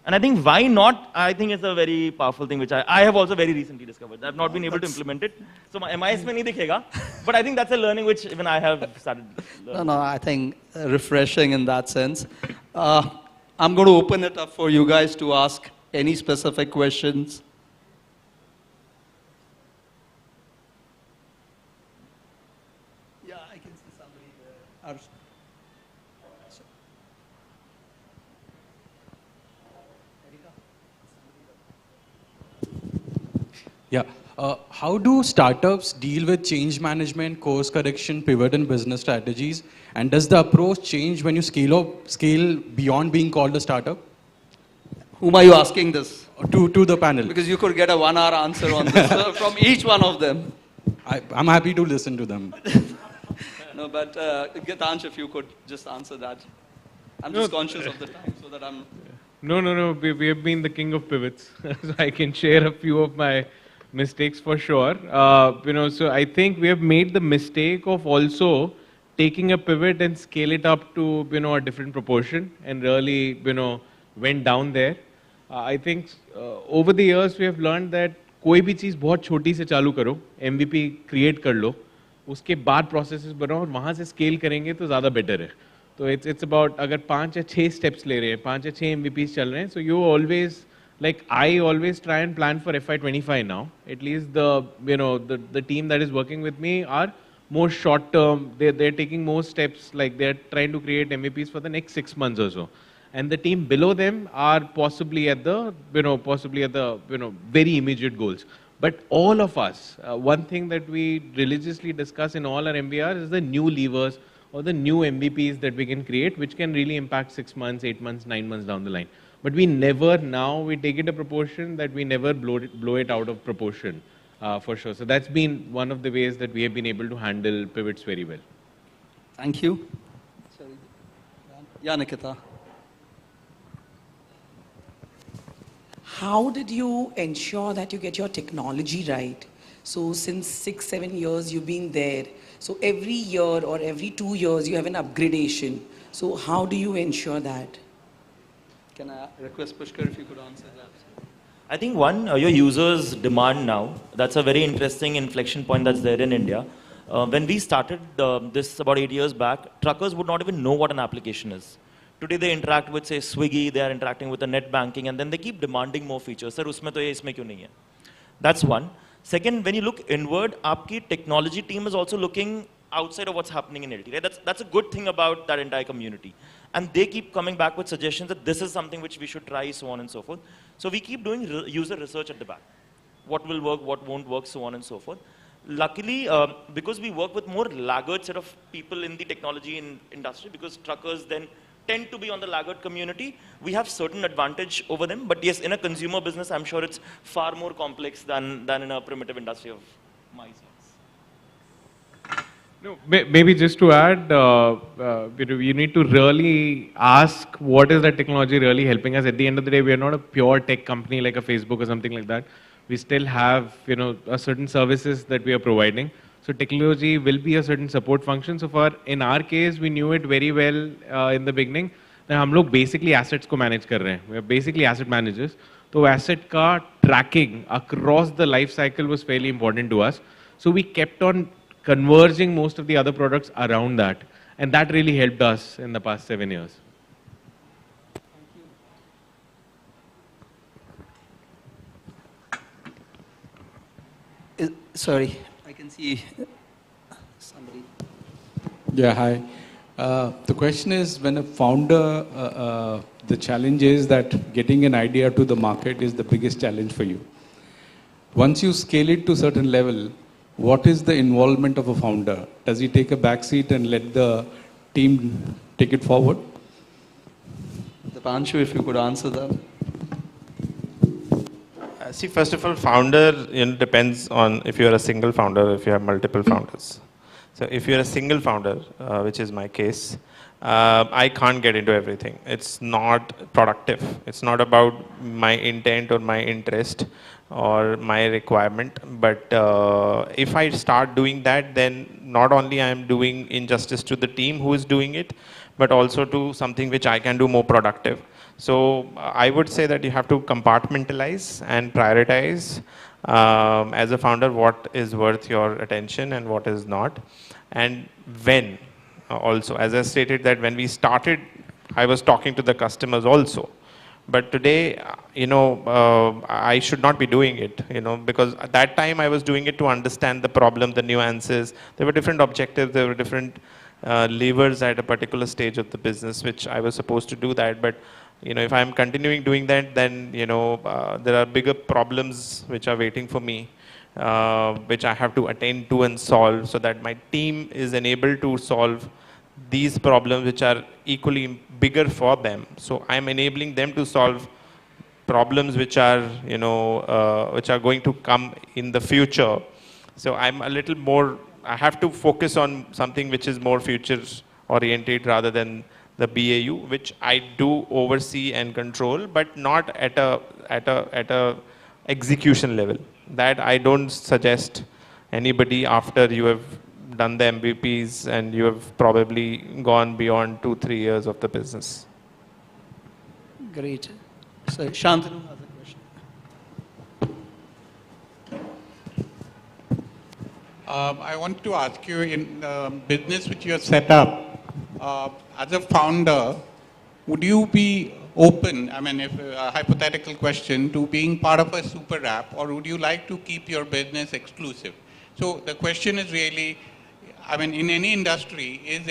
And I think why not, I think it's a very powerful thing which I have also very recently discovered. I've not been able to implement it. So my MIS में नहीं दिखेगा. But I think that's a learning which even I have started learning. No, I think refreshing in that sense. I'm going to open it up for you guys to ask any specific questions. Yeah, I can see somebody there. Yeah. How do startups deal with change management, course correction, pivot, and business strategies? And does the approach change when you scale beyond being called a startup? Whom are you asking this? To the panel. Because you could get a 1-hour answer on this from each one of them. I'm happy to listen to them. No, but Gitansh, if you could just answer that. I'm just conscious of the time so that I'm... No. We have been the king of pivots. So I can share a few of my mistakes for sure. So I think we have made the mistake of also taking a pivot and scale it up to, a different proportion and really, went down there. I think over the years we have learned that कोई भी चीज़ बहुत छोटी से चालू करो, MVP create कर लो, उसके बाद processes बनाओ और वहाँ से scale करेंगे तो ज़्यादा better है. तो it's about अगर 5 या 6 steps ले रहे हैं, 5 या 6 MVPs चल रहे हैं, so you always, like I always try and plan for FY25 now. At least the team that is working with me are more short term. They're taking more steps, like they're trying to create MVPs for the next 6 months or so. And the team below them are possibly at the very immediate goals. But all of us, one thing that we religiously discuss in all our MBRs is the new levers or the new MVPs that we can create, which can really impact 6 months, 8 months, 9 months down the line. But we never we take it a proportion that we never blow it out of proportion, for sure. So that's been one of the ways that we have been able to handle pivots very well. Thank you. Yeah, Nikita. How did you ensure that you get your technology right? So since 6-7 years you've been there. So every year or every 2 years you have an upgradation. So how do you ensure that? Can I request Pushkar if you could answer that? I think one, your users demand now. That's a very interesting inflection point that's there in India. When we started this about 8 years back, truckers would not even know what an application is. Today they interact with, say, Swiggy, they are interacting with the net banking, and then they keep demanding more features. Sir, usme to ye, isme kyun nahi hai? That's one. Second, when you look inward, aapki technology team is also looking outside of what's happening in LT. Right? That's a good thing about that entire community. And they keep coming back with suggestions that this is something which we should try, so on and so forth. So we keep doing user research at the back. What will work, what won't work, so on and so forth. Luckily, because we work with more laggard set of people in the technology industry, because truckers then tend to be on the laggard community, we have certain advantage over them. But yes, in a consumer business, I'm sure it's far more complex than in a primitive industry of my size. No, maybe just to add, you need to really ask what is that technology really helping us. At the end of the day, we are not a pure tech company like a Facebook or something like that. We still have, certain services that we are providing. So technology will be a certain support function. So in our case, we knew it very well in the beginning. That हम लोग basically assets को manage कर रहे हैं. We are basically asset managers. So asset का tracking across the life cycle was fairly important to us. So we kept on converging most of the other products around that, and that really helped us in the past 7 years. Sorry, I can see somebody. Yeah, hi. The question is, when a founder, the challenge is that getting an idea to the market is the biggest challenge for you. Once you scale it to a certain level, what is the involvement of a founder? Does he take a back seat and let the team take it forward? Dipanshu, if you could answer that. See, first of all, founder depends on if you are a single founder, if you have multiple founders. So if you're a single founder, which is my case, I can't get into everything. It's not productive. It's not about my intent or my interest or my requirement. But if I start doing that, then not only I am doing injustice to the team who is doing it, but also to something which I can do more productive. So I would say that you have to compartmentalize and prioritize as a founder what is worth your attention and what is not. And when also, as I stated that when we started, I was talking to the customers also. But today, I should not be doing it, because at that time I was doing it to understand the problem, the nuances. There were different objectives, there were different levers at a particular stage of the business, which I was supposed to do that. But if I'm continuing doing that, then there are bigger problems which are waiting for me, which I have to attend to and solve, so that my team is enabled to solve these problems which are equally bigger for them. So I'm enabling them to solve problems which are going to come in the future. So I'm a little more, I have to focus on something which is more future oriented rather than the BAU, which I do oversee and control, but not at a execution level. That I don't suggest anybody after you have done the MVPs and you have probably gone beyond 2-3 years of the business. Great. So Shantanu has a question. I want to ask you, in the business which you have set up, as a founder, would you be open, if a hypothetical question, to being part of a super app, or would you like to keep your business exclusive? So the question is really, in any industry, is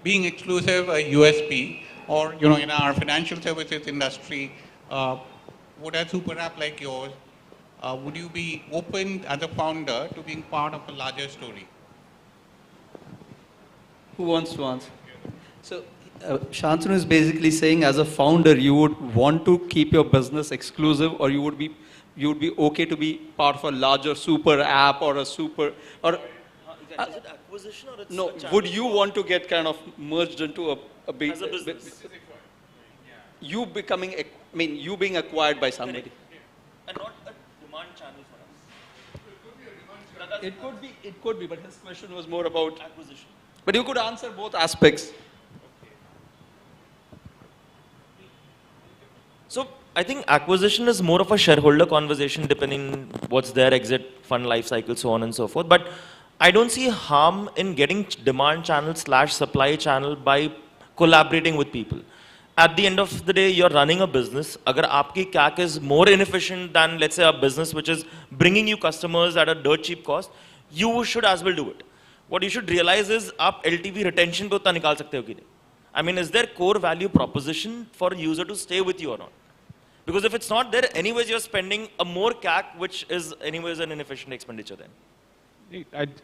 being exclusive a USP, or in our financial services industry, would a super app like yours, would you be open as a founder to being part of a larger story? Who wants to answer? So Shantanu is basically saying, as a founder, you would want to keep your business exclusive, or you would be okay to be part of a larger super app or a super, or is it acquisition or it's no? Would you want to get kind of merged into a big as a business? You becoming, you being acquired by somebody. And not a demand channel for us. It could be, but his question was more about acquisition. But you could answer both aspects. So I think acquisition is more of a shareholder conversation, depending what's their exit fund life cycle, so on and so forth. But I don't see harm in getting demand channel / supply channel by collaborating with people. At the end of the day, you're running a business. Agar aapki CAC is more inefficient than, let's say, a business which is bringing you customers at a dirt cheap cost, you should as well do it. What you should realize is, aap LTV retention pe utna nikal sakte ho ki nahi? Is there core value proposition for a user to stay with you or not? Because if it's not there, anyways you're spending a more CAC, which is anyways an inefficient expenditure then.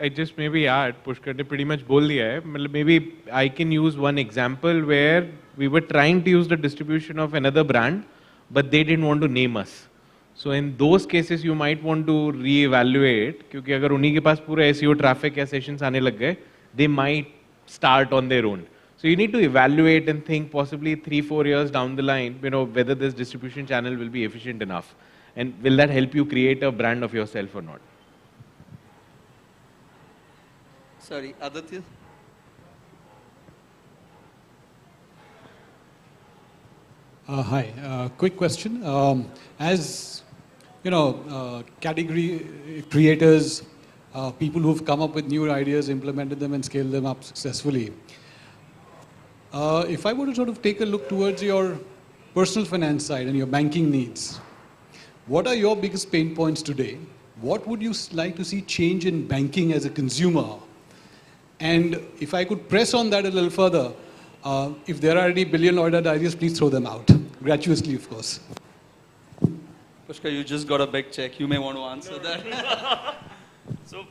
I just maybe add, Pushkar ne pretty much bol diya hai. Maybe I can use one example where we were trying to use the distribution of another brand, but they didn't want to name us. So in those cases, you might want to re-evaluate, क्योंकि अगर उन्हीं के पास पूरा SEO traffic या sessions आने लग गए, they might start on their own. So you need to evaluate and think possibly 3-4 years down the line, whether this distribution channel will be efficient enough, and will that help you create a brand of yourself or not. Sorry, Aditya. Hi. Quick question. As you know, category creators, people who've come up with new ideas, implemented them, and scaled them up successfully. If I were to sort of take a look towards your personal finance side and your banking needs, what are your biggest pain points today? What would you like to see change in banking as a consumer? And if I could press on that a little further, if there are any billion-dollar ideas, please throw them out. Gratuitously, of course. Pushkar, you just got a big check. You may want to answer that. So,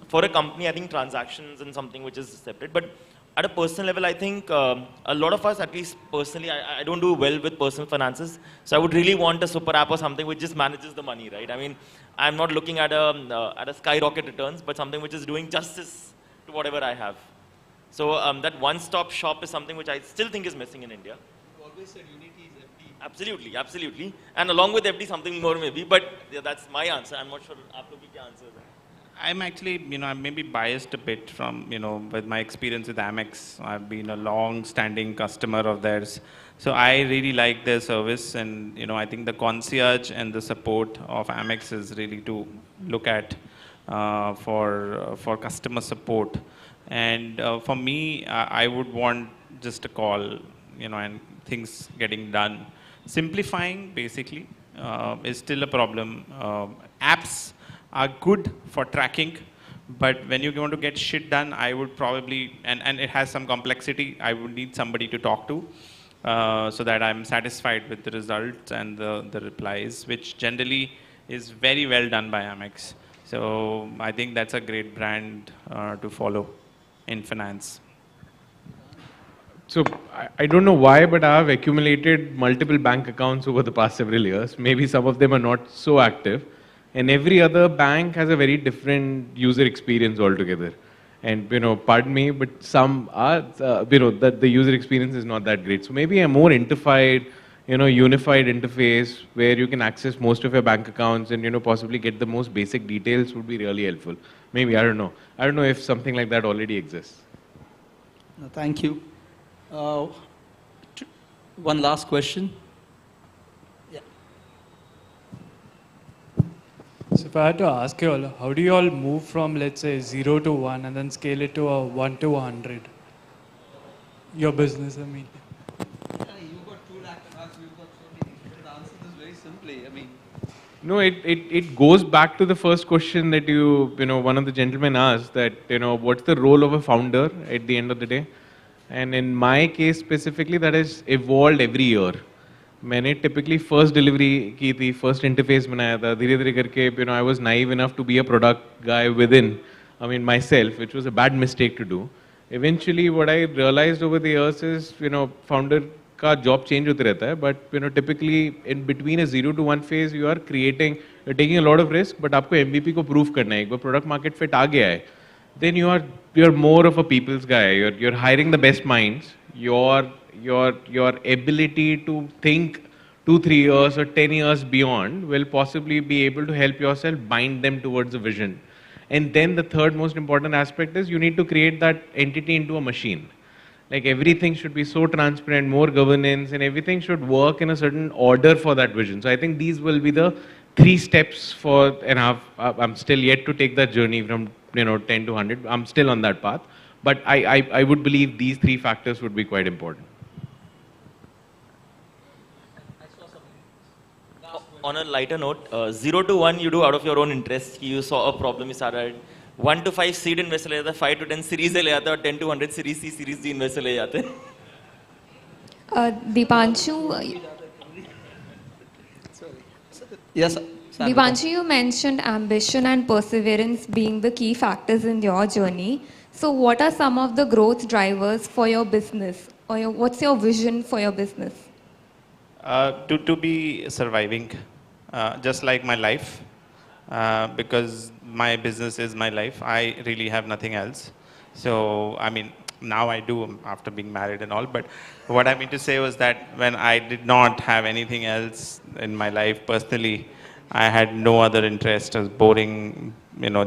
for a company, I think transactions and something which is separate. But at a personal level, I think a lot of us, at least personally, I don't do well with personal finances. So I would really want a super app or something which just manages the money, right? I mean, I'm not looking at a skyrocket returns, but something which is doing justice to whatever I have. So that one-stop shop is something which I still think is missing in India. You always said Unity is FD. Absolutely, absolutely. And along with FD, something more maybe. But yeah, that's my answer. I'm not sure aap log ki kya answer hai. I'm actually, I'm maybe biased a bit from, with my experience with Amex. I've been a long-standing customer of theirs. So I really like their service, and, I think the concierge and the support of Amex is really to look at for customer support. And for me, I would want just a call, and things getting done. Simplifying, basically, is still a problem. Apps are good for tracking, but when you want to get shit done, I would probably, and it has some complexity, I would need somebody to talk to so that I'm satisfied with the results and the replies, which generally is very well done by Amex. So I think that's a great brand to follow in finance. So I don't know why, but I have accumulated multiple bank accounts over the past several years. Maybe some of them are not so active. And every other bank has a very different user experience altogether. And, pardon me, but some are, that the user experience is not that great. So maybe a more unified interface where you can access most of your bank accounts and, possibly get the most basic details would be really helpful. Maybe, I don't know. I don't know if something like that already exists. No, thank you. One last question. So if I had to ask you all, how do you all move from, let's say, 0 to 1 and then scale it to a 1 to 100? Your business, I mean. You've got 2 lakh cards, you've got so many. You can answer this very simply. I mean, no, it goes back to the first question that one of the gentlemen asked, that, what's the role of a founder at the end of the day? And in my case specifically, that has evolved every year. मैंने typically first delivery की थी, first interface बनाया था, धीरे-धीरे करके, I was naive enough to be a product guy within, myself, which was a bad mistake to do. Eventually, what I realized over the years is, founder का job change होते रहता है, but, typically in between a 0 to 1 phase, you're taking a lot of risk, but आपको MVP को prove करना है, एक बार product market fit आ गया है, then you're more of a people's guy. You're hiring the best minds. Your ability to think 2-3 years or 10 years beyond will possibly be able to help yourself bind them towards a vision. And then the third most important aspect is you need to create that entity into a machine. Like everything should be so transparent, more governance, and everything should work in a certain order for that vision. So I think these will be the 3 steps for, and I'm still yet to take that journey from 10 to 100. I'm still on that path. But I would believe these 3 factors would be quite important. On a lighter note, 0 to 1 you do out of your own interest. You saw a problem, you started. 1 to 5 seed investor ले जाता है, 5 to 10 series ले जाता है, और 10 to 100 series C, series D investor ले जाते हैं. Deepanshu, yes. Deepanshu, you mentioned ambition and perseverance being the key factors in your journey. So what are some of the growth drivers for your business? Or what's your vision for your business? To be surviving, just like my life, because my business is my life. I really have nothing else. So, now I do after being married and all, but what I mean to say was that when I did not have anything else in my life personally, I had no other interest. I was boring,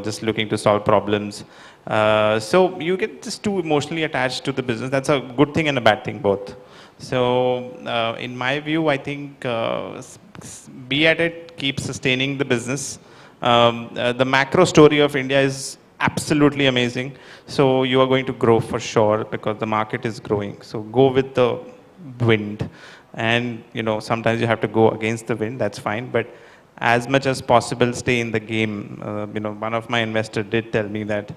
just looking to solve problems. So you get just too emotionally attached to the business. That's a good thing and a bad thing both. So in my view, I think be at it, keep sustaining the business. The macro story of India is absolutely amazing. So you are going to grow for sure because the market is growing. So go with the wind. And sometimes you have to go against the wind, that's fine. But as much as possible, stay in the game. One of my investors did tell me that,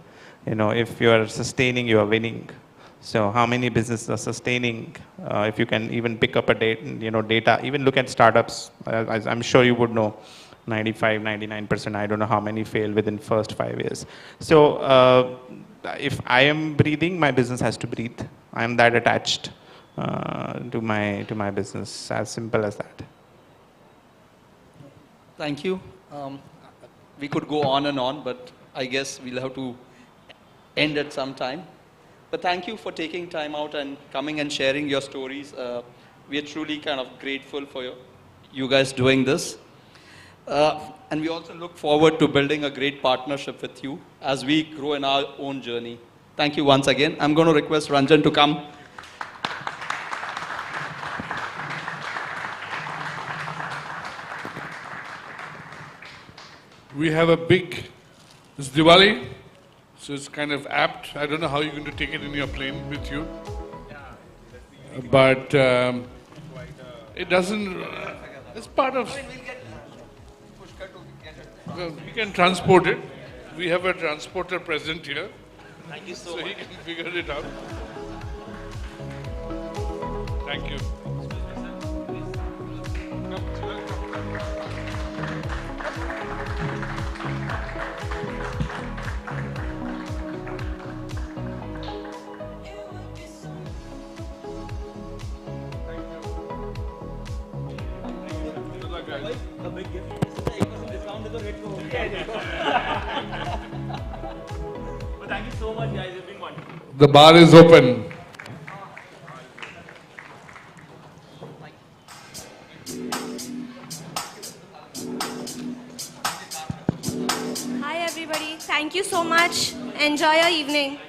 if you are sustaining, you are winning. So how many businesses are sustaining? If you can even pick up a data, even look at startups. I'm sure you would know, 95, 99%. I don't know how many fail within first 5 years. So if I am breathing, my business has to breathe. I am that attached to my business. As simple as that. Thank you. We could go on and on, but I guess we'll have to end at some time. But thank you for taking time out and coming and sharing your stories. We are truly kind of grateful for you guys doing this. And we also look forward to building a great partnership with you as we grow in our own journey. Thank you once again. I'm going to request Ranjan to come. We have a big, it's Diwali, so it's kind of apt. I don't know how you're going to take it in your plane with you. But it doesn't, it's part of, we can transport it. We have a transporter present here. Thank you so he can figure it out. Thank you. A big gift. 8% discount is the rate for But thank you so much, guys. It's been wonderful. The bar is open. Hi, everybody. Thank you so much. Enjoy your evening.